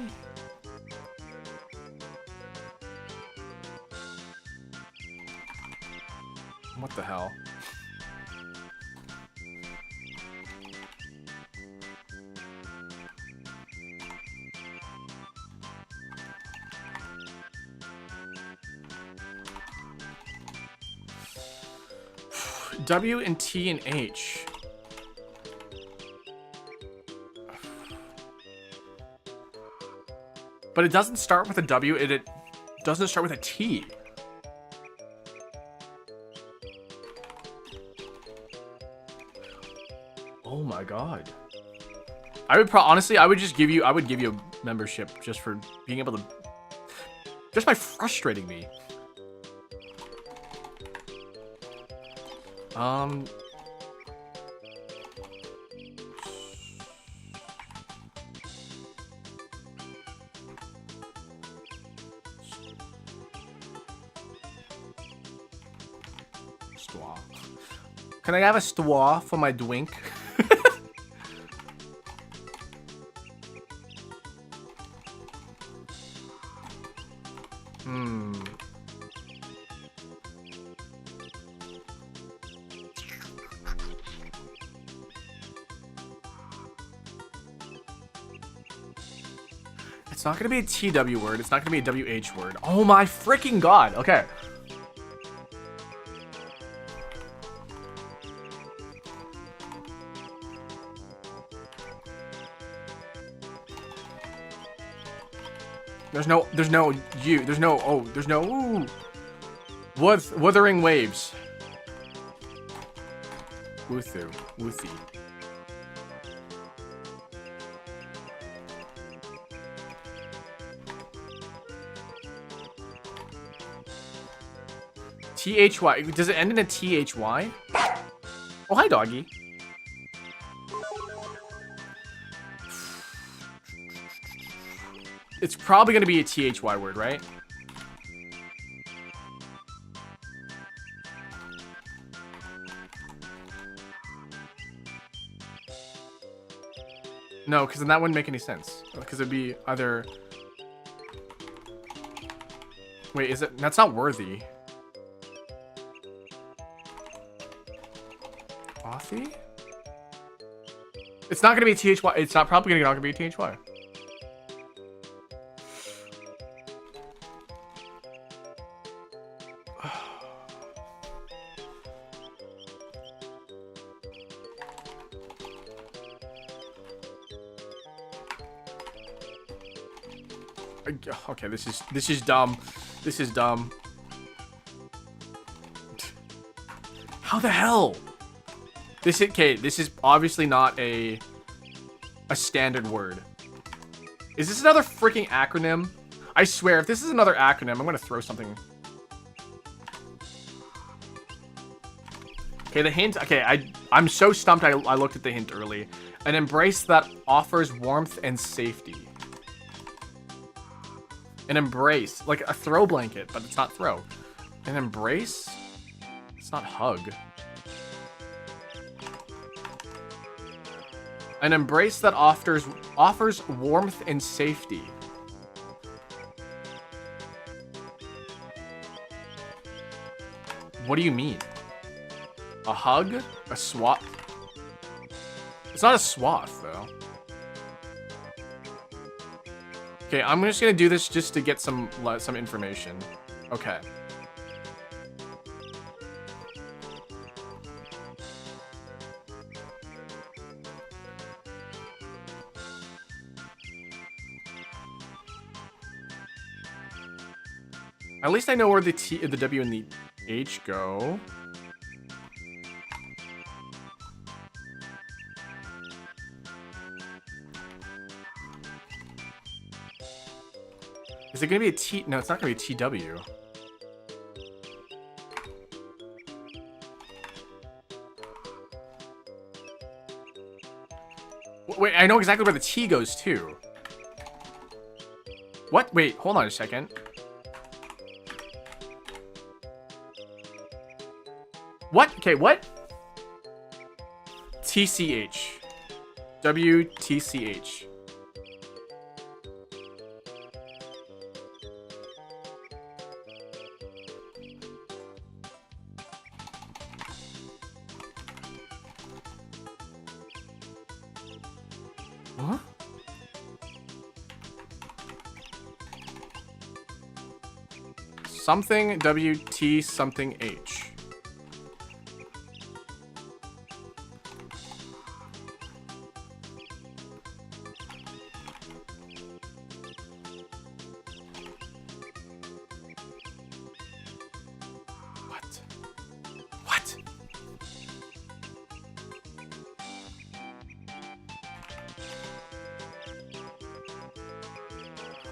S1: W and T and H. But it doesn't start with a W, it doesn't start with a T. Oh my god. I would honestly, I would give you a membership just for being able to, just by frustrating me. Stwa. Can I have a stwa for my dwink? It's not gonna be a TW word. It's not gonna be a WH word. Oh my freaking god. Okay. There's no U. There's no ooh. Wuthering waves. Wuthu. Wuthi. THY. Does it end in a THY? Oh, hi, doggy. It's probably going to be a THY word, right? No, because then that wouldn't make any sense. Because it'd be either... Wait, is it... That's not worthy. Offy? It's not going to be a THY. It's not probably not going to be a THY. Okay, this is dumb. This is dumb. How the hell? This is obviously not a standard word. Is this another freaking acronym? I swear, if this is another acronym, I'm gonna throw something. Okay, the hint. Okay, I'm so stumped. I looked at the hint early. An embrace that offers warmth and safety. An embrace, like a throw blanket, but it's not throw. An embrace? It's not hug. An embrace that offers warmth and safety. What do you mean? A hug? A swath? It's not a swath, though. Okay, I'm just gonna do this just to get some information. Okay. At least I know where the W, and the H go. Is it gonna be a T? No, it's not gonna be a TW. Wait, I know exactly where the T goes too. What? Wait, hold on a second. What? Okay, what? TCH. WTCH. What? Something WT something H.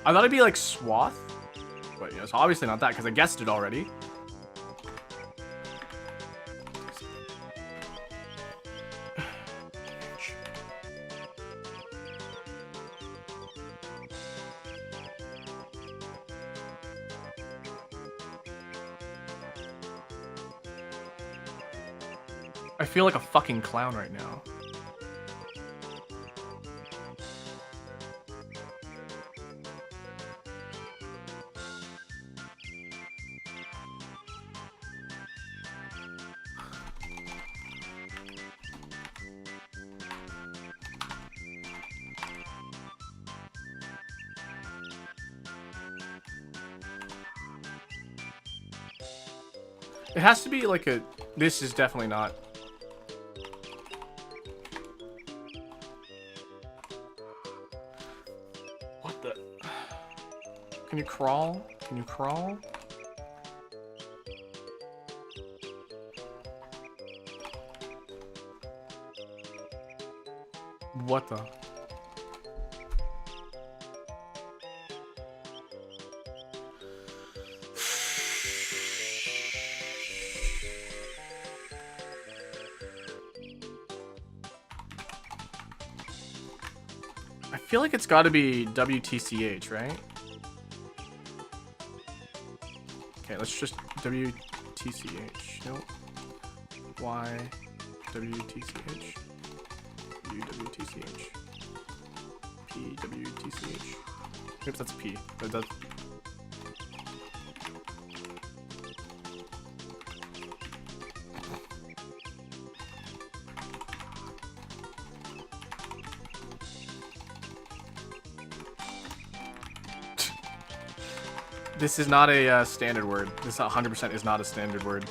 S1: I thought it'd be like swath. But yeah, it's obviously not that because I guessed it already. I feel like a fucking clown right now. It has to be like a... This is definitely not... What the... Can you crawl? Can you crawl? What the... I feel like it's got to be WTCH, right? Okay, let's just WTCH. Nope. Y WTCH. U WTCH. P WTCH. Oops, that's P. That's... This is not a standard word. This 100% is not a standard word.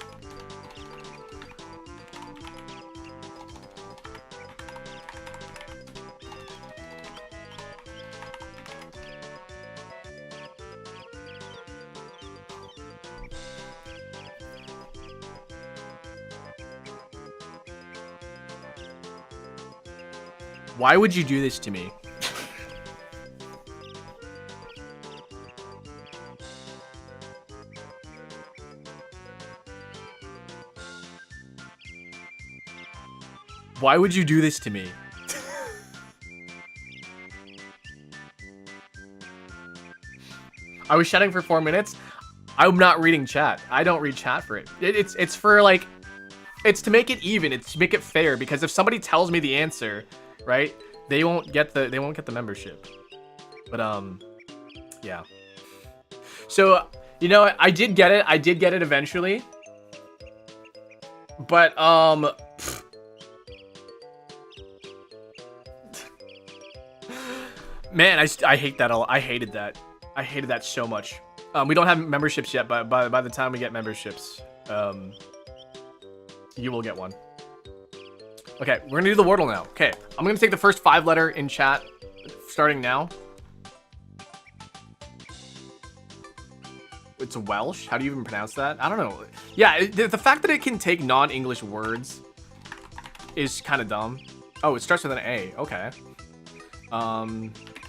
S1: Why would you do this to me? Why would you do this to me? I was chatting for 4 minutes. I'm not reading chat. I don't read chat for it. It's for like, it's to make it even. It's to make it fair because if somebody tells me the answer, right, they won't get the membership. But yeah. So you know, I did get it. I did get it eventually. But man, I hate that. I hated that. I hated that so much. We don't have memberships yet, but by the time we get memberships, you will get one. Okay, we're gonna do the Wordle now. Okay, I'm gonna take the first 5-letter in chat, starting now. It's Welsh. How do you even pronounce that? I don't know. Yeah, the fact that it can take non-English words is kind of dumb. Oh, it starts with an A. Okay.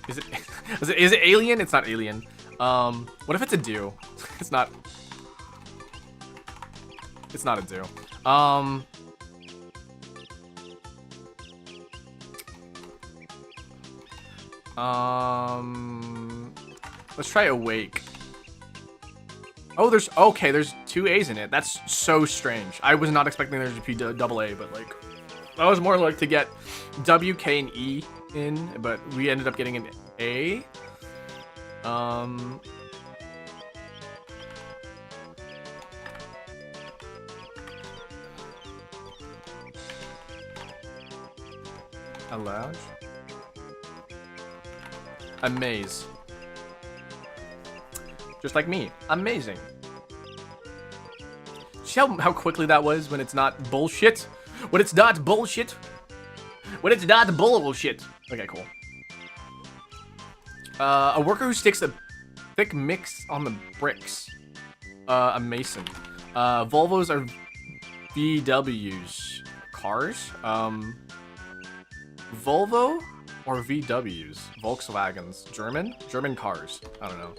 S1: Is it is it alien? It's not alien. What if it's a do? It's not. It's not a do. Let's try awake. Oh, there's 2 A's in it. That's so strange. I was not expecting there to be double A, but like, that was more like to get W, K, and E in, but we ended up getting an A. Allowed. Amaze. Just like me. Amazing. See how quickly that was when it's not bullshit? When it's not bullshit? When it's not bullshit. Okay, cool. A worker who sticks a thick mix on the bricks. A mason. Volvos are VWs. Cars? Volvo? Or VWs. Volkswagens. German? German cars. I don't know.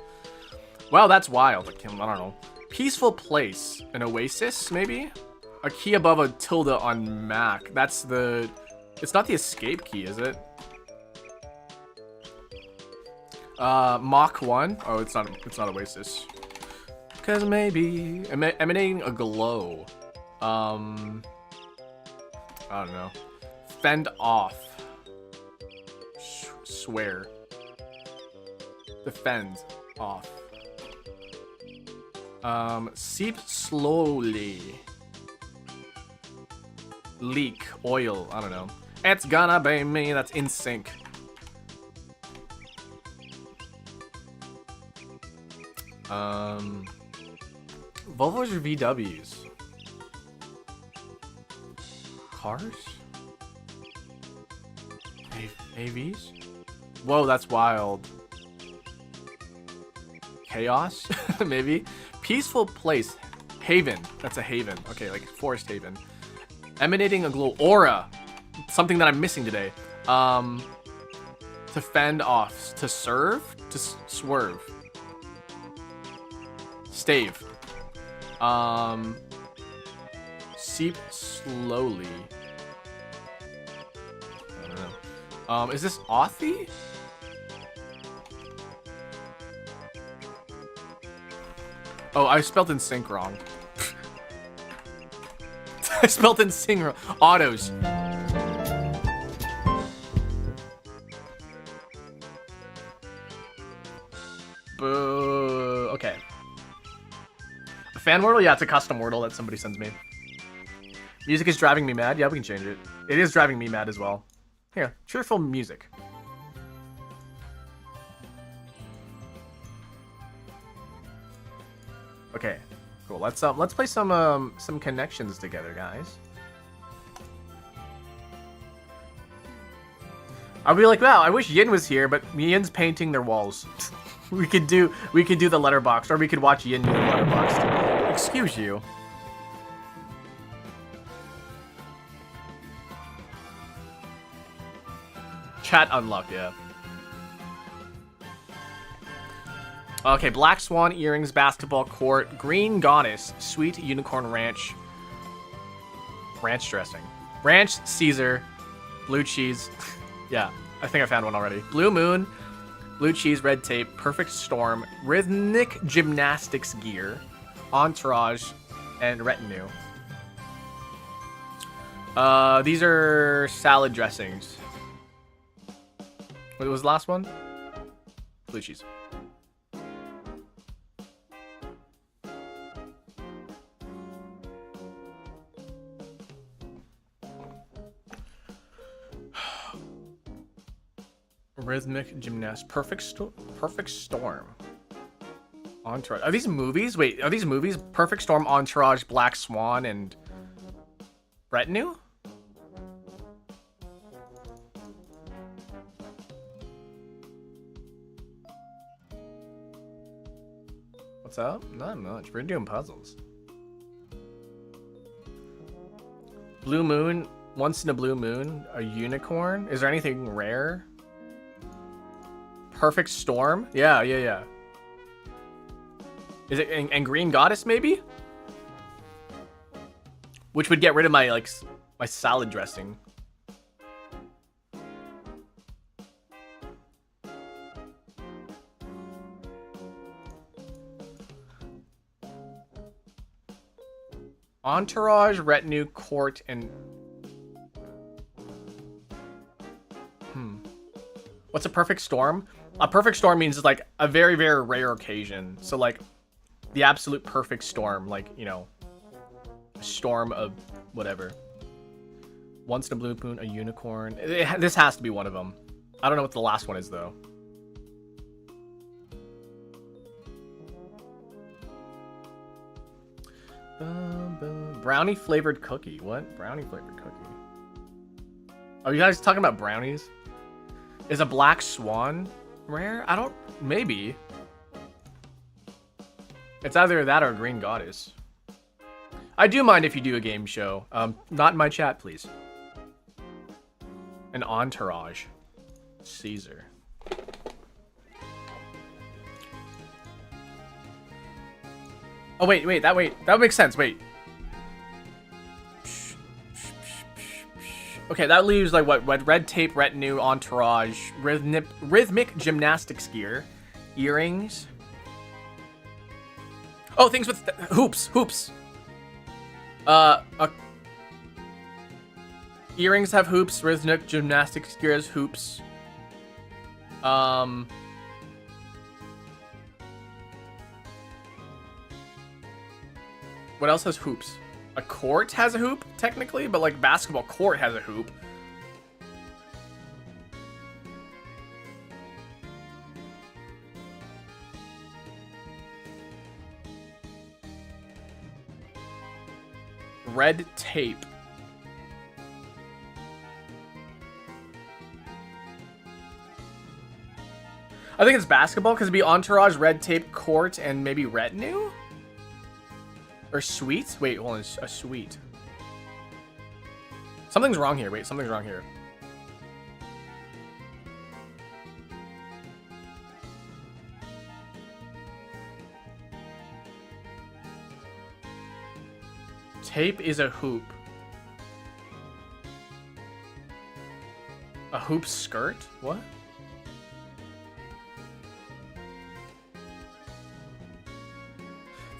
S1: Wow, that's wild. Like, I don't know. Peaceful place. An oasis, maybe? A key above a tilde on Mac. That's the... It's not the escape key, is it? Mach 1. Oh, it's not oasis. Cause maybe... Emanating a glow. I don't know. Fend off. Swear. Defend off. Seep slowly. Leak. Oil. I don't know. It's gonna be me. That's in sync. Volvos or VWs? Cars? AVs? Whoa, that's wild. Chaos? Maybe? Peaceful place. Haven. That's a haven. Okay, like forest haven. Emanating a glow. Aura. Something that I'm missing today. To fend off. To serve? To swerve. Stave. Seep slowly. I don't know. Is this Authy? Oh, I spelled in sync wrong. I spelled in sync wrong. Autos. Boo. Okay. A fan wordle? Yeah, it's a custom wordle that somebody sends me. Music is driving me mad. Yeah, we can change it. It is driving me mad as well. Here, cheerful music. Okay, cool. Let's play some connections together, guys. I'll be like, wow, I wish Yin was here, but Yin's painting their walls. we could do the letterbox, or we could watch Yin do the letterbox. Excuse you. Chat unlocked, yeah. Okay, Black Swan earrings, basketball court, green goddess, sweet unicorn ranch, ranch dressing, ranch Caesar, blue cheese. Yeah, I think I found one already. Blue moon, blue cheese, red tape, perfect storm, rhythmic gymnastics gear, entourage, and retinue. These are salad dressings. What was the last one? Blue cheese. Rhythmic gymnast. Perfect storm. Entourage. Are these movies? Wait, are these movies? Perfect Storm, Entourage, Black Swan, and Retinue? What's up? Not much. We're doing puzzles. Blue moon. Once in a blue moon. A unicorn. Is there anything rare? Perfect storm. Yeah. Is it and green goddess maybe? Which would get rid of my my salad dressing. Entourage, retinue, court, and... What's a perfect storm? A perfect storm means it's like a very, very rare occasion. So like the absolute perfect storm, like, you know, a storm of whatever. Once in a blue moon, a unicorn. This has to be one of them. I don't know what the last one is though. Brownie flavored cookie. What? Brownie flavored cookie. Are you guys talking about brownies? Is a black swan rare? I don't... Maybe. It's either that or green goddess. I do mind if you do a game show. Not in my chat, please. An entourage. Caesar. Oh wait, that would make sense. Wait. Okay, that leaves like what? Red tape, retinue, entourage, rhythmic gymnastics gear, earrings. Oh, things with hoops. Earrings have hoops. Rhythmic gymnastics gear has hoops. What else has hoops? A court has a hoop, technically, but like basketball court has a hoop. Red tape. I think it's basketball because it'd be entourage, red tape, court, and maybe retinue? Or suite? Wait, hold on. A suite. Something's wrong here. Wait, something's wrong here. Tape is a hoop. A hoop skirt? What?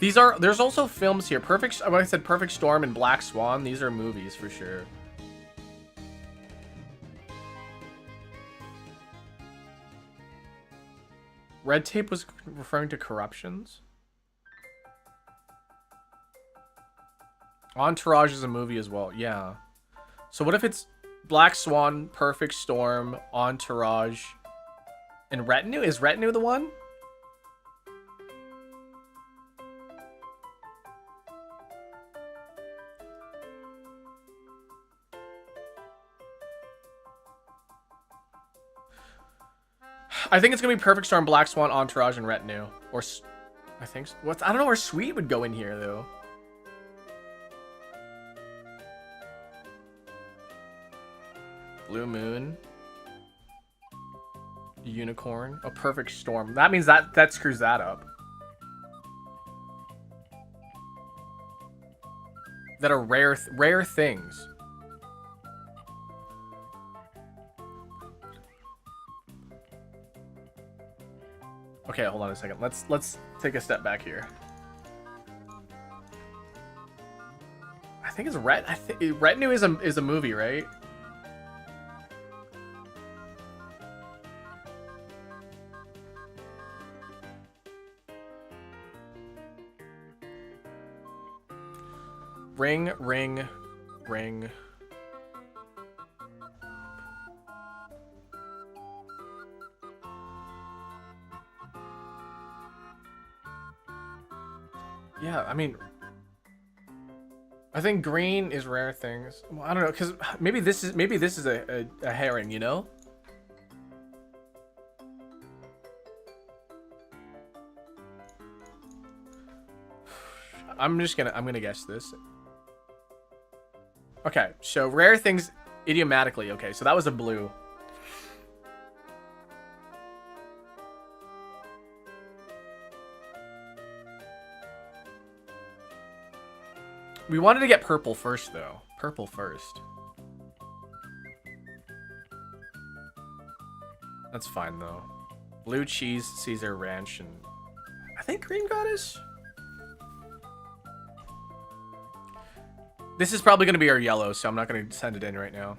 S1: There's also films here. When I said Perfect Storm and Black Swan, these are movies for sure. Red tape was referring to corruptions. Entourage is a movie as well. Yeah. So what if it's Black Swan, Perfect Storm, Entourage, and Retinue? Is Retinue the one? I think it's gonna be Perfect Storm, Black Swan, Entourage, and Retinue. Or I think so. I don't know where Sweet would go in here though. Blue Moon. Unicorn. A Perfect Storm. That means that screws that up. That are rare things. Okay, hold on a second. Let's take a step back here. I think it's Retinue is a movie, right? Ring. Yeah, I mean, I think green is rare things. Well, I don't know, because maybe this is a herring, you know? I'm gonna guess this. Okay, so rare things idiomatically. Okay, so that was a blue. We wanted to get purple first, though. Purple first. That's fine, though. Blue cheese, Caesar ranch, and I think green goddess. This is probably going to be our yellow, so I'm not going to send it in right now.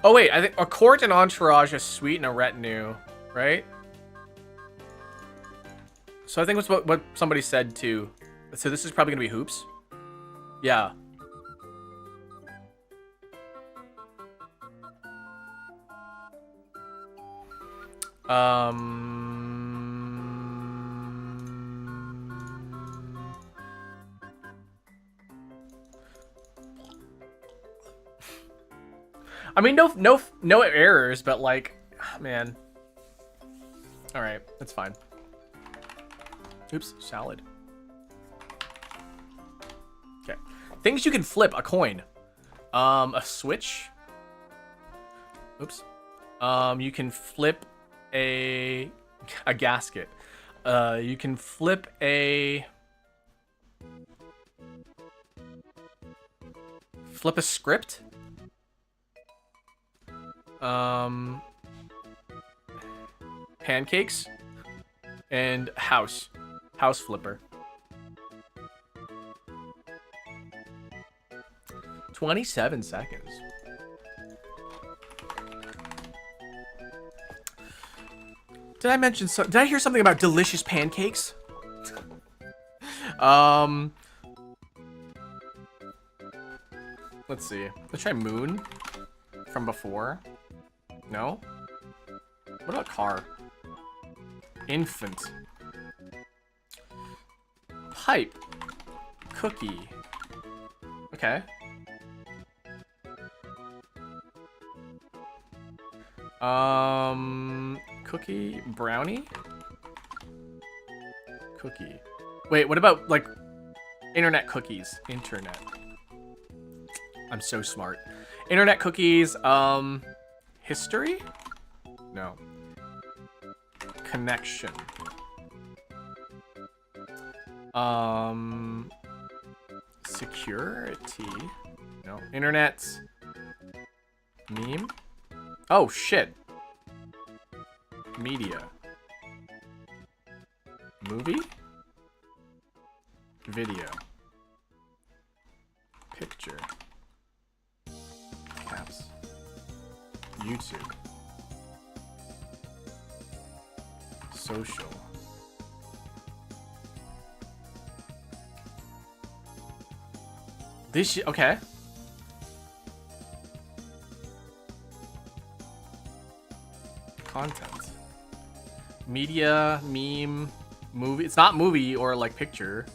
S1: Oh wait, I think a court and entourage, a suite, and a retinue, right? So I think that's what somebody said too. So this is probably gonna be hoops. Yeah. I mean, no errors, but like, man. All right, that's fine. Oops, salad. Okay. Things you can flip, a coin. A switch. Oops. You can flip a gasket. You can flip a script. Pancakes and house flipper. 27 seconds. Did I hear something about delicious pancakes? Let's see. Let's try moon from before. No? What about car? Infant. Pipe. Cookie. Okay. Cookie, brownie? Cookie. Wait, what about, like, internet cookies? Internet. I'm so smart. Internet cookies, history? No. Connection. Security? No. Internet. Meme? Oh, shit. Media. Movie? Video. Picture. Caps. YouTube. Social. This shit, okay. Content. Media, meme, movie. It's not movie or like picture.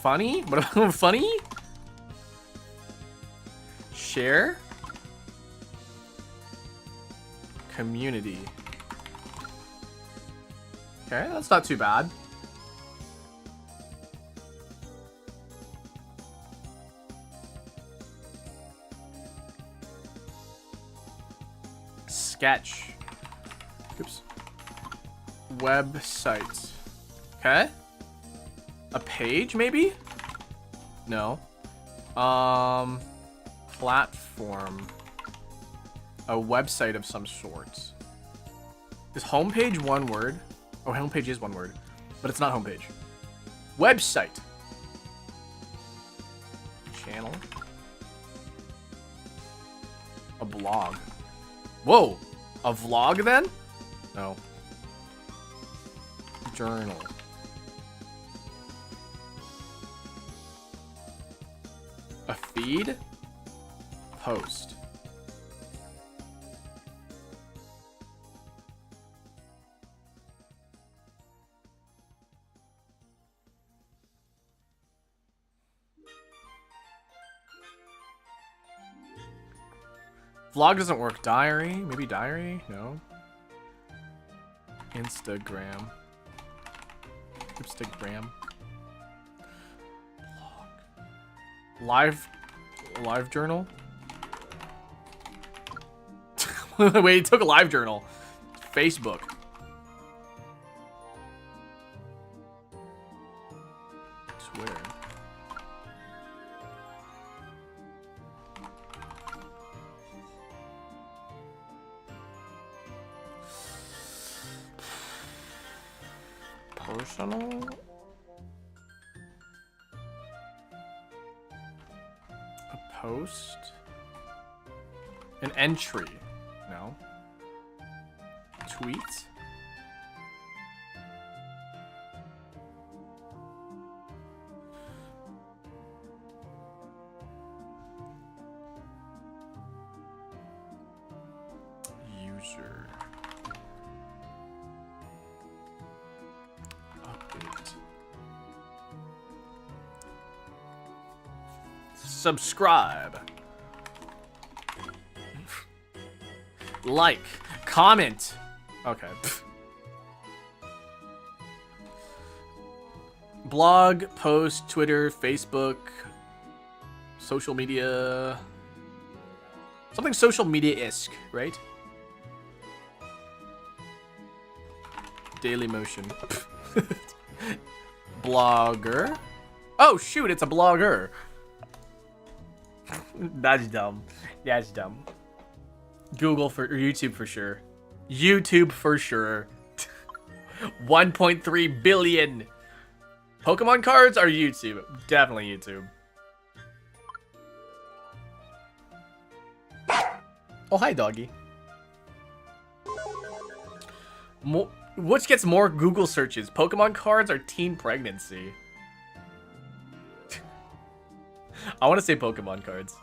S1: Funny? What about funny? Share? Community. Okay, that's not too bad. Sketch. Oops. Website. Okay. A page, maybe? No. Platform. A website of some sort. Is homepage one word? Oh, homepage is one word, but it's not homepage. Website. Channel. A blog. Whoa! A vlog then? No. Journal. A feed? Post. Vlog doesn't work. Diary? Maybe diary? No. Instagram. Instagram. Vlog. Live journal? Wait, he took a live journal. Facebook. Twitter. Personal? A post? An entry? No. Tweet? User. Update. Subscribe. Like. Comment. Okay. Blog, post, Twitter, Facebook, social media. Something social media-esque, right? Daily Motion. Blogger. Oh, shoot, it's a blogger. That's dumb. That's dumb. Google or YouTube for sure. YouTube for sure. 1.3 billion. Pokemon cards are YouTube. Definitely YouTube. Oh, hi, doggy. Which gets more Google searches? Pokemon cards or teen pregnancy? I want to say Pokemon cards.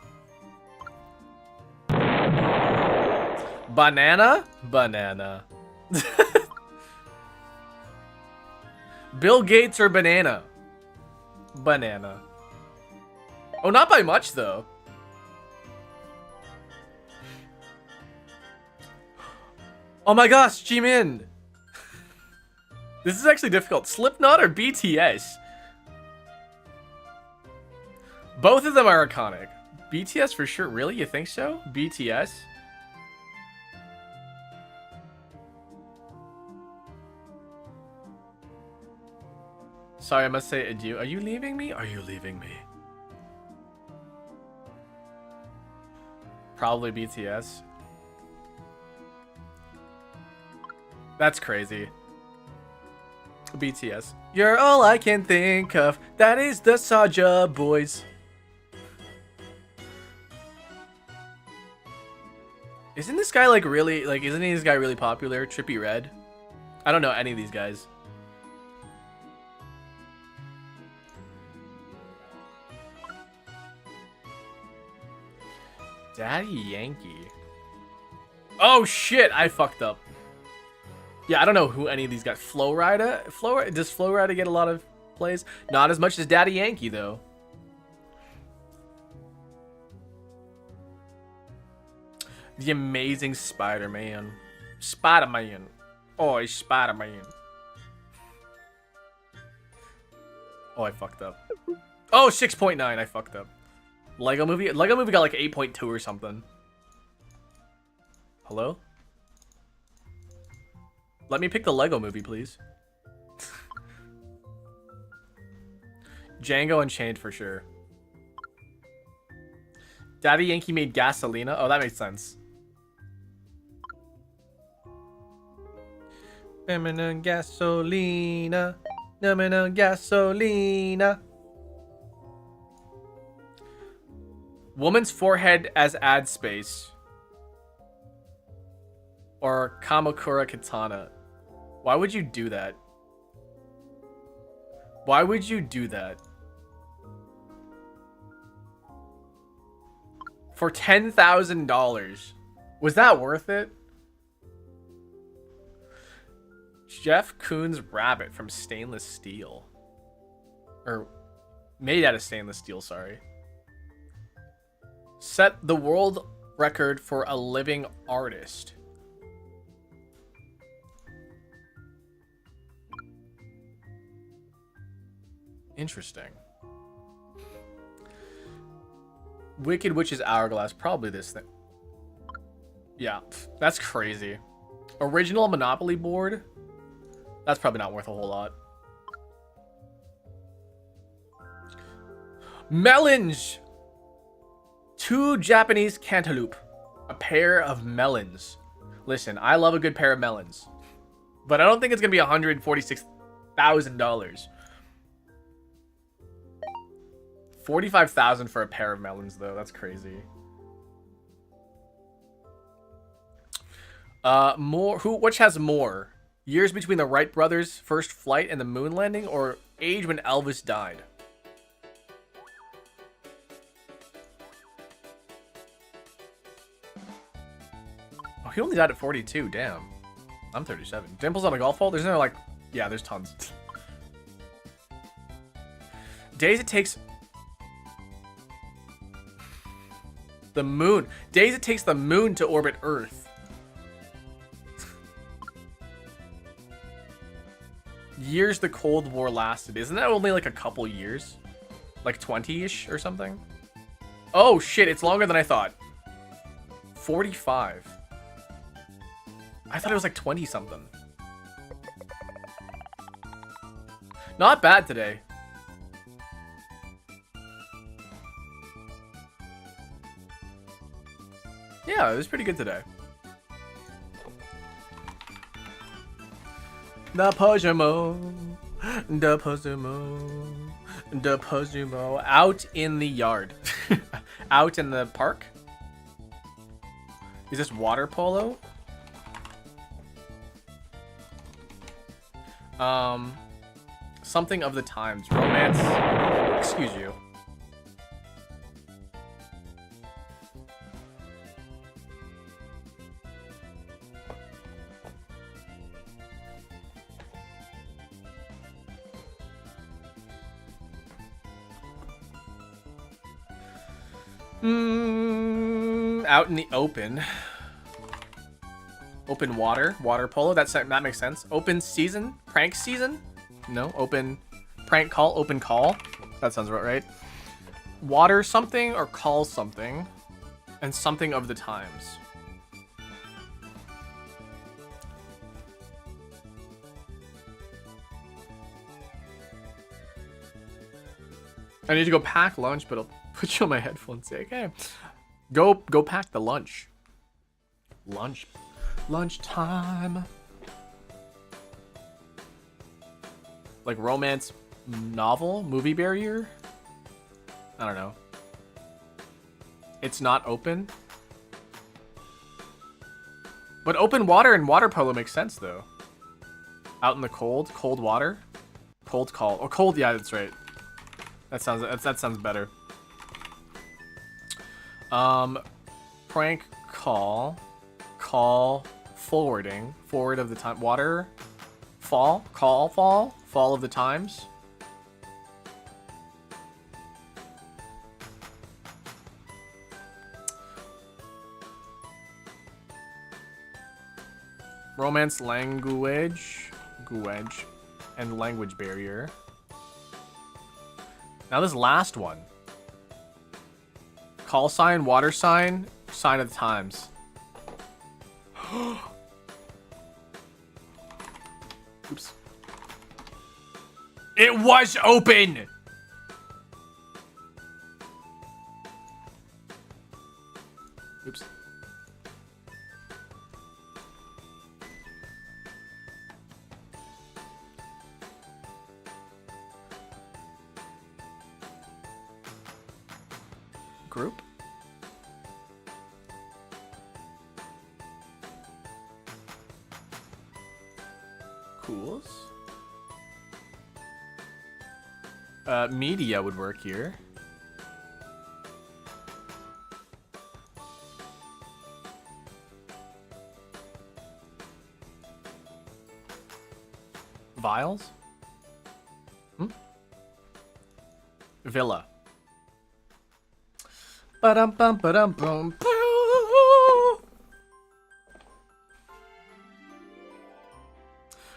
S1: Banana? Banana. Bill Gates or banana? Banana. Oh, not by much, though. Oh my gosh, Jimin. This is actually difficult. Slipknot or BTS? Both of them are iconic. BTS for sure. Really? You think so? BTS? Sorry, I must say adieu. Are you leaving me? Are you leaving me? Probably BTS. That's crazy. BTS. You're all I can think of. That is the Saja boys. Isn't this guy like really, like, isn't this guy really popular? Trippy Red? I don't know any of these guys. Daddy Yankee. Oh shit, I fucked up. Yeah, I don't know who any of these guys. Flowrider? Does Flowrider get a lot of plays? Not as much as Daddy Yankee, though. The Amazing Spider-Man. Spider-Man. Oh, it's Spider-Man. Oh, I fucked up. Oh, 6.9. I fucked up. Lego Movie? Lego Movie got like 8.2 or something. Hello? Let me pick the Lego Movie, please. Django Unchained for sure. Daddy Yankee made Gasolina? Oh, that makes sense. Gasolina. Gasolina. Woman's forehead as ad space. Or Kamakura Katana. Why would you do that? Why would you do that? For $10,000. Was that worth it? Jeff Koons rabbit from stainless steel. Or made out of stainless steel, sorry. Set the world record for a living artist. Interesting. Wicked Witch's Hourglass. Probably this thing. Yeah, that's crazy. Original Monopoly board. That's probably not worth a whole lot. Melons. 2 Japanese cantaloupe. A pair of melons. Listen, I love a good pair of melons. But I don't think it's going to be $146,000. 45,000 for a pair of melons, though. That's crazy. Which has more? Years between the Wright brothers' first flight and the moon landing, or age when Elvis died? Oh, he only died at 42. Damn. I'm 37. Dimples on a golf ball? There's no like... Yeah, there's tons. Days it takes... The moon. Days it takes the moon to orbit Earth. years the Cold War lasted. Isn't that only like a couple years? Like 20-ish or something? Oh shit, it's longer than I thought. 45. I thought it was like 20 something. Not bad today. Yeah, it was pretty good today. The Pojumo. The Pojumo. The Pojumo. Out in the yard. Out in the park. Is this water polo? Something of the times. Romance. Excuse you. Out in the open. Open water. Water polo. That makes sense. Open season. Prank season? No. Open prank call. Open call. That sounds about right. Water something or call something. And something of the times. I need to go pack lunch, but I'll put you on my headphones. Say, okay. Go pack the lunch. Lunchtime. Like romance novel? Movie barrier? I don't know. It's not open. But open water and water polo makes sense though. Out in the cold. Cold water. Cold call. Oh, cold, yeah, that's right. That sounds better. Prank call. Call forwarding. Forward of the time. Water. Fall. Call fall. Fall of the times. Romance language. And language barrier. Now this last one. Call sign, water sign, sign of the times. Oops. It was open! Oops. Group? Cools. Media would work here. Vials? Villa. Ba-dum-bum, ba-dum-bum.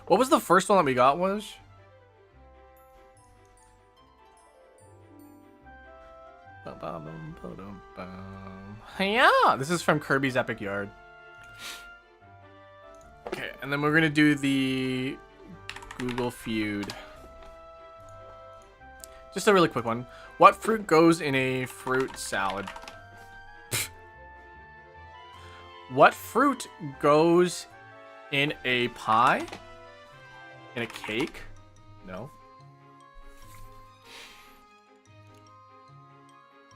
S1: What was the first one that we got was? Yeah, this is from Kirby's Epic Yard. Okay, and then we're gonna do the Google Feud. Just a really quick one. What fruit goes in a fruit salad? What fruit goes in a pie? In a cake? No.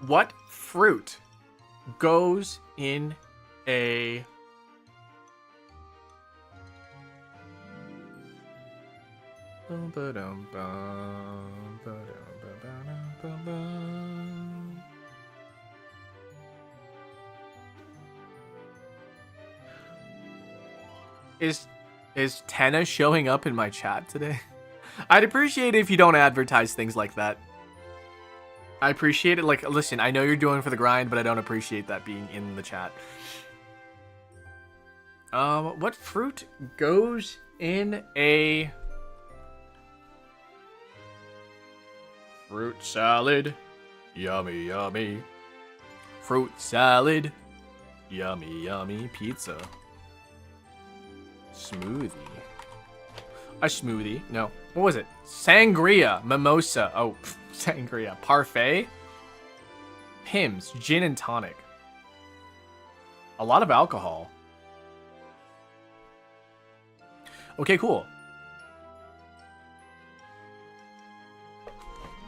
S1: What fruit goes in a... Is Tenna showing up in my chat today? I'd appreciate it if you don't advertise things like that. I appreciate it. Like, listen, I know you're doing it for the grind, but I don't appreciate that being in the chat. What fruit goes in a Fruit salad. Yummy, yummy. Fruit salad. Yummy, yummy. Pizza. Smoothie. A smoothie. No. What was it? Sangria. Mimosa. Oh, sangria. Parfait. Pimm's. Gin and tonic. A lot of alcohol. Okay, cool.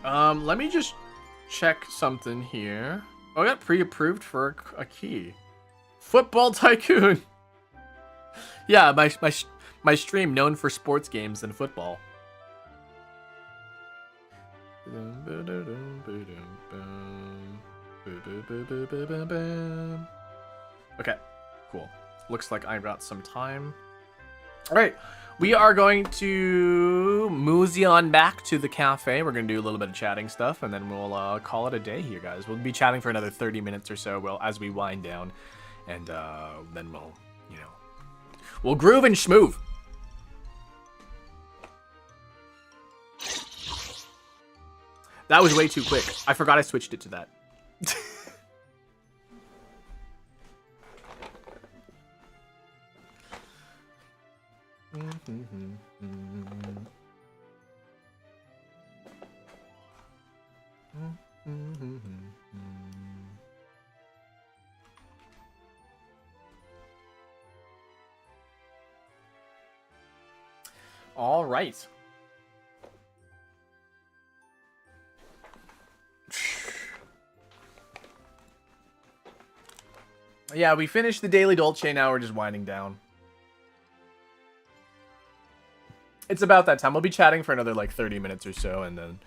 S1: Let me just check something here. Oh, I got pre-approved for a key. Football Tycoon. Yeah, my stream known for sports games and football. Okay, cool. Looks like I've got some time. All right, we are going to mosey on back to the cafe. We're going to do a little bit of chatting stuff, and then we'll call it a day here, guys. We'll be chatting for another 30 minutes or so as we wind down, and then we'll groove and schmoove. That was way too quick. I forgot I switched it to that. All right. Yeah, we finished the daily Dolce. Now we're just winding down. It's about that time. We'll be chatting for another like 30 minutes or so, and then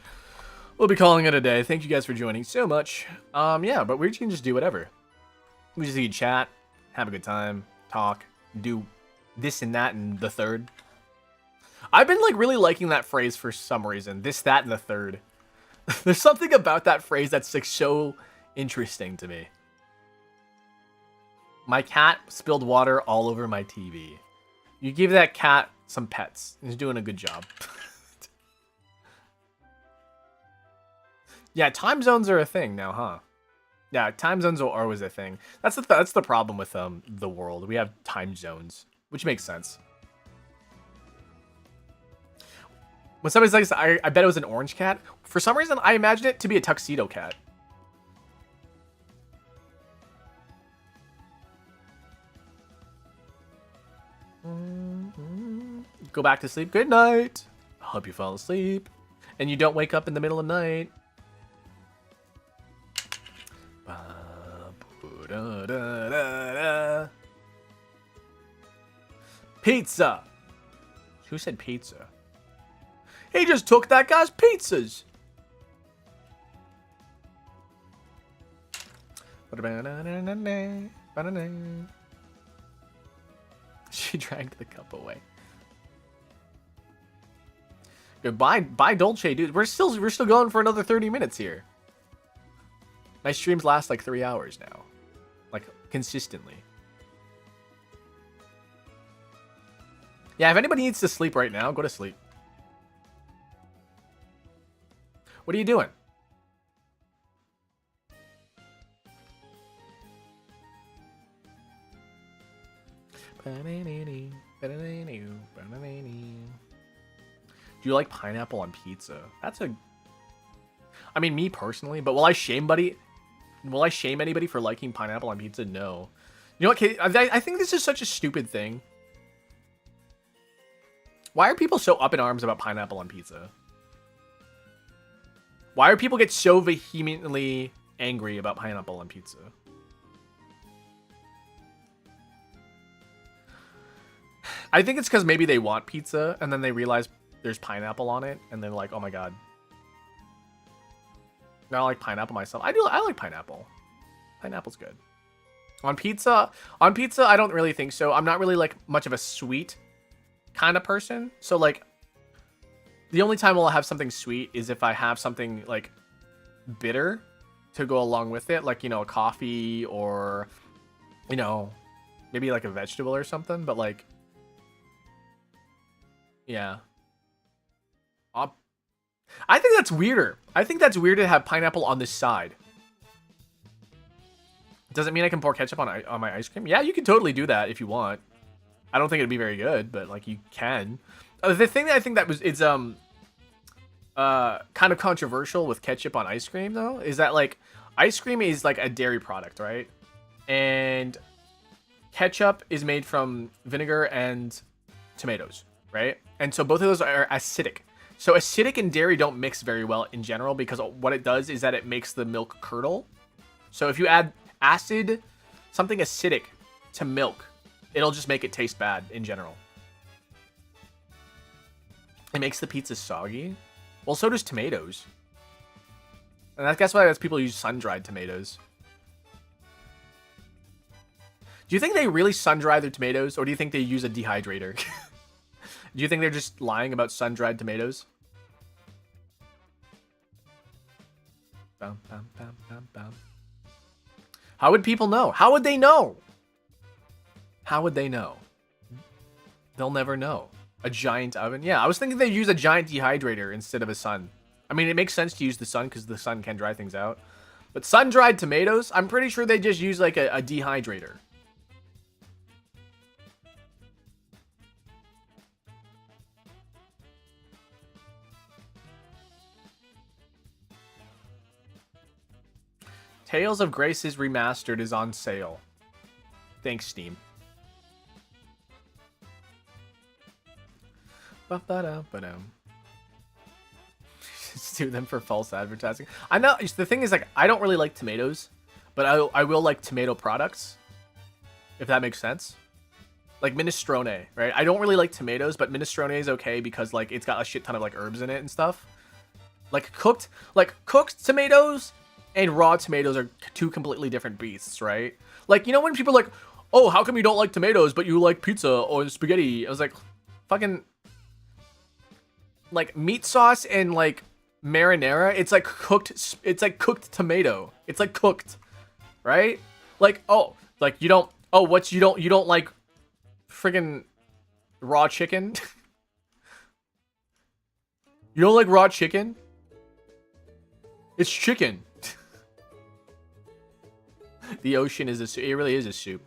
S1: we'll be calling it a day. Thank you guys for joining so much. Yeah, but we can just do whatever. We just need to chat, have a good time, talk, do this and that and the third. I've been like really liking that phrase for some reason. This, that, and the third. There's something about that phrase that's like so interesting to me. My cat spilled water all over my TV. You give that cat some pets. He's doing a good job. Yeah, time zones are a thing now, huh? Yeah, time zones are always a thing. That's the problem with the world. We have time zones, which makes sense. When somebody's like, I bet it was an orange cat. For some reason, I imagine it to be a tuxedo cat. Go back to sleep. Good night. I hope you fall asleep. And you don't wake up in the middle of the night. Pizza. Who said pizza? He just took that guy's pizzas. She drank the cup away. Goodbye, bye Dolce, dude. We're still going for another 30 minutes here. My streams last like 3 hours now, like consistently. Yeah, if anybody needs to sleep right now, go to sleep. What are you doing? Do you like pineapple on pizza? That's a... I mean, me personally, but will I shame anybody for liking pineapple on pizza? No. You know what, Kate? I think this is such a stupid thing. Why are people so up in arms about pineapple on pizza? Why do people get so vehemently angry about pineapple on pizza? I think it's because maybe they want pizza and then they realize there's pineapple on it and they're like, oh my god. I don't like pineapple myself. I like pineapple. Pineapple's good. On pizza, I don't really think so. I'm not really like much of a sweet kind of person. So like the only time I'll have something sweet is if I have something like bitter to go along with it, like, you know, a coffee or, you know, maybe like a vegetable or something, but like, yeah. I think that's weirder. I think that's weird to have pineapple on this side. Does it mean I can pour ketchup on my ice cream? Yeah, you can totally do that if you want. I don't think it'd be very good, but like you can. The thing that I think that was it's kind of controversial with ketchup on ice cream though is that like ice cream is like a dairy product, right? And ketchup is made from vinegar and tomatoes, right? And so both of those are acidic. So acidic and dairy don't mix very well in general because what it does is that it makes the milk curdle. So if you add something acidic to milk, it'll just make it taste bad in general. It makes the pizza soggy. Well, so does tomatoes. And I guess why that's people use sun-dried tomatoes. Do you think they really sun-dry their tomatoes, or do you think they use a dehydrator? Do you think they're just lying about sun-dried tomatoes? Bum, bum, bum, bum, bum. How would people know? How would they know? How would they know? They'll never know. A giant oven? Yeah, I was thinking they'd use a giant dehydrator instead of a sun. I mean, it makes sense to use the sun because the sun can dry things out. But sun-dried tomatoes, I'm pretty sure they just use like a dehydrator. Tales of Grace's Remastered is on sale. Thanks, Steam. Sue them for false advertising. I know, the thing is, like, I don't really like tomatoes, but I will like tomato products, if that makes sense. Like minestrone, right? I don't really like tomatoes, but minestrone is okay because, like, it's got a shit ton of, like, herbs in it and stuff. Like, cooked tomatoes and raw tomatoes are two completely different beasts, right? Like, you know when people are like, oh, how come you don't like tomatoes, but you like pizza or spaghetti? I was like, fucking, like, meat sauce and, like, marinara, it's like cooked tomato. It's like cooked, right? Like, oh, like you don't like friggin' raw chicken? You don't like raw chicken? It's chicken. The ocean is a soup. It really is a soup.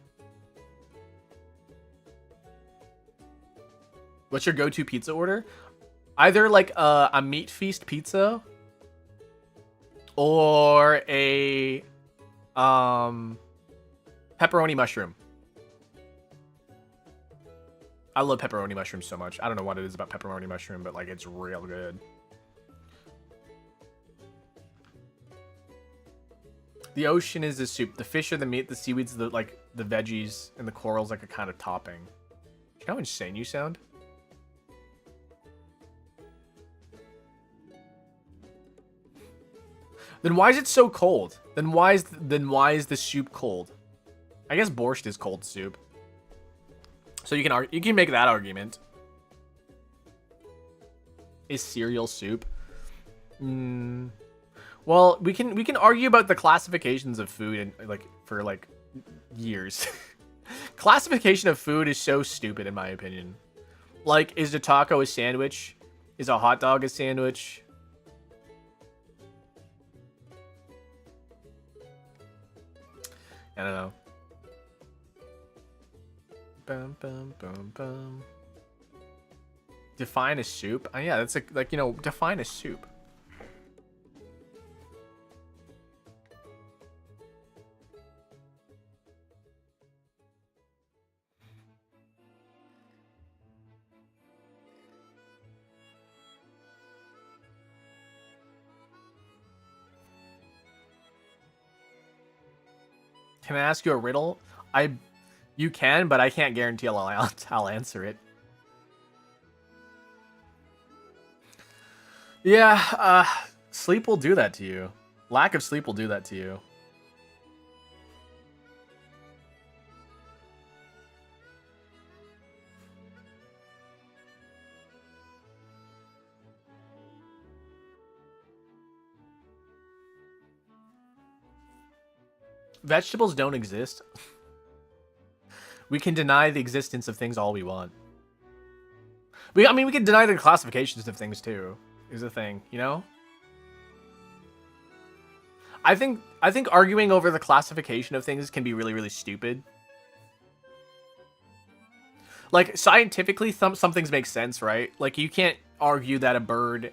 S1: What's your go-to pizza order? Either like a meat feast pizza or a pepperoni mushroom. I love pepperoni mushroom so much. I don't know what it is about pepperoni mushroom, but like it's real good. The ocean is the soup. The fish are the meat. The seaweed's the like the veggies, and the coral's like a kind of topping. Do you know how insane you sound? Then why is it so cold? Then why is the soup cold? I guess borscht is cold soup. So you can make that argument. Is cereal soup? Well, we can argue about the classifications of food and like for like years. Classification of food is so stupid in my opinion. Like, is a taco a sandwich? Is a hot dog a sandwich? I don't know. Bum, bum, bum, bum. Define a soup? Oh, yeah, that's like, you know, define a soup. Can I ask you a riddle? You can, but I can't guarantee I'll answer it. Yeah, sleep will do that to you. Lack of sleep will do that to you. Vegetables don't exist. We can deny the existence of things all we want. I mean, we can deny the classifications of things too. is a thing, you know? I think arguing over the classification of things can be really, really stupid. Like, scientifically, some things make sense, right? Like, you can't argue that a bird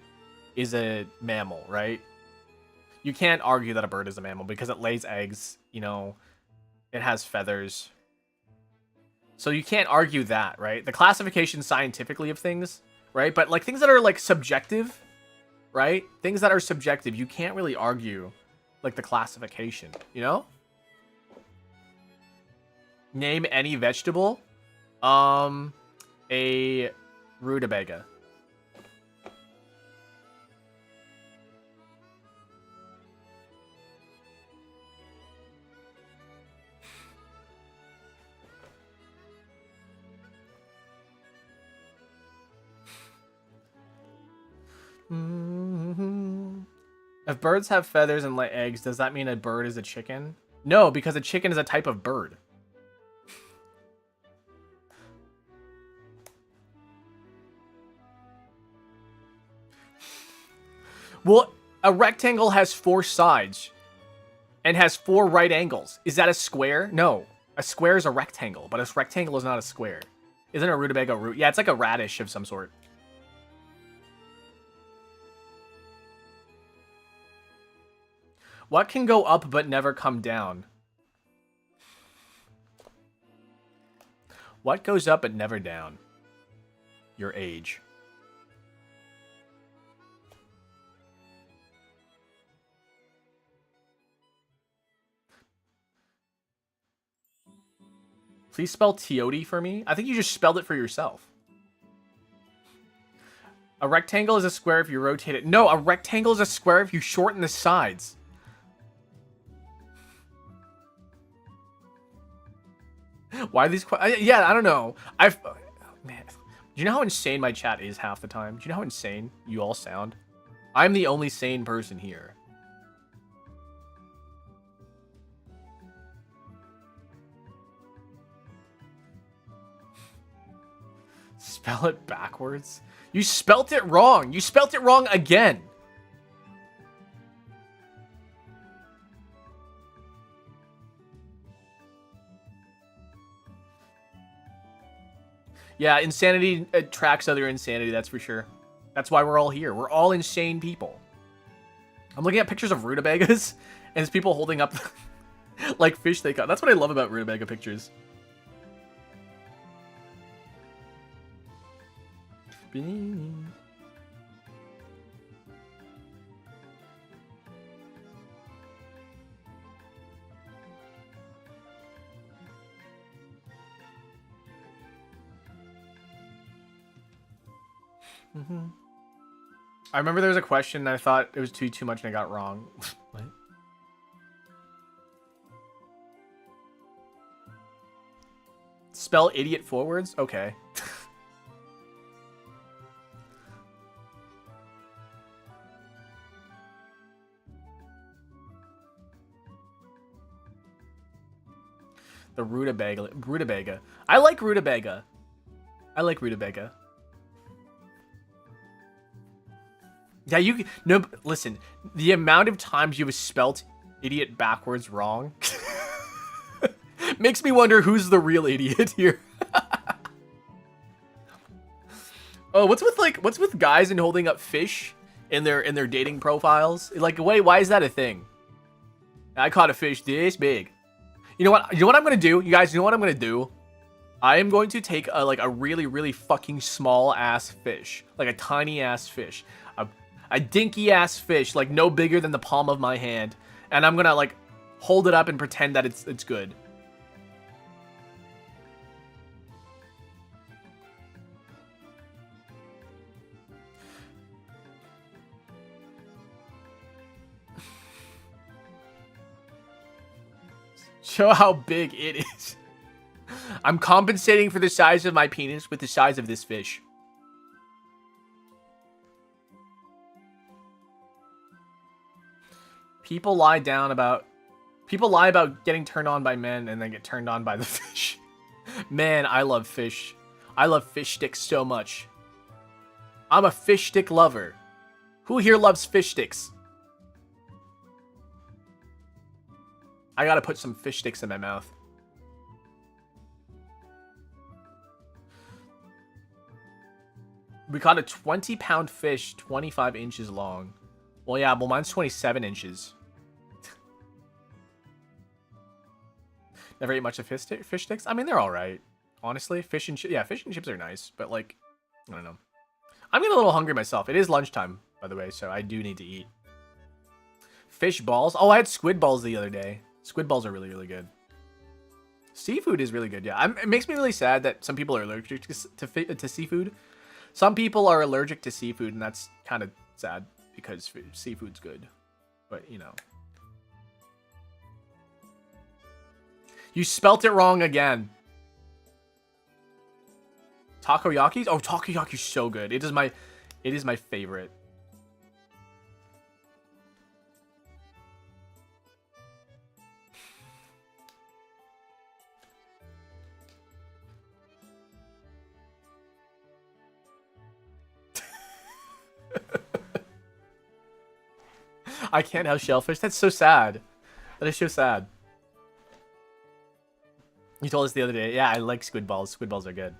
S1: is a mammal, right? You can't argue that a bird is a mammal because it lays eggs, you know, it has feathers. So you can't argue that, right? The classification scientifically of things, right? But, like, things that are, like, subjective, right? Things that are subjective, you can't really argue, like, the classification, you know? Name any vegetable. A rutabaga. If birds have feathers and lay eggs, does that mean a bird is a chicken? No, because a chicken is a type of bird. Well, a rectangle has 4 sides and has 4 right angles. Is that a square? No. A square is a rectangle, but a rectangle is not a square. Isn't a rutabaga a root? Yeah, it's like a radish of some sort. What can go up but never come down? What goes up but never down? Your age. Please spell Teody for me. I think you just spelled it for yourself. A rectangle is a square if you rotate it. No, a rectangle is a square if you shorten the sides. Why are these? Yeah, I don't know. Man, do you know how insane my chat is half the time? Do you know how insane you all sound? I'm the only sane person here. Spell it backwards? You spelt it wrong. You spelt it wrong again. Yeah, insanity attracts other insanity, that's for sure. That's why we're all here. We're all insane people. I'm looking at pictures of rutabagas, and it's people holding up like fish they caught. That's what I love about rutabaga pictures. I remember there was a question and I thought it was too much and I got it wrong. What? Spell idiot forwards? Okay. The rutabaga. Rutabaga. I like rutabaga. I like rutabaga. Yeah, you no. Listen, the amount of times you've spelt idiot backwards wrong makes me wonder who's the real idiot here. Oh, what's with guys and holding up fish in their dating profiles? Like, wait, why is that a thing? I caught a fish this big. You know what? You know what I'm gonna do, you guys. You know what I'm gonna do? I am going to take a really, really fucking small ass fish, like a tiny ass fish. A dinky ass fish, like no bigger than the palm of my hand, and I'm gonna like hold it up and pretend that it's good. Show how big it is. I'm compensating for the size of my penis with the size of this fish. People lie about getting turned on by men and then get turned on by the fish. Man, I love fish. I love fish sticks so much. I'm a fish stick lover. Who here loves fish sticks? I gotta put some fish sticks in my mouth. We caught a 20-pound fish, 25 inches long. Well, yeah, well, mine's 27 inches. Never ate much of fish sticks. I mean, they're all right. Honestly, fish and chips are nice, but like, I don't know. I'm getting a little hungry myself. It is lunchtime, by the way, so I do need to eat. Fish balls. Oh, I had squid balls the other day. Squid balls are really, really good. Seafood is really good, yeah. It makes me really sad that some people are allergic to seafood. Some people are allergic to seafood, and that's kind of sad because seafood's good. But, you know. You spelt it wrong again. Takoyakis? Oh, takoyaki's so good. It is my favorite. I can't have shellfish. That's so sad. That is so sad. You told us the other day. Yeah, I like squid balls. Squid balls are good.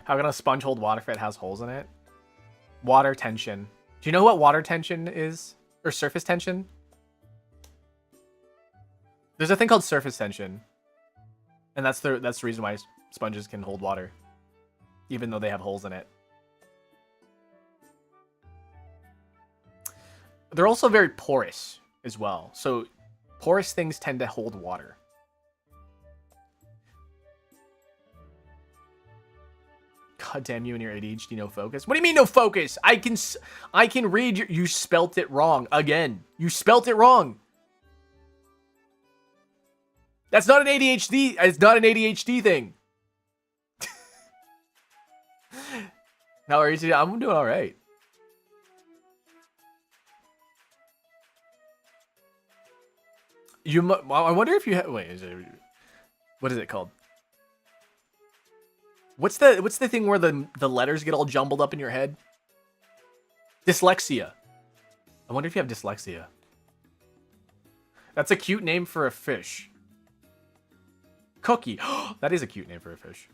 S1: How can a sponge hold water if it has holes in it? Water tension. Do you know what water tension is? Or surface tension? There's a thing called surface tension. And that's the reason why sponges can hold water. Even though they have holes in it. They're also very porous as well. So porous things tend to hold water. God damn you and your ADHD no focus. What do you mean no focus? I can read you spelt it wrong again. You spelt it wrong. That's not an ADHD. It's not an ADHD thing. How are you today? I'm doing all right. I wonder if you have. Wait, what is it called? What's the thing where the letters get all jumbled up in your head? Dyslexia. I wonder if you have dyslexia. That's a cute name for a fish. Cookie. That is a cute name for a fish.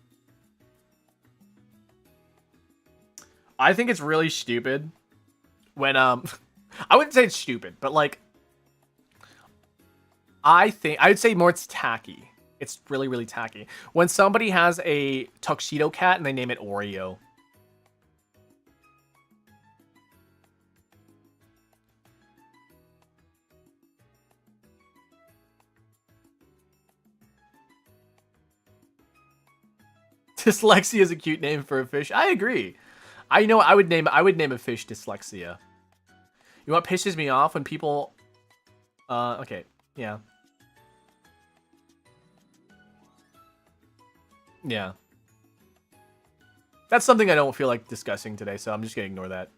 S1: I think it's really stupid when I wouldn't say it's stupid, but like I would say more it's tacky. It's really, really tacky. When somebody has a tuxedo cat and they name it Oreo. Dyslexia is a cute name for a fish. I agree. I know I would name a fish Dyslexia. You know what pisses me off when people okay, yeah. Yeah. That's something I don't feel like discussing today, so I'm just gonna ignore that.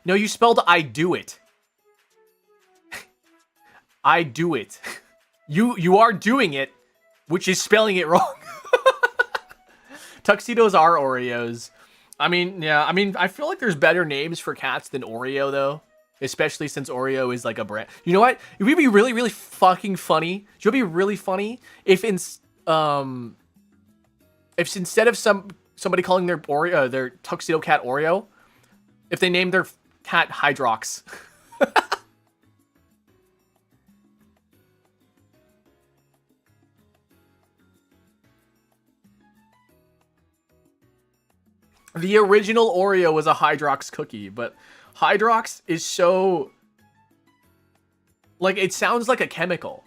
S1: No, you spelled I do it. I do it. You are doing it, which is spelling it wrong. Tuxedos are Oreos. I mean, yeah, I feel like there's better names for cats than Oreo, though. Especially since Oreo is like a brand. You know what? It would be really, really fucking funny. It would be really funny if instead of somebody calling their Oreo, their tuxedo cat Oreo, if they named their cat Hydrox. The original Oreo was a Hydrox cookie, but Hydrox is so... like, it sounds like a chemical.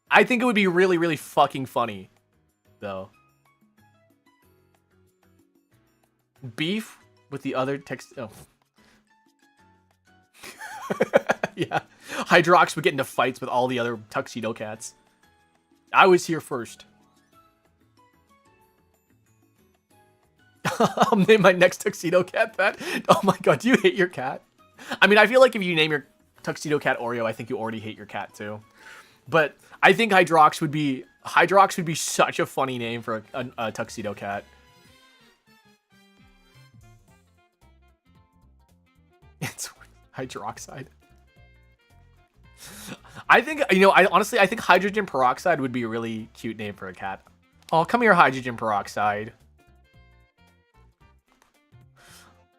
S1: I think it would be really, really fucking funny, though. Beef with the other text... oh. Yeah. Hydrox would get into fights with all the other tuxedo cats. I was here first. I'll name my next tuxedo cat that. Oh my god, do you hate your cat? I mean, I feel like if you name your tuxedo cat Oreo, I think you already hate your cat too. But I think Hydrox would be such a funny name for a tuxedo cat. It's hydroxide. I think, you know, honestly, I think hydrogen peroxide would be a really cute name for a cat. Oh, come here, hydrogen peroxide.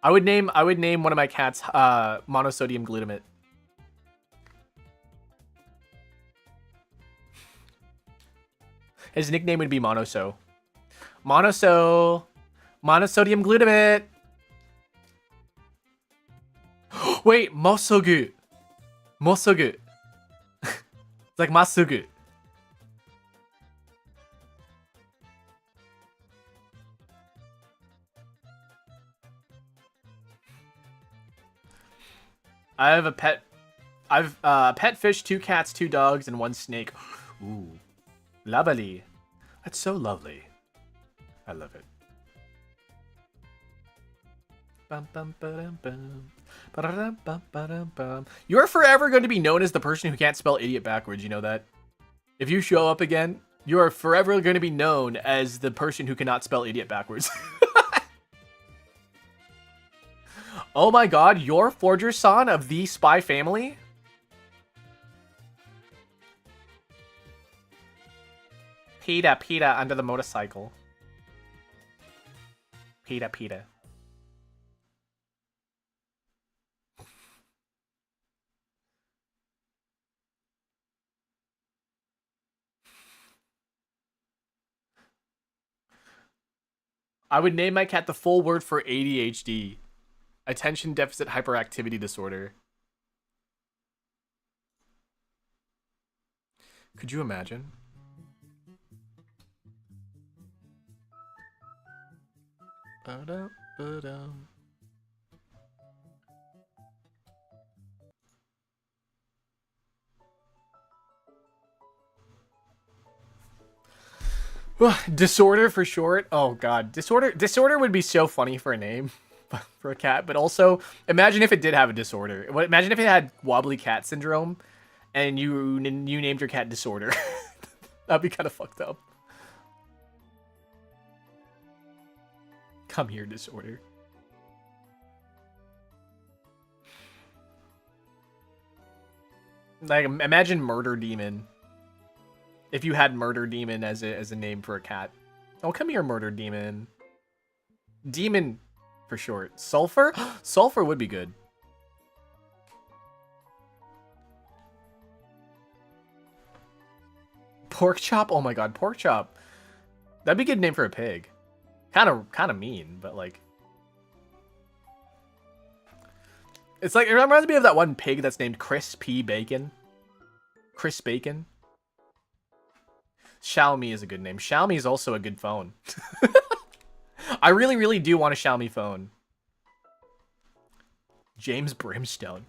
S1: I would name one of my cats monosodium glutamate. His nickname would be Monoso. Monosodium glutamate. Wait, Mosogu. Mosogu. It's like Masugu. I have a pet. I've pet fish, 2 cats, 2 dogs, and 1 snake. Ooh, lovely. That's so lovely. I love it. Bum, bum, ba-dum, bum. Ba-da-dum, bum, ba-dum, bum. You're forever going to be known as the person who can't spell idiot backwards. You know that? If you show up again, you are forever going to be known as the person who cannot spell idiot backwards. Oh my god, you're Forger-san of the Spy Family? PETA under the motorcycle. PETA. I would name my cat the full word for ADHD. Attention Deficit Hyperactivity Disorder. Could you imagine? Ba-dum. Disorder for short. Oh god, disorder would be so funny for a name for a cat, but also imagine if it did have a disorder. Imagine if it had wobbly cat syndrome and you named your cat Disorder. That'd be kind of fucked up. Come here, Disorder. Like, imagine Murder Demon. If you had Murder Demon as a name for a cat. Oh, come here, Murder Demon. Demon for short. Sulfur? Sulfur would be good. Pork Chop? Oh my god, Pork Chop. That'd be a good name for a pig. Kind of mean, but like... It's like, it reminds me of that one pig that's named Chris P. Bacon. Chris Bacon. Xiaomi is a good name. Xiaomi is also a good phone. I really, really do want a Xiaomi phone. James Brimstone.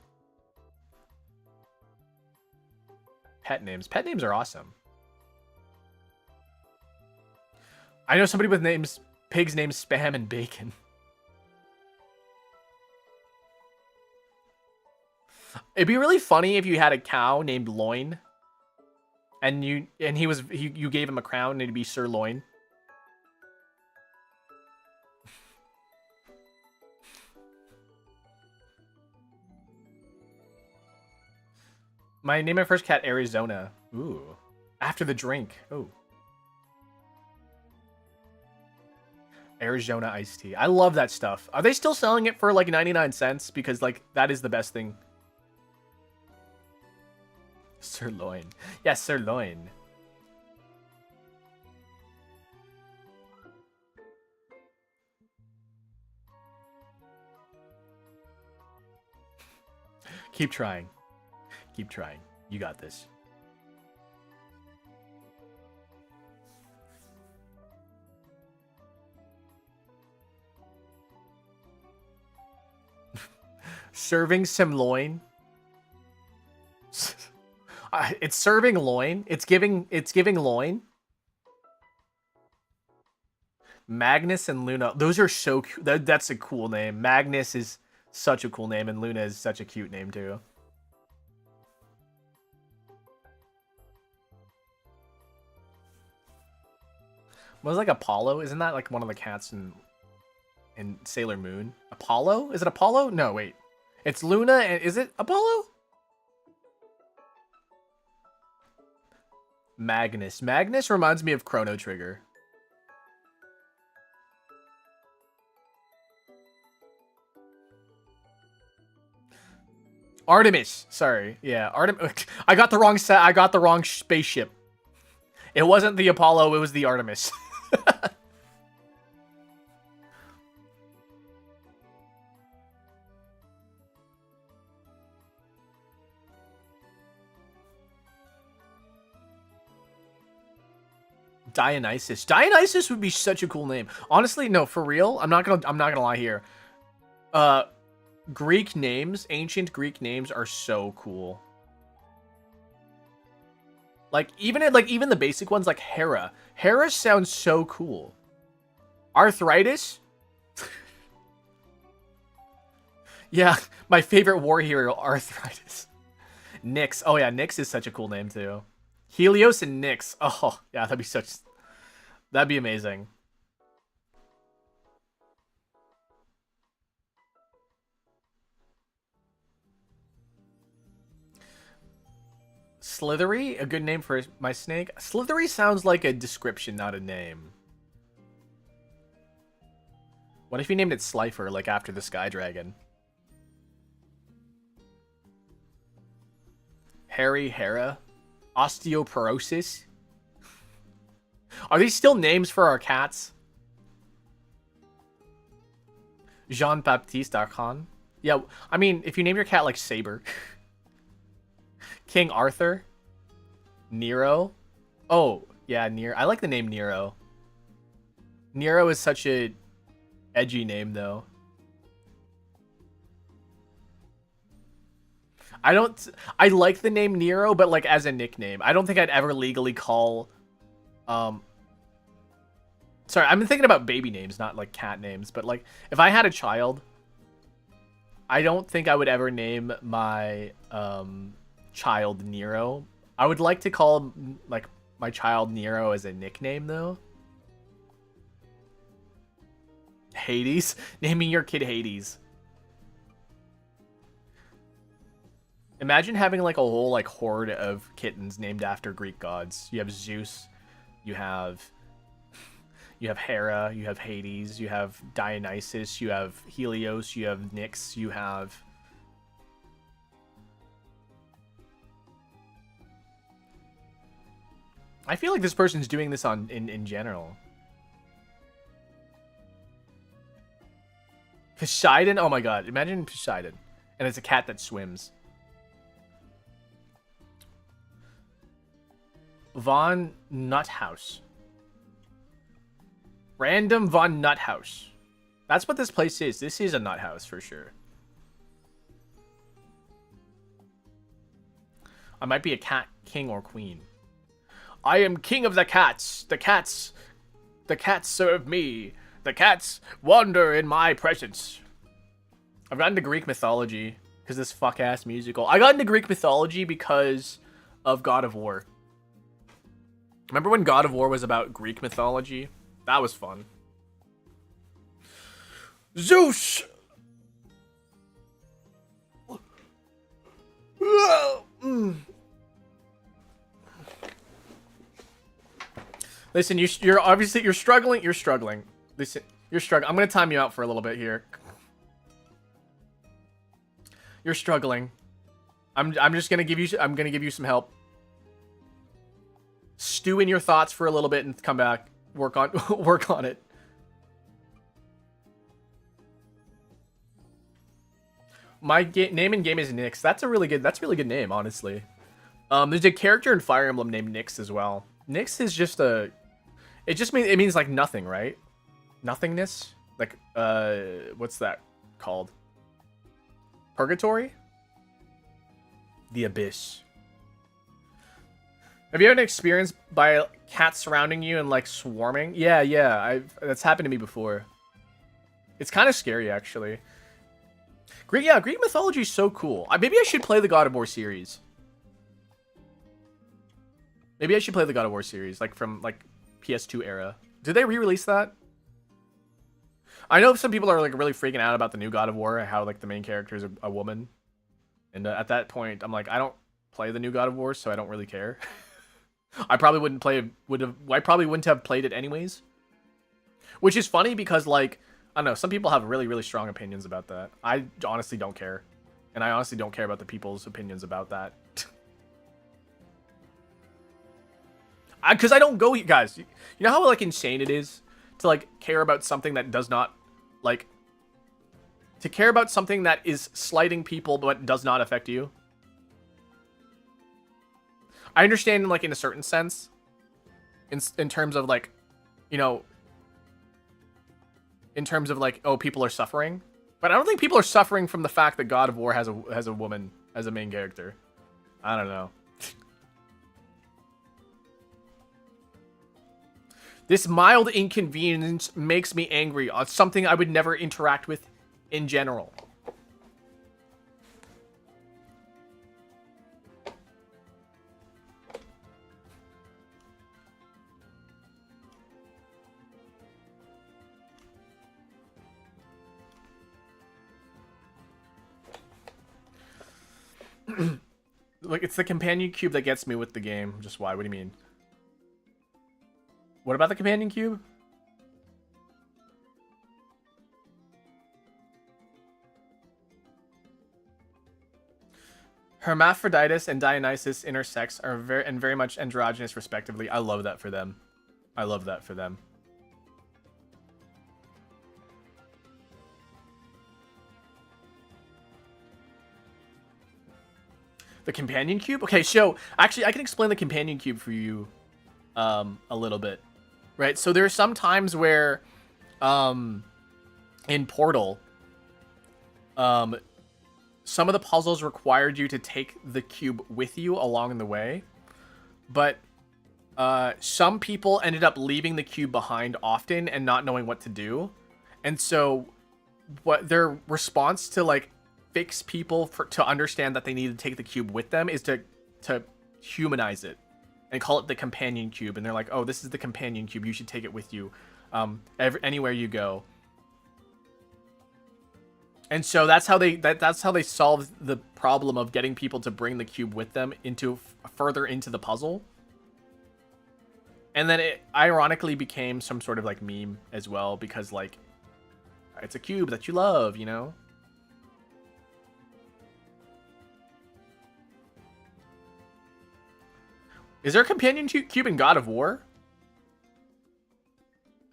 S1: Pet names. Pet names are awesome. I know somebody with names, pigs named Spam and Bacon. It'd be really funny if you had a cow named Loin. And you gave him a crown and it'd be Sirloin. Name my first cat Arizona. Ooh. After the drink. Ooh. Arizona iced tea. I love that stuff. Are they still selling it for like 99 cents? Because like that is the best thing. Sirloin. Yes, sirloin. Keep trying. Keep trying. You got this. Serving some loin. It's serving loin. It's giving loin. Magnus and Luna. Those are so cute. That's a cool name. Magnus is such a cool name, and Luna is such a cute name too. Was like Apollo? Isn't that like one of the cats in Sailor Moon? Apollo? Is it Apollo? No, wait. It's Luna, and is it Apollo? Magnus. Magnus reminds me of Chrono Trigger. Artemis. Sorry. Yeah, Artemis. I got the wrong set. I got the wrong spaceship. It wasn't the Apollo, it was the Artemis. Dionysus. Dionysus would be such a cool name. Honestly, no, for real. I'm not gonna lie here. Greek names, ancient Greek names are so cool. Like even the basic ones like Hera. Hera sounds so cool. Arthritis? Yeah, my favorite war hero, Arthritis. Nyx. Oh yeah, Nyx is such a cool name too. Helios and Nyx. Oh, yeah, that'd be amazing. Slithery? A good name for my snake? Slithery sounds like a description, not a name. What if you named it Slifer, like after the Sky Dragon? Harry, Hera? Osteoporosis? Are these still names for our cats? Jean-Baptiste Archon? Yeah, I mean, if you name your cat like Saber. King Arthur? Nero? Oh, yeah, Nero. I like the name Nero. Nero is such a edgy name, though. I like the name Nero, but like as a nickname. I don't think I'd ever legally call, sorry, I'm thinking about baby names, not like cat names, but like if I had a child, I don't think I would ever name my, child Nero. I would like to call like my child Nero as a nickname though. Hades? Naming your kid Hades. Imagine having like a whole like horde of kittens named after Greek gods. You have Zeus, you have Hera, you have Hades, you have Dionysus, you have Helios, you have Nyx, you have I feel like this person's doing this in general. Poseidon? Oh my god, imagine Poseidon. And it's a cat that swims. Von Nuthouse. Random Von Nuthouse. That's what this place is. This is a nut house for sure. I might be a cat king or queen. I am king of the cats. The cats serve me. The cats wander in my presence. I've gotten to Greek mythology because this fuck-ass musical. I got into Greek mythology because of God of War. Remember when God of War was about Greek mythology? That was fun. Zeus! Listen, you're obviously you're struggling. Listen, you're struggling. I'm gonna time you out for a little bit here. You're struggling. I'm just gonna give you some help. Stew in your thoughts for a little bit and come back. Work on it. My name in game is Nyx. That's really good name, honestly. There's a character in Fire Emblem named Nyx as well. Nyx is just a it means like nothing, right? Nothingness? Like what's that called? Purgatory? The Abyss. Have you had an experience by cats surrounding you and like swarming? Yeah. That's happened to me before. It's kind of scary, actually. Greek mythology is so cool. Maybe I should play the God of War series. Maybe I should play the God of War series, like from like PS2 era. Did they re-release that? I know some people are like really freaking out about the new God of War, how like the main character is a woman, and at that point, I'm like, I don't play the new God of War, so I don't really care. I probably wouldn't play. I probably wouldn't have played it anyways. Which is funny because like I don't know, some people have really really strong opinions about that. I honestly don't care, and I honestly don't care about the people's opinions about that. Because I don't go, guys. You know how like insane it is to like care about something that does not like to care about something that is slighting people but does not affect you. I understand like in a certain sense, in terms of like, you know, in terms of like, oh, people are suffering, but I don't think people are suffering from the fact that God of War has a woman as a main character. I don't know. This mild inconvenience makes me angry on something I would never interact with in general. Like, it's the companion cube that gets me with the game. Just why? What do you mean? What about the companion cube? Hermaphroditus and Dionysus intersex are very much androgynous, respectively. I love that for them. I love that for them. The companion cube? Okay, so actually I can explain the companion cube for you a little bit. Right? So there are some times where in Portal some of the puzzles required you to take the cube with you along the way. But some people ended up leaving the cube behind often and not knowing what to do. And so what their response to like fix people to understand that they need to take the cube with them is to humanize it and call it the companion cube. And they're like, oh, this is the companion cube. You should take it with you anywhere you go. And so that's how they solved the problem of getting people to bring the cube with them into further into the puzzle. And then it ironically became some sort of like meme as well, because like it's a cube that you love, you know? Is there a companion cube in God of War?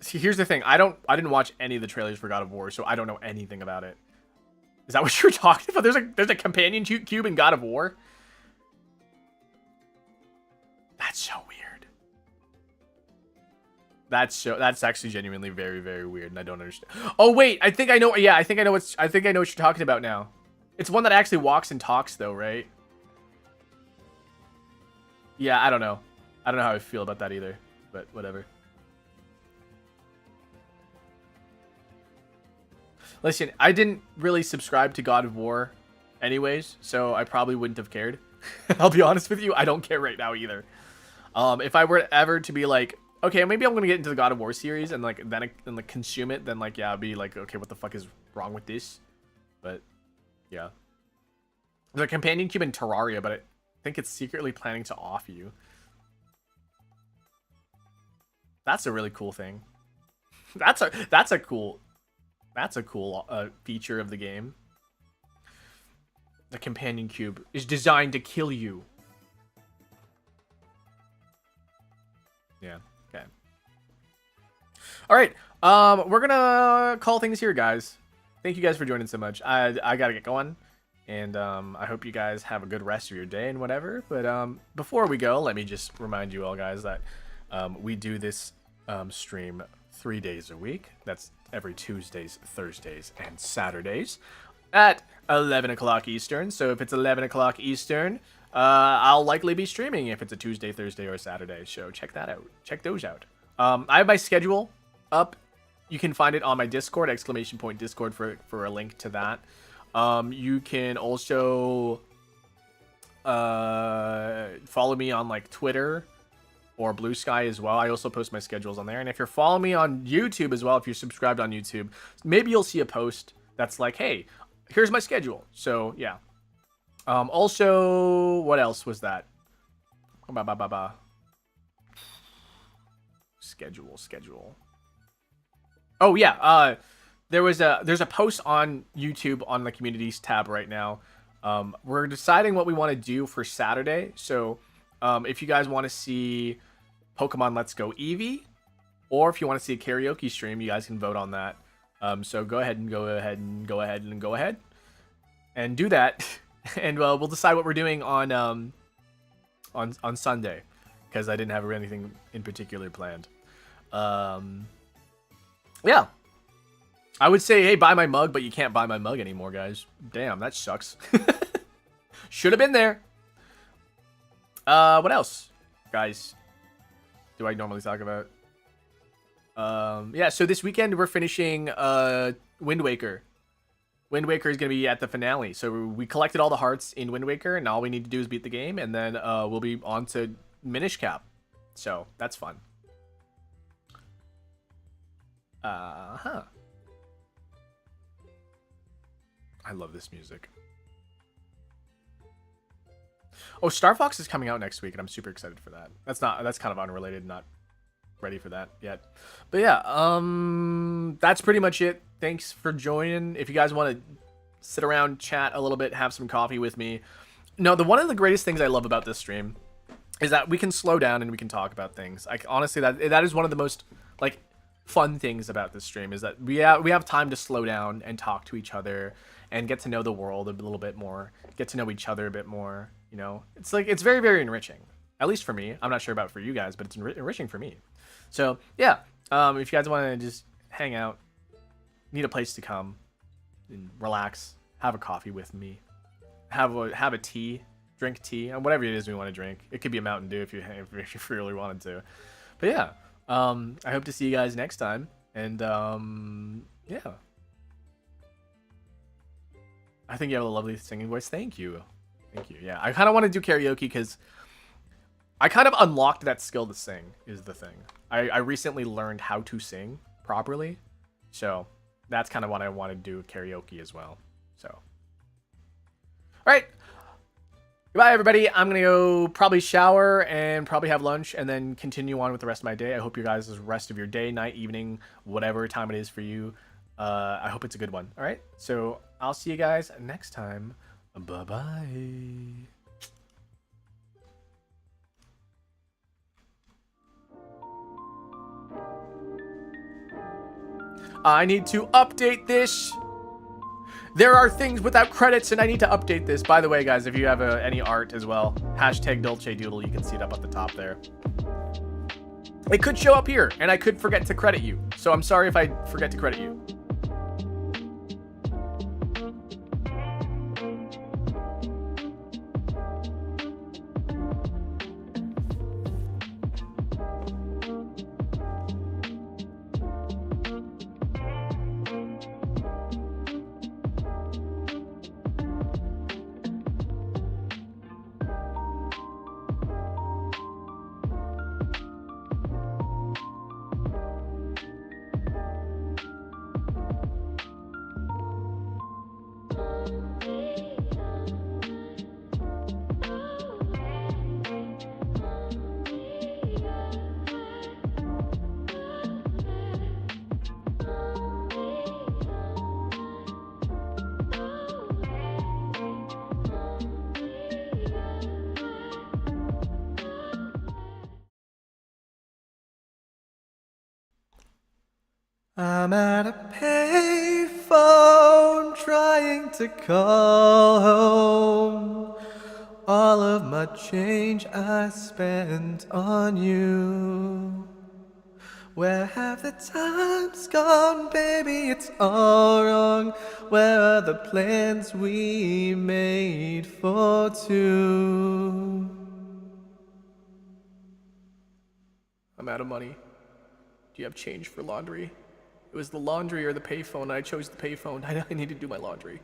S1: See, here's the thing. I didn't watch any of the trailers for God of War, so I don't know anything about it. Is that what you're talking about? There's a companion cube in God of War? That's so weird. That's actually genuinely very, very weird, and I don't understand. Oh wait, I think I know. Yeah, I think I know what you're talking about now. It's one that actually walks and talks, though, right? Yeah, I don't know. I don't know how I feel about that either, but whatever. Listen, I didn't really subscribe to God of War anyways, so I probably wouldn't have cared. I'll be honest with you, I don't care right now either. If I were ever to be like, okay, maybe I'm gonna get into the God of War series and like then like consume it, then like yeah, I'd be like, okay, what the fuck is wrong with this? But yeah, there's a companion cube in Terraria, but I think it's secretly planning to off you. That's a really cool thing. That's a cool feature of the game. The companion cube is designed to kill you. Yeah. Okay. All right. We're gonna call things here, guys. Thank you guys for joining so much. I gotta get going, and I hope you guys have a good rest of your day and whatever. But before we go, let me just remind you all, guys, that we do this stream 3 days a week. That's every Tuesdays, Thursdays, and Saturdays at 11 o'clock Eastern. So if it's 11 o'clock Eastern, I'll likely be streaming if it's a Tuesday, Thursday, or a Saturday. So check that out. Check those out. I have my schedule up. You can find it on my Discord, !Discord for a link to that. You can also follow me on like Twitter or Blue Sky as well. I also post my schedules on there. And if you're following me on YouTube as well, if you're subscribed on YouTube, maybe you'll see a post that's like, hey, here's my schedule. So yeah. Also, what else was that? Schedule. Oh yeah, there's a post on YouTube on the communities tab right now. We're deciding what we want to do for Saturday. So, if you guys want to see Pokemon Let's Go Eevee, or if you want to see a karaoke stream, you guys can vote on that. So go ahead and do that, and we'll decide what we're doing on Sunday, because I didn't have anything in particular planned. Yeah. I would say, hey, buy my mug, but you can't buy my mug anymore, guys. Damn, that sucks. Should have been there. What else, guys? Do I normally talk about? Yeah, so this weekend we're finishing Wind Waker. Wind Waker is going to be at the finale. So we collected all the hearts in Wind Waker, and all we need to do is beat the game, and then we'll be on to Minish Cap. So that's fun. I love this music. Oh, Star Fox is coming out next week, and I'm super excited for that. That's kind of unrelated, not ready for that yet. But yeah, that's pretty much it. Thanks for joining. If you guys want to sit around, chat a little bit, have some coffee with me. No, one of the greatest things I love about this stream is that we can slow down and we can talk about things. Like, honestly, that is one of the most like fun things about this stream, is that we have time to slow down and talk to each other and get to know the world a little bit more, get to know each other a bit more. You know, it's like, it's very, very enriching. At least for me. I'm not sure about for you guys, but it's enriching for me. So yeah, if you guys want to just hang out, need a place to come and relax, have a coffee with me, have a tea, drink tea, and whatever it is we want to drink. It could be a Mountain Dew if you really wanted to. But yeah, I hope to see you guys next time. And yeah, I think you have a lovely singing voice. Thank you. Yeah, I kind of want to do karaoke because I kind of unlocked that skill to sing, is the thing. I recently learned how to sing properly, so that's kind of what I want to do, karaoke as well. So, all right, goodbye everybody. I'm gonna go probably shower and probably have lunch and then continue on with the rest of my day. I hope you guys' rest of your day, night, evening, whatever time it is for you, I hope it's a good one. All right, so I'll see you guys next time. Bye bye. I need to update this. There are things without credits, and I need to update this. By the way, guys, if you have any art as well, hashtag Dolce Doodle, you can see it up at the top there. It could show up here, and I could forget to credit you. So I'm sorry if I forget to credit you. I'm at a payphone trying to call home. All of my change I spent on you. Where have the times gone, baby? It's all wrong. Where are the plans we made for two? I'm out of money. Do you have change for laundry? It was the laundry or the payphone. I chose the payphone. I need to do my laundry.